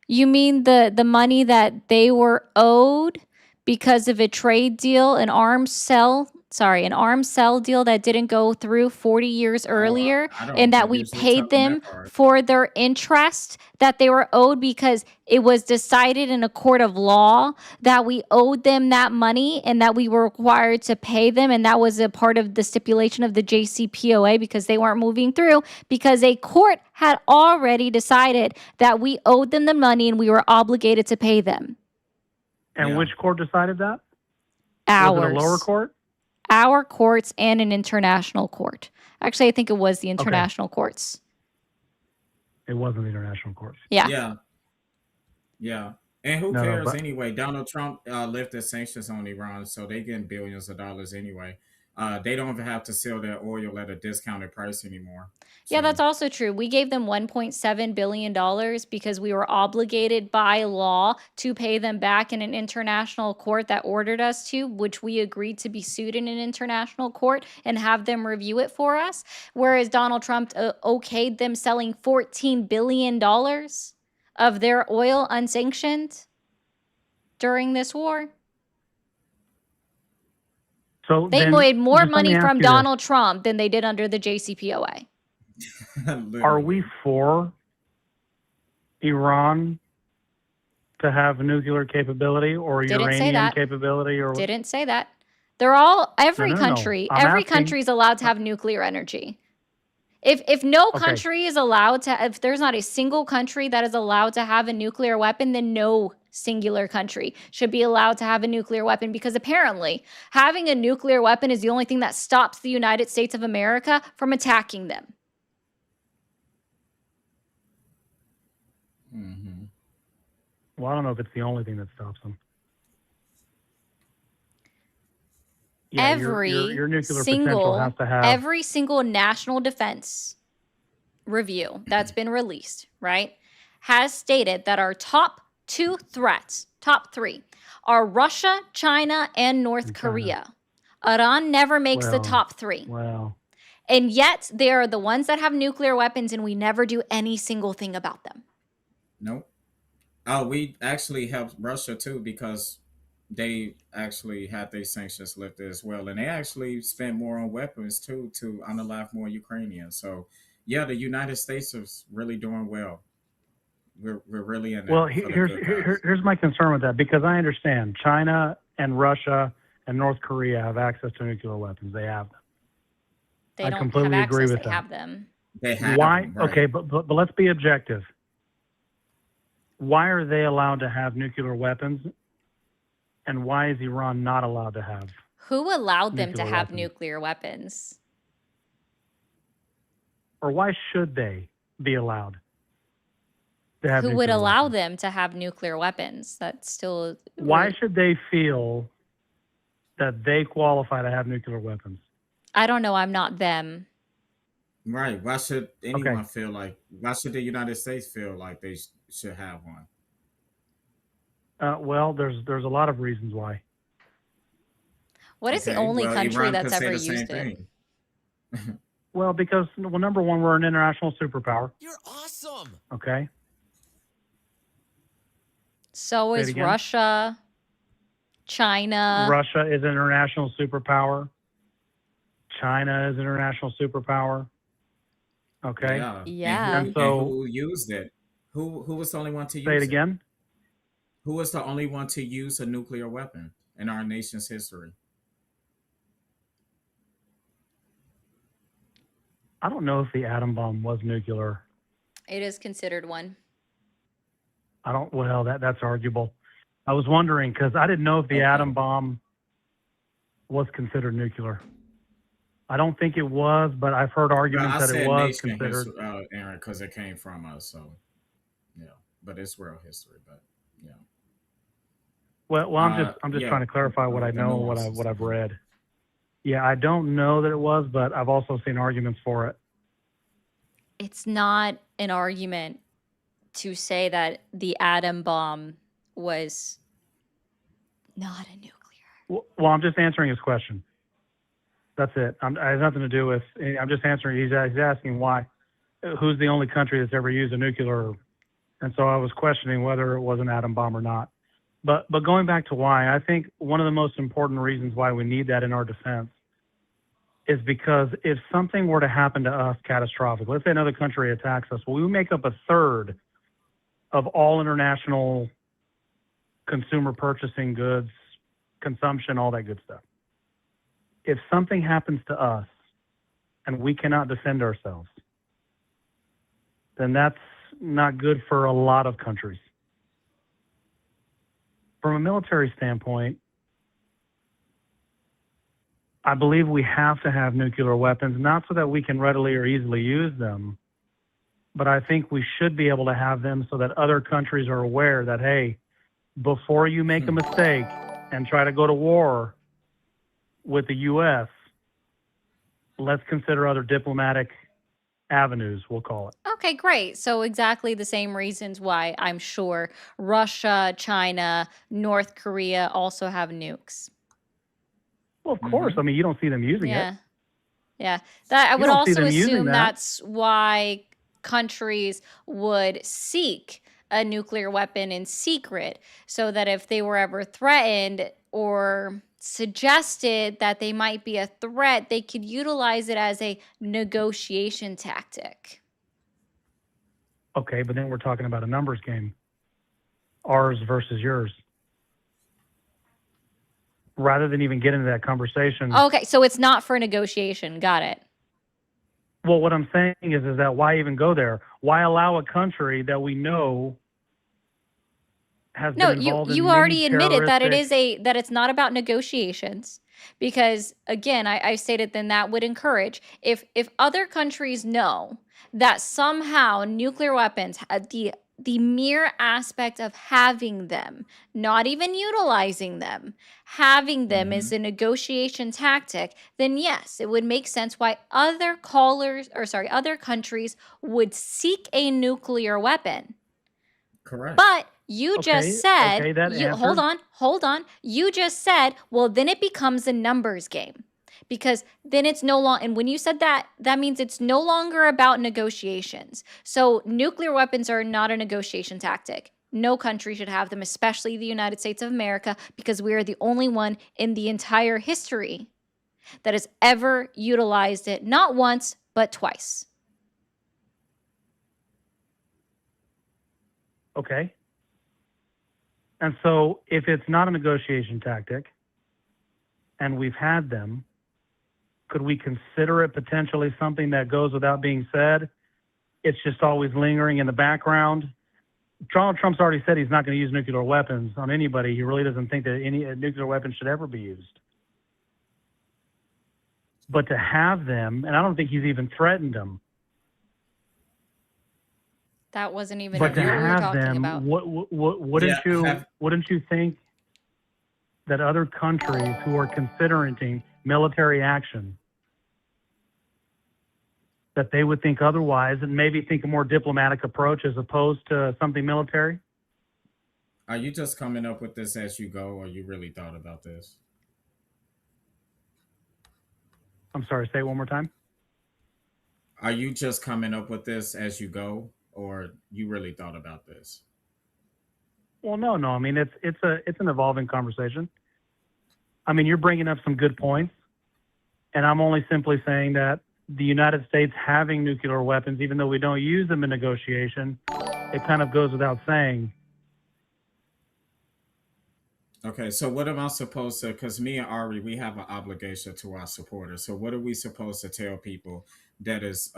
Speaker 1: You mean the money that they were owed because of a trade deal, an arms sale deal that didn't go through 40 years earlier, and that we paid them for their interest that they were owed because it was decided in a court of law that we owed them that money and that we were required to pay them, and that was a part of the stipulation of the JCPOA because they weren't moving through, because a court had already decided that we owed them the money and we were obligated to pay them.
Speaker 6: And which court decided that?
Speaker 1: Ours.
Speaker 6: Was it a lower court?
Speaker 1: Our courts and an international court. Actually, I think it was the international courts.
Speaker 6: It wasn't the international courts.
Speaker 1: Yeah.
Speaker 2: Yeah. And who cares anyway? Donald Trump lifted sanctions on Iran, so they getting billions of dollars anyway. They don't even have to sell their oil at a discounted price anymore.
Speaker 1: Yeah, that's also true. We gave them $1.7 billion because we were obligated by law to pay them back in an international court that ordered us to, which we agreed to be sued in an international court and have them review it for us. Whereas Donald Trump okayed them selling $14 billion of their oil unsanctioned during this war.
Speaker 6: So
Speaker 1: they made more money from Donald Trump than they did under the JCPOA.
Speaker 6: Are we for Iran to have nuclear capability or uranium capability? Or
Speaker 1: didn't say that. They're all every country is allowed to have nuclear energy. If no country is allowed to, if there's not a single country that is allowed to have a nuclear weapon, then no singular country should be allowed to have a nuclear weapon, because apparently having a nuclear weapon is the only thing that stops the United States of America from attacking them.
Speaker 2: Mm-hmm.
Speaker 6: Well, I don't know if it's the only thing that stops them. Yeah, your nuclear potential has to have
Speaker 1: every single national defense review that's been released, right, has stated that our top two threats, top three, are Russia, China, and North Korea. Iran never makes the top three.
Speaker 6: Wow.
Speaker 1: And yet they are the ones that have nuclear weapons, and we never do any single thing about them.
Speaker 2: Nope. Oh, we actually helped Russia too, because they actually had their sanctions lifted as well, and they actually spent more on weapons too to unalive more Ukrainians. So, yeah, the United States is really doing well. We're really in.
Speaker 6: Well, here's my concern with that, because I understand China and Russia and North Korea have access to nuclear weapons. They have them.
Speaker 1: They
Speaker 6: I
Speaker 1: don't
Speaker 6: completely
Speaker 1: have
Speaker 6: agree
Speaker 1: access,
Speaker 6: with
Speaker 1: they
Speaker 6: that.
Speaker 1: have them.
Speaker 2: They have
Speaker 6: Why?
Speaker 2: them, right?
Speaker 6: Okay, but let's be objective. Why are they allowed to have nuclear weapons, and why is Iran not allowed to have?
Speaker 1: Who allowed them to
Speaker 6: Nuclear
Speaker 1: have
Speaker 6: weapons.
Speaker 1: nuclear weapons?
Speaker 6: Or why should they be allowed to have
Speaker 1: Who would
Speaker 6: nuclear
Speaker 1: allow
Speaker 6: weapons?
Speaker 1: them to have nuclear weapons? That's still
Speaker 6: Why should they feel that they qualify to have nuclear weapons?
Speaker 1: I don't know. I'm not them.
Speaker 2: Right. Why should anyone
Speaker 6: Okay.
Speaker 2: feel like? Why should the United States feel like they should have one?
Speaker 6: Well, there's a lot of reasons why.
Speaker 1: What is the
Speaker 2: Okay.
Speaker 1: only
Speaker 2: Well,
Speaker 1: country
Speaker 2: Iran
Speaker 1: that's
Speaker 2: could say
Speaker 1: ever
Speaker 2: the same
Speaker 1: used it?
Speaker 2: thing.
Speaker 6: Well, because number one, we're an international superpower.
Speaker 7: You're awesome.
Speaker 6: Okay.
Speaker 1: So
Speaker 6: Say it
Speaker 1: is
Speaker 6: again?
Speaker 1: Russia, China.
Speaker 6: Russia is an international superpower. China is an international superpower. Okay.
Speaker 2: Yeah.
Speaker 1: Yeah.
Speaker 2: And
Speaker 6: And so-
Speaker 2: who used it? Who was the only one to use
Speaker 6: Say it again.
Speaker 2: Who was the only one to use a nuclear weapon in our nation's history?
Speaker 6: I don't know if the atom bomb was nuclear.
Speaker 1: It is considered one.
Speaker 6: Well, that's arguable. I was wondering because I didn't know if the
Speaker 2: Okay.
Speaker 6: atom bomb was considered nuclear. I don't think it was, but I've heard
Speaker 2: Well,
Speaker 6: arguments
Speaker 2: I
Speaker 6: that
Speaker 2: said
Speaker 6: it was
Speaker 2: nation
Speaker 6: considered.
Speaker 2: history, Aaron, because it came from us. So, yeah, but it's world history. But yeah,
Speaker 6: Well, I'm just
Speaker 2: yeah,
Speaker 6: trying to clarify what I
Speaker 2: the
Speaker 6: know,
Speaker 2: nuances.
Speaker 6: what I've read. Yeah, I don't know that it was, but I've also seen arguments for it.
Speaker 1: It's not an argument to say that the atom bomb was not a nuclear.
Speaker 6: Well, I'm just answering his question. That's it. It has nothing to do with. I'm just answering. He's asking why. Who's the only country that's ever used a nuclear? And so I was questioning whether it was an atom bomb or not. But going back to why, I think one of the most important reasons why we need that in our defense is because if something were to happen to us catastrophic, let's say another country attacks us, well, we make up a third of all international consumer purchasing goods, consumption, all that good stuff. If something happens to us and we cannot defend ourselves, then that's not good for a lot of countries. From a military standpoint, I believe we have to have nuclear weapons, not so that we can readily or easily use them, but I think we should be able to have them so that other countries are aware that, hey, before you make a mistake and try to go to war with the U.S., let's consider other diplomatic avenues, we'll call it.
Speaker 1: Okay, great. So exactly the same reasons why I'm sure Russia, China, North Korea also have nukes.
Speaker 6: Well, of course. I mean, you don't see them using it.
Speaker 1: Yeah. Yeah. That I
Speaker 6: You
Speaker 1: would
Speaker 6: don't see
Speaker 1: also
Speaker 6: them using
Speaker 1: assume
Speaker 6: that.
Speaker 1: that's why countries would seek a nuclear weapon in secret so that if they were ever threatened or suggested that they might be a threat, they could utilize it as a negotiation tactic.
Speaker 6: Okay, but then we're talking about a numbers game. Ours versus yours. Rather than even get into that conversation.
Speaker 1: Okay, so it's not for negotiation. Got it.
Speaker 6: Well, what I'm saying is that why even go there? Why allow a country that we know has
Speaker 1: No,
Speaker 6: been involved in
Speaker 1: you
Speaker 6: many
Speaker 1: already admitted that
Speaker 6: terroristic-
Speaker 1: that it's not about negotiations because again, I stated then that would encourage if other countries know that somehow nuclear weapons the mere aspect of having them, not even utilizing them, having them is a negotiation tactic, then yes, it would make sense why other countries would seek a nuclear weapon.
Speaker 2: Correct.
Speaker 1: But you just said,
Speaker 6: okay, that
Speaker 1: hold
Speaker 6: answers-
Speaker 1: on. You just said, well, then it becomes a numbers game because then it's no longer, and when you said that, that means it's no longer about negotiations. So nuclear weapons are not a negotiation tactic. No country should have them, especially the United States of America, because we are the only one in the entire history that has ever utilized it, not once, but twice.
Speaker 6: Okay. And so if it's not a negotiation tactic, and we've had them, could we consider it potentially something that goes without being said? It's just always lingering in the background. Donald Trump's already said he's not going to use nuclear weapons on anybody. He really doesn't think that any nuclear weapon should ever be used. But to have them, and I don't think he's even threatened them.
Speaker 1: That wasn't even
Speaker 6: But
Speaker 1: what
Speaker 6: to
Speaker 1: we were
Speaker 6: have
Speaker 1: talking
Speaker 6: them,
Speaker 1: about.
Speaker 6: wouldn't you think that other countries who are considering military action, that they would think otherwise and maybe think a more diplomatic approach as opposed to something military?
Speaker 2: Are you just coming up with this as you go, or you really thought about this?
Speaker 6: I'm sorry, say it one more time.
Speaker 2: Are you just coming up with this as you go, or you really thought about this?
Speaker 6: Well, no. I mean, it's an evolving conversation. I mean, you're bringing up some good points, and I'm only simply saying that the United States having nuclear weapons, even though we don't use them in negotiation, it kind of goes without saying.
Speaker 2: Okay, so what am I supposed to, because me and Ari, we have an obligation to our supporters. So what are we supposed to tell people that is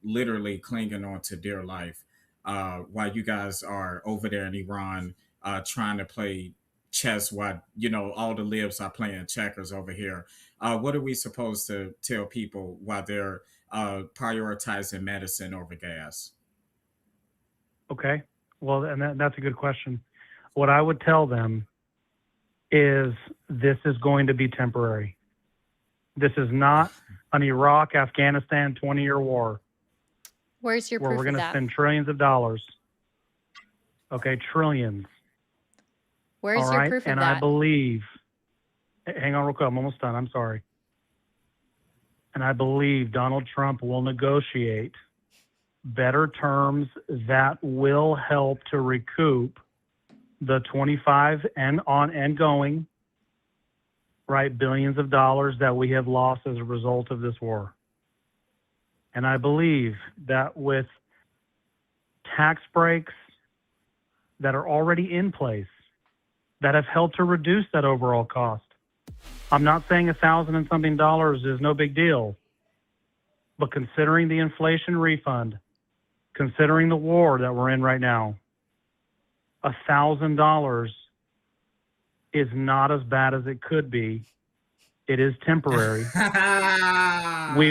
Speaker 2: literally clinging on to dear life while you guys are over there in Iran trying to play chess while, all the libs are playing checkers over here? What are we supposed to tell people while they're prioritizing medicine over gas?
Speaker 6: Okay, well, and that's a good question. What I would tell them is this is going to be temporary. This is not an Iraq, Afghanistan 20-year war
Speaker 1: Where's your
Speaker 6: where
Speaker 1: proof
Speaker 6: we're
Speaker 1: of
Speaker 6: going to
Speaker 1: that?
Speaker 6: spend trillions of dollars. Okay, trillions.
Speaker 1: Where's
Speaker 6: All
Speaker 1: your
Speaker 6: right,
Speaker 1: proof of
Speaker 6: and I
Speaker 1: that?
Speaker 6: believe, hang on real quick, I'm almost done, I'm sorry. And I believe Donald Trump will negotiate better terms that will help to recoup the 25 and going, right, billions of dollars that we have lost as a result of this war. And I believe that with tax breaks that are already in place that have helped to reduce that overall cost. I'm not saying $1,000 and something is no big deal, but considering the inflation refund, considering the war that we're in right now, $1,000 is not as bad as it could be. It is temporary.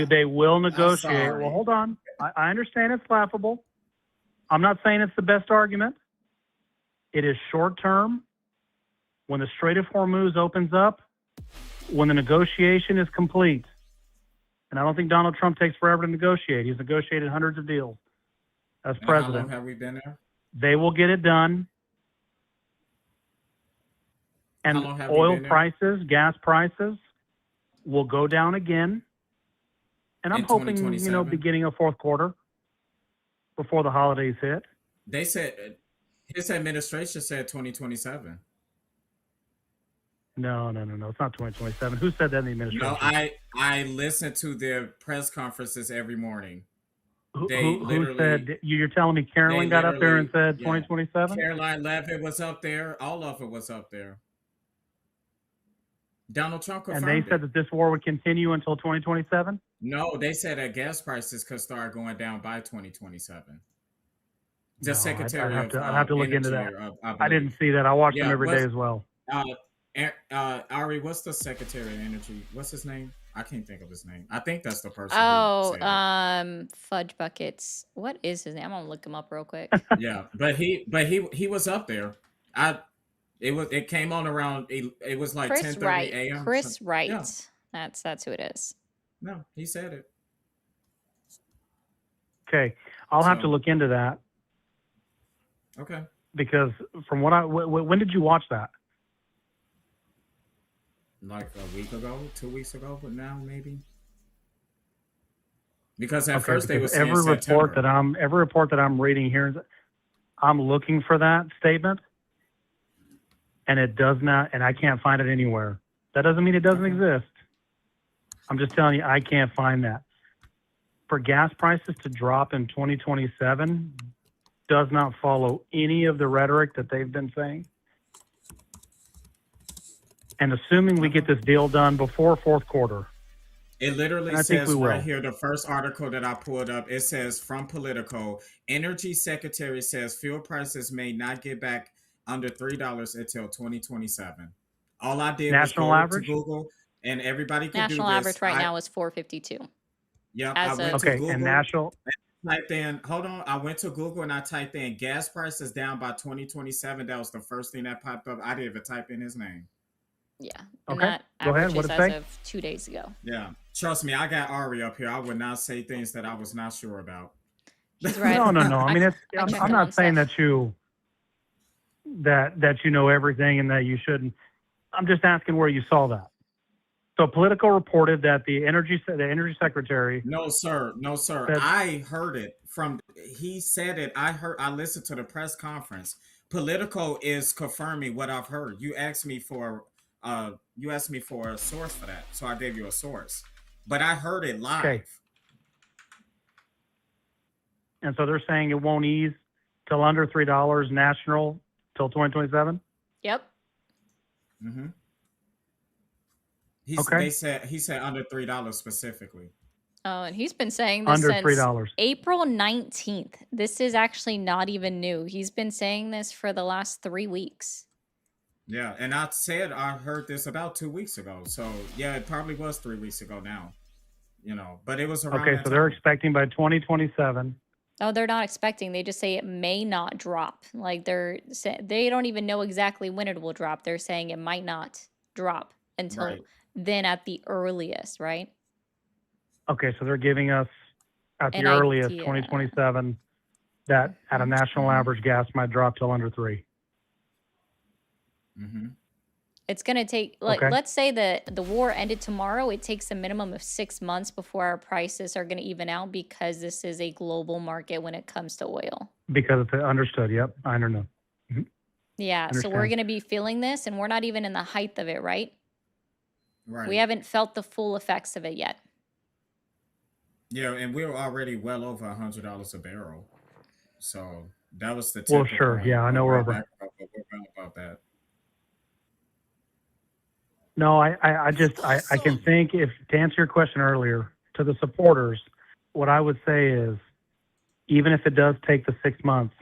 Speaker 6: They will negotiate. Well, hold on. I understand it's laughable. I'm not saying it's the best argument. It is short term. When the Strait of Hormuz opens up, when the negotiation is complete, and I don't think Donald Trump takes forever to negotiate. He's negotiated hundreds of deals as president.
Speaker 2: How long have we been there?
Speaker 6: They will get it done. And oil prices, gas prices will go down again. And I'm hoping, beginning of fourth quarter before the holidays hit.
Speaker 2: They said, his administration said 2027.
Speaker 6: No. It's not 2027. Who said that in the administration?
Speaker 2: No, I listen to their press conferences every morning.
Speaker 6: Who said, you're telling me Caroline got up there and said 2027?
Speaker 2: Caroline Leavitt was up there. All of it was up there. Donald Trump confirmed
Speaker 6: And they said that this war would continue until 2027?
Speaker 2: No, they said that gas prices could start going down by 2027. The Secretary
Speaker 6: I'd have to look
Speaker 2: Energy,
Speaker 6: into that. I didn't see that. I watch them every day as well.
Speaker 2: Ari, what's the Secretary of Energy? What's his name? I can't think of his name. I think that's the person.
Speaker 1: Fudge Buckets. What is his name? I'm gonna look him up real quick.
Speaker 2: Yeah, but he was up there. It came on around. It was like 10:30 a.m.
Speaker 1: Chris Wright.
Speaker 2: Yeah.
Speaker 1: That's who it is.
Speaker 2: No, he said it.
Speaker 6: Okay, I'll have to look into that.
Speaker 2: Okay.
Speaker 6: Because from when did you watch that?
Speaker 2: Like a week ago, 2 weeks ago, but now maybe. Because at first they were saying
Speaker 6: every report that I'm reading here, I'm looking for that statement, and it does not, and I can't find it anywhere. That doesn't mean it doesn't exist. I'm just telling you, I can't find that. For gas prices to drop in 2027 does not follow any of the rhetoric that they've been saying. And assuming we get this deal done before fourth quarter,
Speaker 2: It literally
Speaker 6: and I think
Speaker 2: says
Speaker 6: we
Speaker 2: right
Speaker 6: will.
Speaker 2: here, the first article that I pulled up, it says from Politico, Energy Secretary says fuel prices may not get back under $3 until 2027. All I did was
Speaker 6: National
Speaker 2: go to
Speaker 6: average?
Speaker 2: Google, and everybody could do
Speaker 1: National
Speaker 2: this.
Speaker 1: average right now is 452.
Speaker 2: Yep, I
Speaker 1: as
Speaker 2: went
Speaker 1: of-
Speaker 2: to
Speaker 6: Okay,
Speaker 2: Google.
Speaker 6: and national,
Speaker 2: Typed in, hold on, I went to Google and I typed in gas prices down by 2027. That was the first thing that popped up. I didn't even type in his name.
Speaker 1: Yeah. And
Speaker 6: Okay,
Speaker 1: that
Speaker 6: go ahead.
Speaker 1: average
Speaker 6: What'd
Speaker 1: is
Speaker 6: it
Speaker 1: as
Speaker 6: say?
Speaker 1: of 2 days ago.
Speaker 2: Yeah, trust me, I got Ari up here. I would not say things that I was not sure about.
Speaker 1: He's right.
Speaker 6: no. I mean,
Speaker 1: I checked
Speaker 6: I'm
Speaker 1: on
Speaker 6: not saying
Speaker 1: stuff.
Speaker 6: that you know everything and that you shouldn't. I'm just asking where you saw that. So Politico reported that the energy secretary.
Speaker 2: No, sir. No, sir.
Speaker 6: Said,
Speaker 2: I heard it from, he said it. I listened to the press conference. Politico is confirming what I've heard. You asked me for a source for that. So I gave you a source. But I heard it live.
Speaker 6: Okay. And so they're saying it won't ease till under $3 national till 2027.
Speaker 1: Yep.
Speaker 2: Mm-hmm.
Speaker 6: Okay.
Speaker 2: He said under $3 specifically.
Speaker 1: Oh, and he's been saying this
Speaker 6: Under
Speaker 1: since
Speaker 6: $3.
Speaker 1: April 19th. This is actually not even new. He's been saying this for the last 3 weeks.
Speaker 2: Yeah, and I said I heard this about 2 weeks ago. So yeah, it probably was 3 weeks ago now. You know, but it was around.
Speaker 6: Okay,
Speaker 2: that
Speaker 6: so they're
Speaker 2: time.
Speaker 6: expecting by 2027.
Speaker 1: Oh, they're not expecting. They just say it may not drop. Like they don't even know exactly when it will drop. They're saying it might not drop until
Speaker 2: Right.
Speaker 1: then at the earliest, right?
Speaker 6: Okay, so they're giving us at the
Speaker 1: An
Speaker 6: earliest
Speaker 1: idea.
Speaker 6: 2027 that at a national average gas might drop till under 3.
Speaker 2: Mm-hmm.
Speaker 1: It's going to take, like,
Speaker 6: Okay.
Speaker 1: let's say that the war ended tomorrow. It takes a minimum of 6 months before our prices are going to even out because this is a global market when it comes to oil.
Speaker 6: Because it's understood. Yep, I know.
Speaker 1: Yeah, so we're
Speaker 6: Understand.
Speaker 1: going to be feeling this, and we're not even in the height of it, right?
Speaker 2: Right.
Speaker 1: We haven't felt the full effects of it yet.
Speaker 2: Yeah, and we're already well over $100 a barrel. So that was the
Speaker 6: Well,
Speaker 2: tipping
Speaker 6: sure.
Speaker 2: point.
Speaker 6: Yeah, I know we're
Speaker 2: Right
Speaker 6: over.
Speaker 2: back up, but we're well about that.
Speaker 6: No, I can think, if to answer your question earlier, to the supporters, what I would say is, even if it does take the 6 months,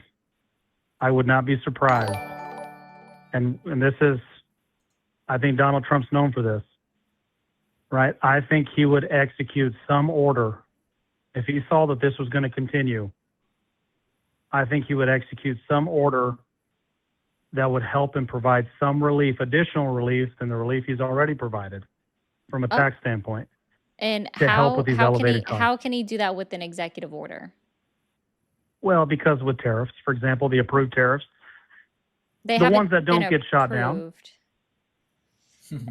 Speaker 6: I would not be surprised. And this is, I think Donald Trump's known for this, right? I think he would execute some order if he saw that this was going to continue. I think he would execute some order that would help him provide some relief, additional relief than the relief he's already provided from a
Speaker 1: Oh.
Speaker 6: tax standpoint.
Speaker 1: And
Speaker 6: To help
Speaker 1: how,
Speaker 6: with these
Speaker 1: how can he
Speaker 6: elevated costs.
Speaker 1: how can he do that with an executive order?
Speaker 6: Well, because with tariffs, for example, the approved tariffs,
Speaker 1: They
Speaker 6: The
Speaker 1: haven't
Speaker 6: ones that don't
Speaker 1: been
Speaker 6: get shot down.
Speaker 1: approved.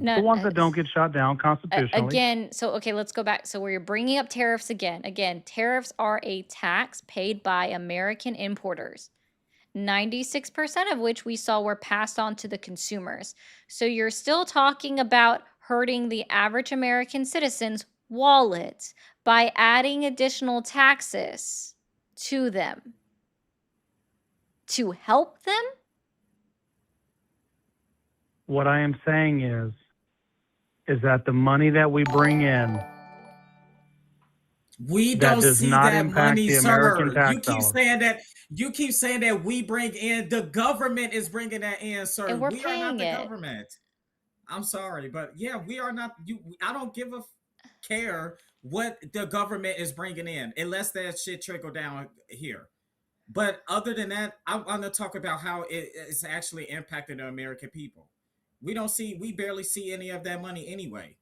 Speaker 1: No,
Speaker 6: the ones that don't get shot down constitutionally.
Speaker 1: again, so okay, let's go back. So where you're bringing up tariffs again. Again, tariffs are a tax paid by American importers. 96% of which we saw were passed on to the consumers. So you're still talking about hurting the average American citizen's wallet by adding additional taxes to them to help them.
Speaker 6: What I am saying is that the money that we bring in,
Speaker 2: We
Speaker 6: That
Speaker 2: don't
Speaker 6: does
Speaker 2: see
Speaker 6: not
Speaker 2: that
Speaker 6: impact
Speaker 2: money,
Speaker 6: the
Speaker 2: sir.
Speaker 6: American tax
Speaker 2: You keep
Speaker 6: dollars.
Speaker 2: saying that. You keep saying that we bring in. The government is bringing that in, sir.
Speaker 1: And we're
Speaker 2: We are not
Speaker 1: paying
Speaker 2: the
Speaker 1: it.
Speaker 2: government. I'm sorry, but yeah, we are not. I don't give a care what the government is bringing in, unless that shit trickle down here. But other than that, I want to talk about how it's actually impacting the American people. We barely see any of that money anyway.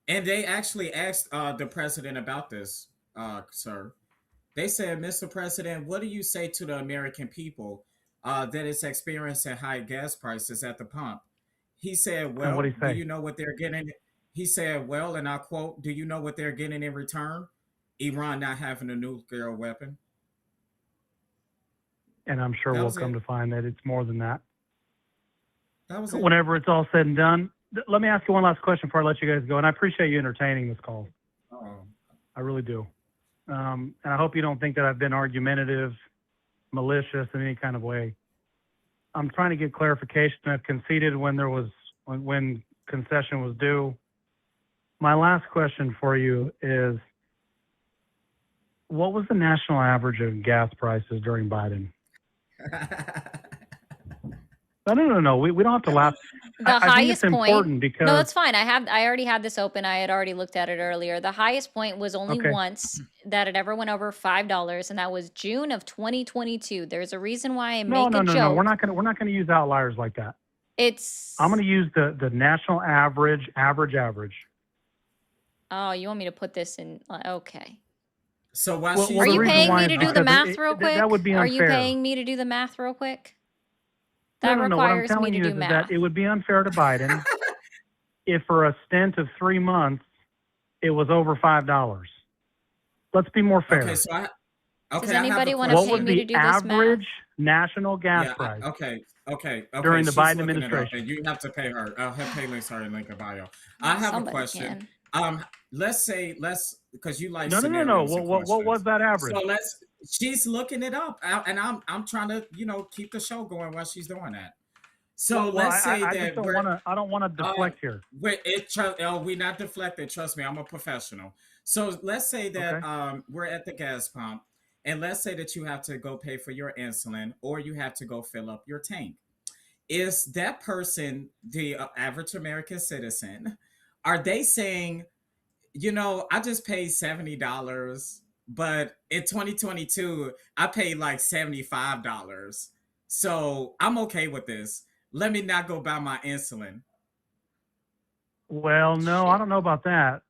Speaker 2: And they actually asked the president about this, sir. They said, Mr. President, what do you say to the American people that is experiencing high gas prices at the pump? He said,
Speaker 6: And
Speaker 2: well,
Speaker 6: what'd he
Speaker 2: do
Speaker 6: say?
Speaker 2: you know what they're getting? He said, well, and I quote, do you know what they're getting in return? Iran not having a nuclear weapon.
Speaker 6: and I'm sure
Speaker 2: That
Speaker 6: we'll
Speaker 2: was
Speaker 6: come
Speaker 2: it.
Speaker 6: to find that it's more than that.
Speaker 2: That was it.
Speaker 6: Whenever it's all said and done, let me ask you one last question before I let you guys go. And I appreciate you entertaining this call. I really do. And I hope you don't think that I've been argumentative, malicious in any kind of way. I'm trying to get clarification. I've conceded when when concession was due. My last question for you is, what was the national average of gas prices during Biden? No. We don't have to laugh.
Speaker 1: The
Speaker 6: I think
Speaker 1: highest
Speaker 6: it's
Speaker 1: point.
Speaker 6: important because
Speaker 1: No, that's fine. I already had this open. I had already looked at it earlier. The highest point was only
Speaker 6: Okay.
Speaker 1: once that it ever went over $5, and that was June of 2022. There's a reason why I
Speaker 6: no.
Speaker 1: make a joke.
Speaker 6: We're not gonna use outliers like that.
Speaker 1: It's
Speaker 6: I'm gonna use the national average.
Speaker 1: Oh, you want me to put this in? Okay.
Speaker 2: So while
Speaker 6: Well,
Speaker 2: she's
Speaker 1: Are
Speaker 6: the
Speaker 1: you
Speaker 6: reason
Speaker 1: paying
Speaker 6: why
Speaker 1: me
Speaker 6: is
Speaker 1: to do the
Speaker 6: because
Speaker 1: math real quick?
Speaker 6: that would be
Speaker 1: Are you
Speaker 6: unfair.
Speaker 1: paying me to do the math real quick? That
Speaker 6: No. What I'm
Speaker 1: requires me
Speaker 6: telling
Speaker 1: to
Speaker 6: you
Speaker 1: do
Speaker 6: is
Speaker 1: math.
Speaker 6: that it would be unfair to Biden if for a stint of 3 months it was over $5. Let's be more fair.
Speaker 2: okay, so I
Speaker 1: Does
Speaker 2: okay, I have
Speaker 1: anybody
Speaker 2: a
Speaker 1: wanna
Speaker 6: What
Speaker 1: pay
Speaker 2: question.
Speaker 6: was
Speaker 1: me to
Speaker 6: the
Speaker 1: do this math?
Speaker 6: average national gas
Speaker 2: Yeah,
Speaker 6: price
Speaker 2: okay.
Speaker 6: during the
Speaker 2: She's
Speaker 6: Biden
Speaker 2: looking it up,
Speaker 6: administration?
Speaker 2: and you have to pay her. Have pay links her in link in bio. I have a
Speaker 1: Somebody
Speaker 2: question.
Speaker 1: can.
Speaker 2: Let's because you like
Speaker 6: No.
Speaker 2: scenarios and
Speaker 6: What was
Speaker 2: questions.
Speaker 6: that
Speaker 2: So
Speaker 6: average?
Speaker 2: she's looking it up, and I'm trying to keep the show going while she's doing that. So
Speaker 6: Well,
Speaker 2: let's say
Speaker 6: I just
Speaker 2: that
Speaker 6: don't
Speaker 2: we're
Speaker 6: want to. I don't want to deflect here.
Speaker 2: we're not deflected. Trust me, I'm a professional. So let's say that
Speaker 6: Okay.
Speaker 2: we're at the gas pump, and let's say that you have to go pay for your insulin, or you have to go fill up your tank. Is that person the average American citizen? Are they saying, I just paid $70, but in 2022 I paid like $75, so I'm okay with this. Let me not go buy my insulin.
Speaker 6: Well, no, I
Speaker 1: Shit.
Speaker 6: don't know about that.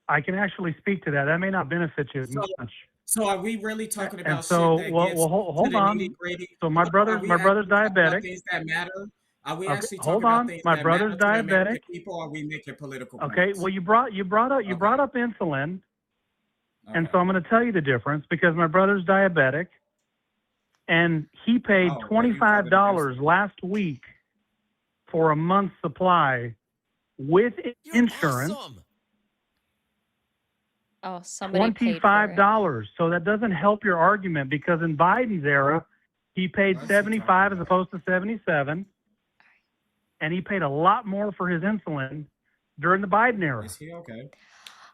Speaker 6: I can actually speak to that. That may not benefit you as
Speaker 2: So,
Speaker 6: much.
Speaker 2: so are we really talking
Speaker 6: And
Speaker 2: about
Speaker 6: so,
Speaker 2: shit that gets to
Speaker 6: hold
Speaker 2: the
Speaker 6: on.
Speaker 2: nitty gritty?
Speaker 6: So my
Speaker 2: Are
Speaker 6: brother's
Speaker 2: we actually talking about
Speaker 6: diabetic.
Speaker 2: things that matter? Are we
Speaker 6: Okay,
Speaker 2: actually
Speaker 6: hold
Speaker 2: talking about
Speaker 6: on.
Speaker 2: things
Speaker 6: My
Speaker 2: that
Speaker 6: brother's
Speaker 2: matter to the American
Speaker 6: diabetic.
Speaker 2: people, or are we making political
Speaker 6: Okay.
Speaker 2: points?
Speaker 6: Well, you brought up
Speaker 2: Okay.
Speaker 6: insulin, and
Speaker 2: Okay.
Speaker 6: so I'm going to tell you the difference because my brother's diabetic, and he paid
Speaker 2: Oh, well, you covered
Speaker 6: $25 last week for a month's supply with insurance.
Speaker 7: Awesome.
Speaker 1: Oh, somebody paid for it.
Speaker 6: $25. So that doesn't help your argument because in Biden's era, he paid
Speaker 2: What's he talking
Speaker 6: 75 as
Speaker 2: about?
Speaker 6: opposed to 77, and he paid a lot more for his insulin during the Biden era.
Speaker 2: Is he okay?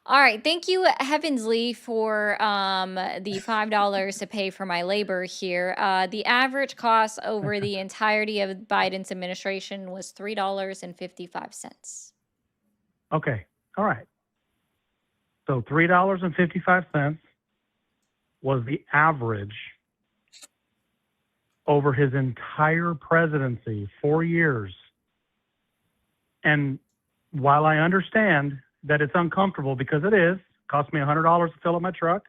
Speaker 1: All right, thank you, Heavensley, for the $5 to pay for my labor here. The average cost over the entirety of Biden's administration was $3.55.
Speaker 6: Okay. All right. So $3.55 was the average over his entire presidency, 4 years. And while I understand that it's uncomfortable because it cost me $100 to fill up my truck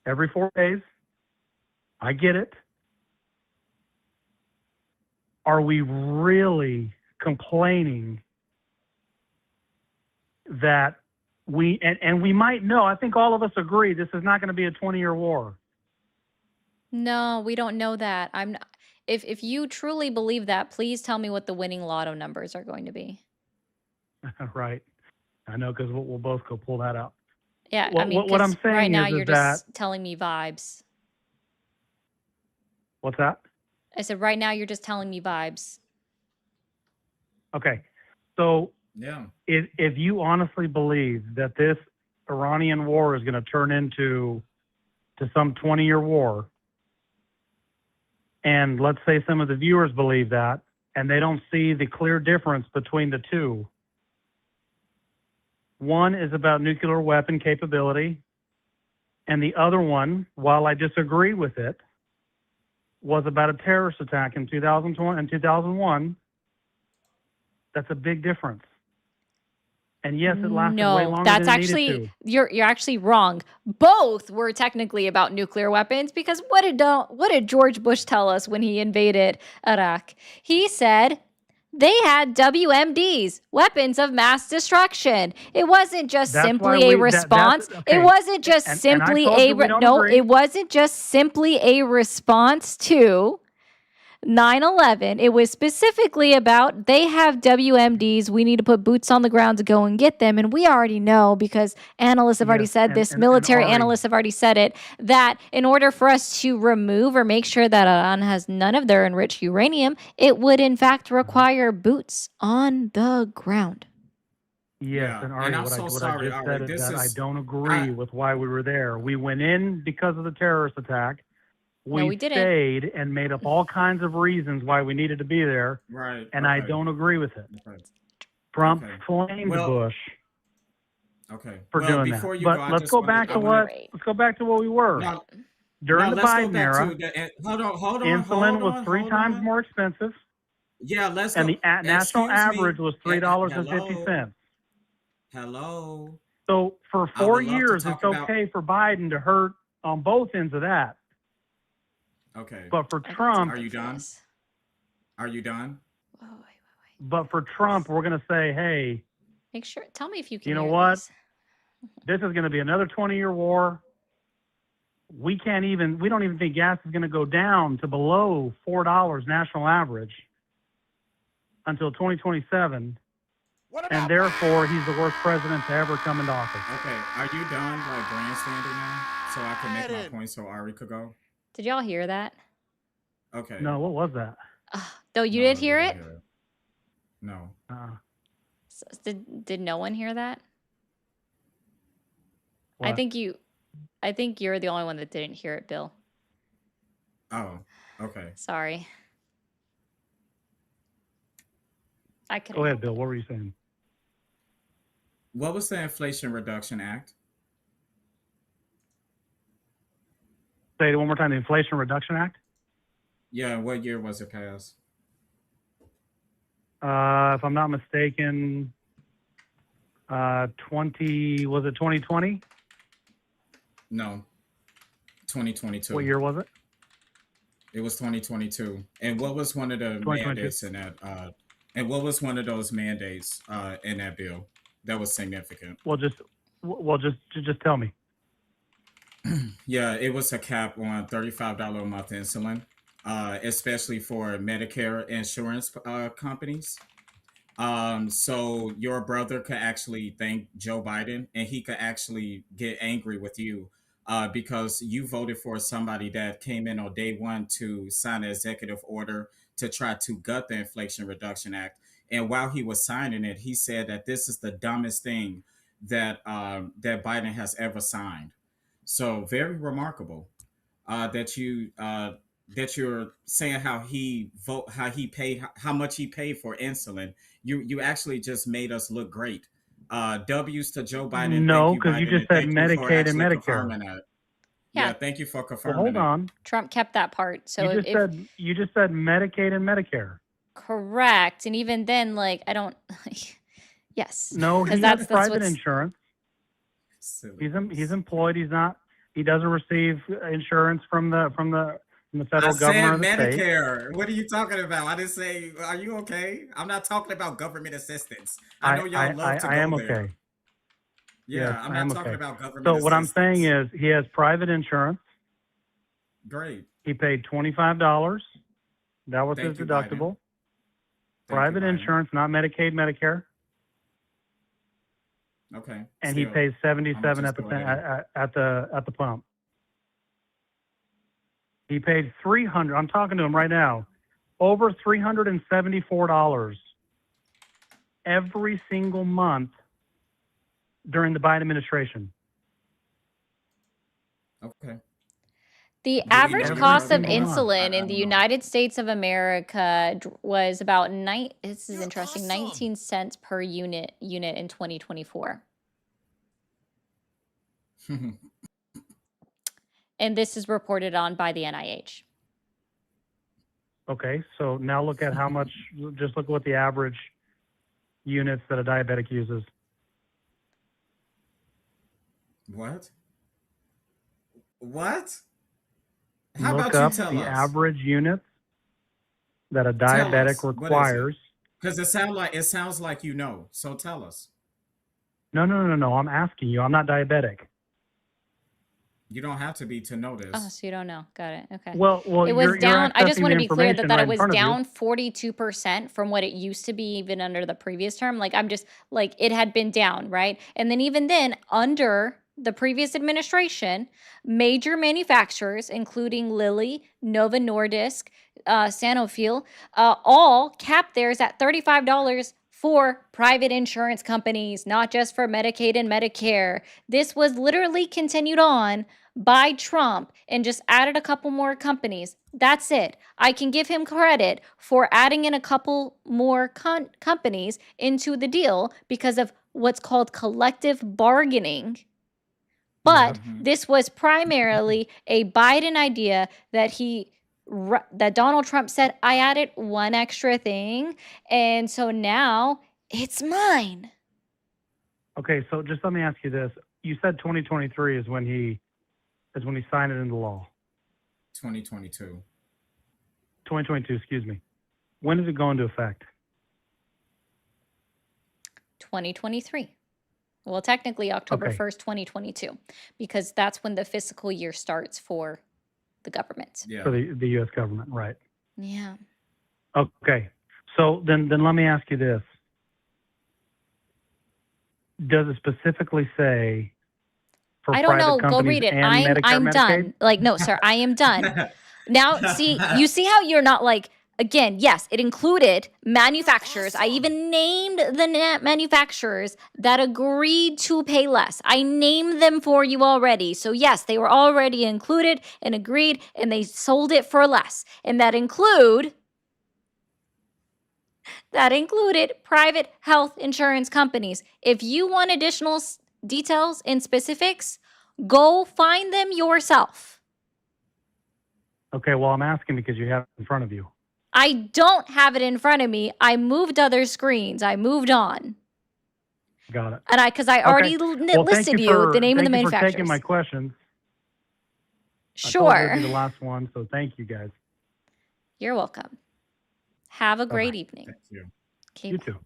Speaker 6: every 4 days. I get it. Are we really complaining that and we might know, I think all of us agree this is not going to be a 20-year war.
Speaker 1: No, we don't know that. If you truly believe that, please tell me what the winning lotto numbers are going to be.
Speaker 6: Right. I know, because we'll both go pull that out.
Speaker 1: Yeah, I
Speaker 6: What-
Speaker 1: mean,
Speaker 6: what I'm
Speaker 1: 'cause right
Speaker 6: saying
Speaker 1: now
Speaker 6: is
Speaker 1: you're
Speaker 6: that-
Speaker 1: just telling me vibes.
Speaker 6: What's that?
Speaker 1: I said right now you're just telling me vibes.
Speaker 6: Okay. So
Speaker 2: Yeah.
Speaker 6: if you honestly believe that this Iranian war is going to turn into some 20-year war, and let's say some of the viewers believe that, and they don't see the clear difference between the two. One is about nuclear weapon capability, and the other one, while I disagree with it, was about a terrorist attack in 2020 and 2001. That's a big difference. And yes, it lasted way
Speaker 1: No,
Speaker 6: longer
Speaker 1: that's
Speaker 6: than it needed
Speaker 1: actually
Speaker 6: to.
Speaker 1: you're actually wrong. Both were technically about nuclear weapons because what did George Bush tell us when he invaded Iraq? He said they had WMDs, weapons of mass destruction. It wasn't just
Speaker 6: That's
Speaker 1: simply
Speaker 6: why
Speaker 1: a
Speaker 6: we-
Speaker 1: response.
Speaker 6: okay.
Speaker 1: It wasn't just
Speaker 6: And I
Speaker 1: simply
Speaker 6: told
Speaker 1: a
Speaker 6: you we don't
Speaker 1: no,
Speaker 6: agree.
Speaker 1: it wasn't just simply a response to 9/11. It was specifically about they have WMDs. We need to put boots on the ground to go and get them. And we already know because analysts have already
Speaker 6: Yes,
Speaker 1: said this, military
Speaker 6: Ari,
Speaker 1: analysts have already said it, that in order for us to remove or make sure that Iran has none of their enriched uranium, it would in fact require boots on the ground.
Speaker 6: Yes,
Speaker 2: Yeah,
Speaker 6: and Ari,
Speaker 2: and I'm
Speaker 6: what I
Speaker 2: so
Speaker 6: what I
Speaker 2: sorry,
Speaker 6: just
Speaker 2: Ari.
Speaker 6: said is
Speaker 2: This
Speaker 6: that I
Speaker 2: is
Speaker 6: don't agree
Speaker 2: I
Speaker 6: with why we were there. We went in because of the terrorist attack.
Speaker 1: No, we didn't.
Speaker 6: Stayed and made up all kinds of reasons why we needed to be there,
Speaker 2: right.
Speaker 6: and I
Speaker 2: Okay.
Speaker 6: don't agree with it.
Speaker 2: Okay.
Speaker 6: Trump
Speaker 2: Okay.
Speaker 6: flamed
Speaker 2: Well,
Speaker 6: Bush
Speaker 2: okay.
Speaker 6: for
Speaker 2: Well,
Speaker 6: doing
Speaker 2: before
Speaker 6: that.
Speaker 2: you go,
Speaker 6: But
Speaker 2: I
Speaker 6: let's
Speaker 2: just
Speaker 6: go
Speaker 2: wanted
Speaker 6: back
Speaker 2: I
Speaker 6: to
Speaker 2: wanted
Speaker 6: what we were.
Speaker 2: now
Speaker 6: During the
Speaker 2: let's go
Speaker 6: Biden
Speaker 2: back
Speaker 6: era,
Speaker 2: to the hold on,
Speaker 6: insulin was 3 times more expensive,
Speaker 2: Yeah, let's
Speaker 6: and
Speaker 2: go.
Speaker 6: the national
Speaker 2: Excuse
Speaker 6: average
Speaker 2: me.
Speaker 6: was $3.50.
Speaker 2: Hello.
Speaker 6: So for
Speaker 2: I
Speaker 6: 4
Speaker 2: would love to
Speaker 6: years,
Speaker 2: talk
Speaker 6: it's
Speaker 2: about.
Speaker 6: okay for Biden to hurt on both ends of that.
Speaker 2: Okay.
Speaker 6: But for
Speaker 1: Okay,
Speaker 6: Trump,
Speaker 2: Are you done?
Speaker 1: ridiculous.
Speaker 2: Are you done?
Speaker 1: Wait.
Speaker 6: but for Trump, we're going to say, hey,
Speaker 1: Make sure. Tell me if you can.
Speaker 6: you know
Speaker 1: hear
Speaker 6: what?
Speaker 1: This.
Speaker 6: This is going to be another 20-year war. We don't even think gas is going to go down to below $4 national average until 2027. And therefore, he's the worst president to ever come into office.
Speaker 2: Okay. Are you done like grandstanding now? So I can make my point so Ari could go?
Speaker 1: Did y'all hear that?
Speaker 2: Okay.
Speaker 6: No, what was that?
Speaker 1: Though you
Speaker 2: No,
Speaker 1: did
Speaker 2: I
Speaker 1: hear
Speaker 2: didn't
Speaker 1: it?
Speaker 2: hear it. No.
Speaker 1: Did no one hear that?
Speaker 6: What?
Speaker 1: I think you're the only one that didn't hear it, Bill.
Speaker 2: Oh, okay.
Speaker 1: Sorry. I could.
Speaker 6: Go ahead, Bill. What were you saying?
Speaker 2: What was the Inflation Reduction Act?
Speaker 6: Say it one more time. The Inflation Reduction Act?
Speaker 2: Yeah, what year was it passed?
Speaker 6: If I'm not mistaken, was it 2020?
Speaker 2: No. 2022.
Speaker 6: What year was it?
Speaker 2: It was 2022. And what was one of the
Speaker 6: 2022.
Speaker 2: mandates in that and what was one of those mandates in that bill that was significant?
Speaker 6: Well, just tell me.
Speaker 2: Yeah, it was a cap on $35 a month insulin, especially for Medicare insurance companies. So your brother could actually thank Joe Biden, and he could actually get angry with you because you voted for somebody that came in on day one to sign an executive order to try to gut the Inflation Reduction Act. And while he was signing it, he said that this is the dumbest thing that that Biden has ever signed. So very remarkable that you're saying how how much he paid for insulin. You actually just made us look great. W's to Joe Biden.
Speaker 6: No,
Speaker 2: thank you,
Speaker 6: because you
Speaker 2: Biden,
Speaker 6: just
Speaker 2: and
Speaker 6: said
Speaker 2: thank you for
Speaker 6: Medicaid and
Speaker 2: actually
Speaker 6: Medicare.
Speaker 2: confirming that.
Speaker 1: Yeah.
Speaker 2: Yeah, thank you for
Speaker 6: Well,
Speaker 2: confirming
Speaker 6: hold
Speaker 2: it.
Speaker 6: on.
Speaker 1: Trump kept that part. So
Speaker 6: You
Speaker 1: if
Speaker 6: just said Medicaid and Medicare.
Speaker 1: correct, and even then, like I don't. Yes.
Speaker 6: No, he
Speaker 1: 'Cause
Speaker 6: has private
Speaker 1: what's-
Speaker 6: insurance.
Speaker 2: Silly.
Speaker 6: He's employed. He doesn't receive insurance from the federal
Speaker 2: I
Speaker 6: government
Speaker 2: said
Speaker 6: or the state.
Speaker 2: Medicare. What are you talking about? I didn't say. Are you okay? I'm not talking about government assistance. I know y'all love to
Speaker 6: I am
Speaker 2: go there.
Speaker 6: okay.
Speaker 2: Yeah,
Speaker 6: Yes,
Speaker 2: I'm
Speaker 6: I am
Speaker 2: not talking
Speaker 6: okay.
Speaker 2: about government
Speaker 6: So
Speaker 2: assistance.
Speaker 6: what I'm saying is he has private insurance.
Speaker 2: Great.
Speaker 6: He paid $25. That was
Speaker 2: Thank
Speaker 6: his
Speaker 2: you,
Speaker 6: deductible.
Speaker 2: Thank
Speaker 6: Private
Speaker 2: you, Biden.
Speaker 6: insurance, not Medicaid, Medicare.
Speaker 2: Okay.
Speaker 6: And he
Speaker 2: Still,
Speaker 6: pays
Speaker 2: I'ma
Speaker 6: $77
Speaker 2: just go ahead
Speaker 6: at the pump. He paid $300. I'm talking to him right now. Over $374 every single month during the Biden administration.
Speaker 2: Okay.
Speaker 1: The
Speaker 2: we
Speaker 1: average
Speaker 2: know
Speaker 1: cost
Speaker 2: you're
Speaker 1: of
Speaker 2: right?
Speaker 1: insulin
Speaker 2: I
Speaker 1: in the
Speaker 2: don't know.
Speaker 1: United States of America was about this is interesting, 19 cents per unit in 2024. And this is reported on by the NIH.
Speaker 6: Okay, so now look at how much, just look at what the average units that a diabetic uses.
Speaker 2: What? What? How
Speaker 6: Look
Speaker 2: about you
Speaker 6: up
Speaker 2: tell
Speaker 6: the
Speaker 2: us?
Speaker 6: average units that a
Speaker 2: Tell
Speaker 6: diabetic
Speaker 2: us. What is it?
Speaker 6: requires.
Speaker 2: Because it sounds like you know. So tell us.
Speaker 6: No. I'm asking you. I'm not diabetic.
Speaker 2: You don't have to be to know
Speaker 1: Oh,
Speaker 2: this.
Speaker 1: so you don't know. Got it. Okay.
Speaker 6: Well,
Speaker 1: It was
Speaker 6: you're
Speaker 1: down. I just
Speaker 6: accessing
Speaker 1: want
Speaker 6: the
Speaker 1: to be clear that,
Speaker 6: information
Speaker 1: that
Speaker 6: right
Speaker 1: it
Speaker 6: in
Speaker 1: was
Speaker 6: front of you.
Speaker 1: down 42% from what it used to be even under the previous term. Like I'm just like it had been down, right? And then even then under the previous administration, major manufacturers, including Lilly, Novo Nordisk, Sanofi, all capped theirs at $35 for private insurance companies, not just for Medicaid and Medicare. This was literally continued on by Trump and just added a couple more companies. That's it. I can give him credit for adding in a couple more companies into the deal because of what's called collective bargaining. But this was primarily a Biden idea that that Donald Trump said, I added one extra thing. And so now it's mine.
Speaker 6: Okay, so just let me ask you this. You said 2023 is when he signed it into law.
Speaker 2: 2022.
Speaker 6: 2022, excuse me. When does it go into effect?
Speaker 1: 2023. Well, technically October
Speaker 6: Okay.
Speaker 1: 1st, 2022, because that's when the fiscal year starts for the government.
Speaker 2: Yeah.
Speaker 6: For the U.S. government, right?
Speaker 1: Yeah.
Speaker 6: Okay. So then let me ask you this. Does it specifically say for
Speaker 1: I don't know.
Speaker 6: private
Speaker 1: Go
Speaker 6: companies
Speaker 1: read it.
Speaker 6: and Medicare,
Speaker 1: I'm
Speaker 6: Medicaid?
Speaker 1: done. Like, no, sir, I am done. Now, see, you see how you're not like, again, yes, it included manufacturers. I even named the manufacturers that agreed to pay less. I named them for you already. So, yes, they were already included and agreed, and they sold it for less. And that included private health insurance companies. If you want additional details and specifics, go find them yourself.
Speaker 6: Okay, well, I'm asking because you have it in front of you.
Speaker 1: I don't have it in front of me. I moved other screens. I moved on.
Speaker 6: Got it.
Speaker 1: And because I already listed you the name of the
Speaker 6: Thank you for
Speaker 1: manufacturers.
Speaker 6: taking my questions. I told you
Speaker 1: Sure.
Speaker 6: it'd be the last one, so thank you guys.
Speaker 1: You're welcome. Have a great
Speaker 6: Bye-bye.
Speaker 1: evening.
Speaker 2: Thank you.
Speaker 1: Okay,
Speaker 6: You
Speaker 1: bye.
Speaker 6: too.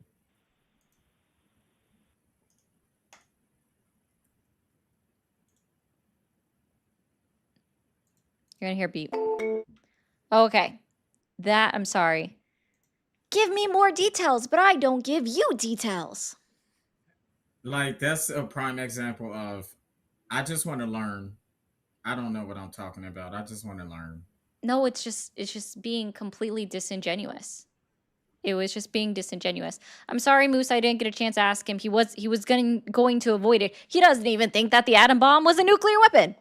Speaker 1: You're going to hear beep. Okay. I'm sorry. Give me more details, but I don't give you details.
Speaker 2: Like that's a prime example of I just want to learn. I don't know what I'm talking about. I just want to learn.
Speaker 1: No, it's just being completely disingenuous. It was just being disingenuous. I'm sorry, Moose, I didn't get a chance to ask him. He was going to avoid it. He doesn't even think that the atom bomb was a nuclear weapon.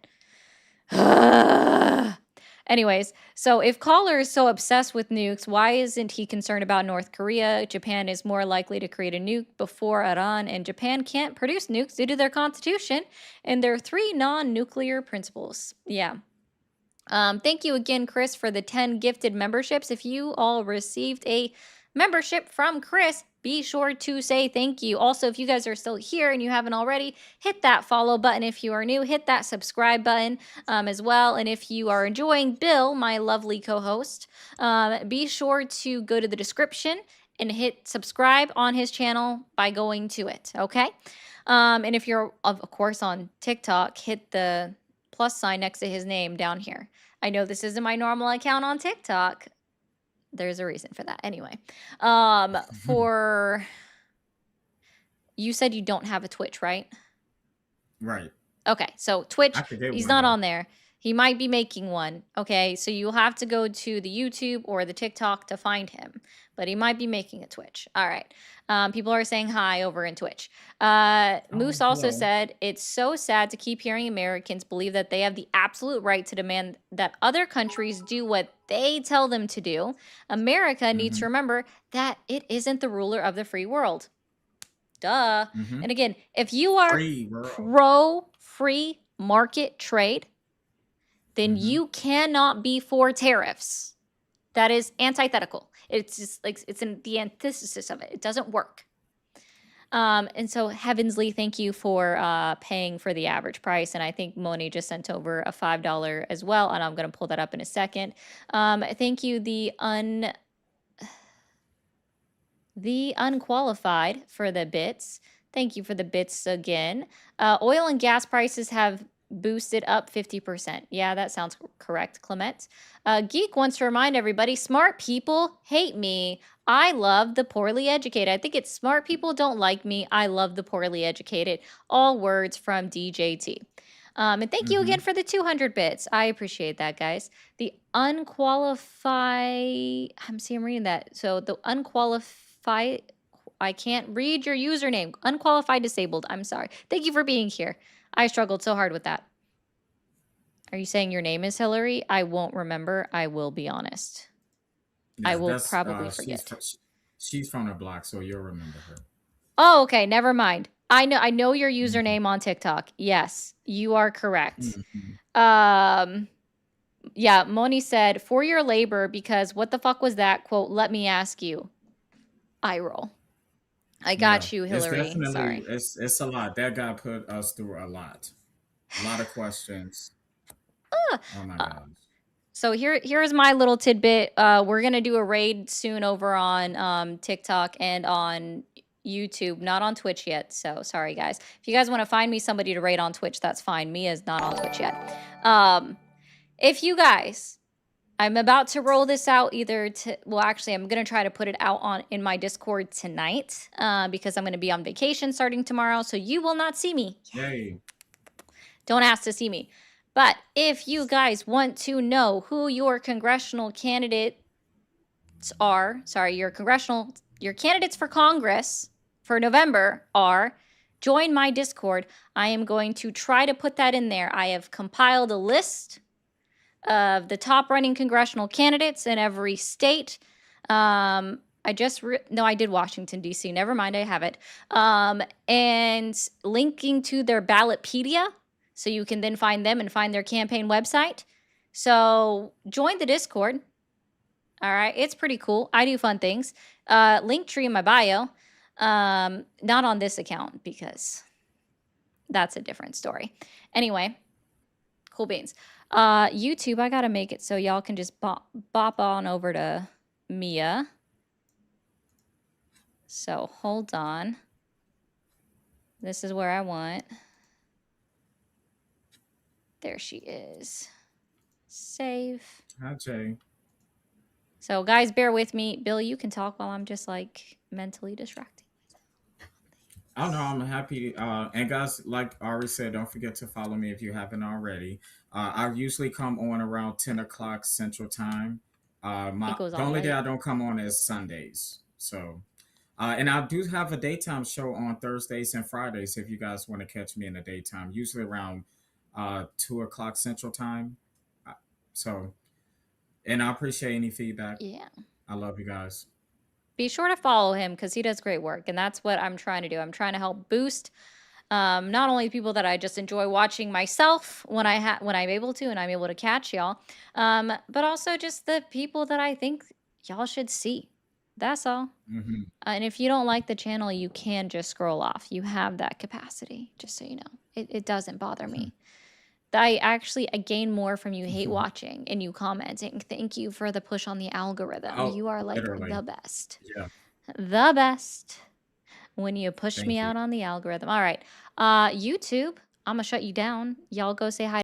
Speaker 1: Anyways, so if Caller is so obsessed with nukes, why isn't he concerned about North Korea? Japan is more likely to create a nuke before Iran, and Japan can't produce nukes due to their constitution and their 3 non-nuclear principles. Yeah. Thank you again, Chris, for the 10 gifted memberships. If you all received a membership from Chris, be sure to say thank you. Also, if you guys are still here and you haven't already, hit that follow button. If you are new, hit that subscribe button as well. And if you are enjoying Bill, my lovely co-host, be sure to go to the description and hit subscribe on his channel by going to it, okay? And if you're, of course, on TikTok, hit the plus sign next to his name down here. I know this isn't my normal account on TikTok. There's a reason for that. Anyway, you said you don't have a Twitch, right?
Speaker 2: Right.
Speaker 1: Okay, so Twitch,
Speaker 2: I could get
Speaker 1: he's
Speaker 2: one,
Speaker 1: not
Speaker 2: though.
Speaker 1: on there. He might be making one. Okay, so you'll have to go to the YouTube or the TikTok to find him, but he might be making a Twitch. All right. People are saying hi over in Twitch. Moose also
Speaker 2: hello.
Speaker 1: said, it's so sad to keep hearing Americans believe that they have the absolute right to demand that other countries do what they tell them to do. America needs to remember that it isn't the ruler of the free world. Duh.
Speaker 2: Mhm.
Speaker 1: And again, if you are
Speaker 2: Free world.
Speaker 1: pro-free market trade, then you cannot be for tariffs. That is antithetical. It's just like it's the antithesis of it. It doesn't work. And so Heavensley, thank you for paying for the average price. And I think Moni just sent over a $5 as well. And I'm going to pull that up in a second. Thank you, the unqualified for the bits. Thank you for the bits again. Oil and gas prices have boosted up 50%. Yeah, that sounds correct, Clement. Geek wants to remind everybody, smart people hate me. I love the poorly educated. I think it's smart people don't like me. I love the poorly educated. All words from DJT. And thank you again for the 200 bits. I appreciate that, guys. The unqualified, I'm reading that. So the unqualified, I can't read your username. Unqualified disabled. I'm sorry. Thank you for being here. I struggled so hard with that. Are you saying your name is Hillary? I won't remember. I will be honest.
Speaker 2: Yeah,
Speaker 1: I will probably forget.
Speaker 2: She's from the block, so you'll remember her.
Speaker 1: Oh, okay. Never mind. I know your username on TikTok. Yes, you are correct. Yeah, Moni said, for your labor, because what the fuck was that? Quote, let me ask you. I roll. I got you, Hillary. Sorry.
Speaker 2: It's a lot. That guy put us through a lot. A lot of questions. Oh my God.
Speaker 1: So here's my little tidbit. We're gonna do a raid soon over on TikTok and on YouTube, not on Twitch yet. So sorry, guys. If you guys want to find me somebody to raid on Twitch, that's fine. Mia's not on Twitch yet. If you guys, I'm about to roll this out well, actually, I'm going to try to put it out in my Discord tonight because I'm going to be on vacation starting tomorrow. So you will not see me.
Speaker 2: Yay.
Speaker 1: Don't ask to see me. But if you guys want to know who your congressional candidates are, your candidates for Congress for November are, join my Discord. I am going to try to put that in there. I have compiled a list of the top running congressional candidates in every state. I did Washington, D.C. Never mind, I have it. And linking to their Ballotpedia, so you can then find them and find their campaign website. So join the Discord. All right, it's pretty cool. I do fun things. Linktree in my bio. Not on this account because that's a different story. Anyway, cool beans. YouTube, I gotta make it so y'all can just bop on over to Mia. So hold on. This is where I want. There she is. Save.
Speaker 2: Hi, Jay.
Speaker 1: So guys, bear with me. Bill, you can talk while I'm just like mentally distracting.
Speaker 2: Oh no, I'm happy. And guys, like Ari said, don't forget to follow me if you haven't already. I usually come on around 10 o'clock Central Time. The only day I don't come on is Sundays. So, and I do have a daytime show on Thursdays and Fridays if you guys want to catch me in the daytime, usually around 2 o'clock Central Time. And I appreciate any feedback.
Speaker 1: Yeah.
Speaker 2: I love you guys.
Speaker 1: Be sure to follow him because he does great work. And that's what I'm trying to do. I'm trying to help boost not only people that I just enjoy watching myself when I'm able to and I'm able to catch y'all, but also just the people that I think y'all should see. That's all.
Speaker 2: Mm-hmm.
Speaker 1: And if you don't like the channel, you can just scroll off. You have that capacity, just so you know. It doesn't bother me. I gain more from you hate watching and you commenting. Thank you for the push on the algorithm.
Speaker 2: Oh,
Speaker 1: you are like
Speaker 2: literally.
Speaker 1: the best.
Speaker 2: Yeah.
Speaker 1: The best when you push me out on the algorithm. All right. YouTube, I'm going to shut you down. Y'all go say hi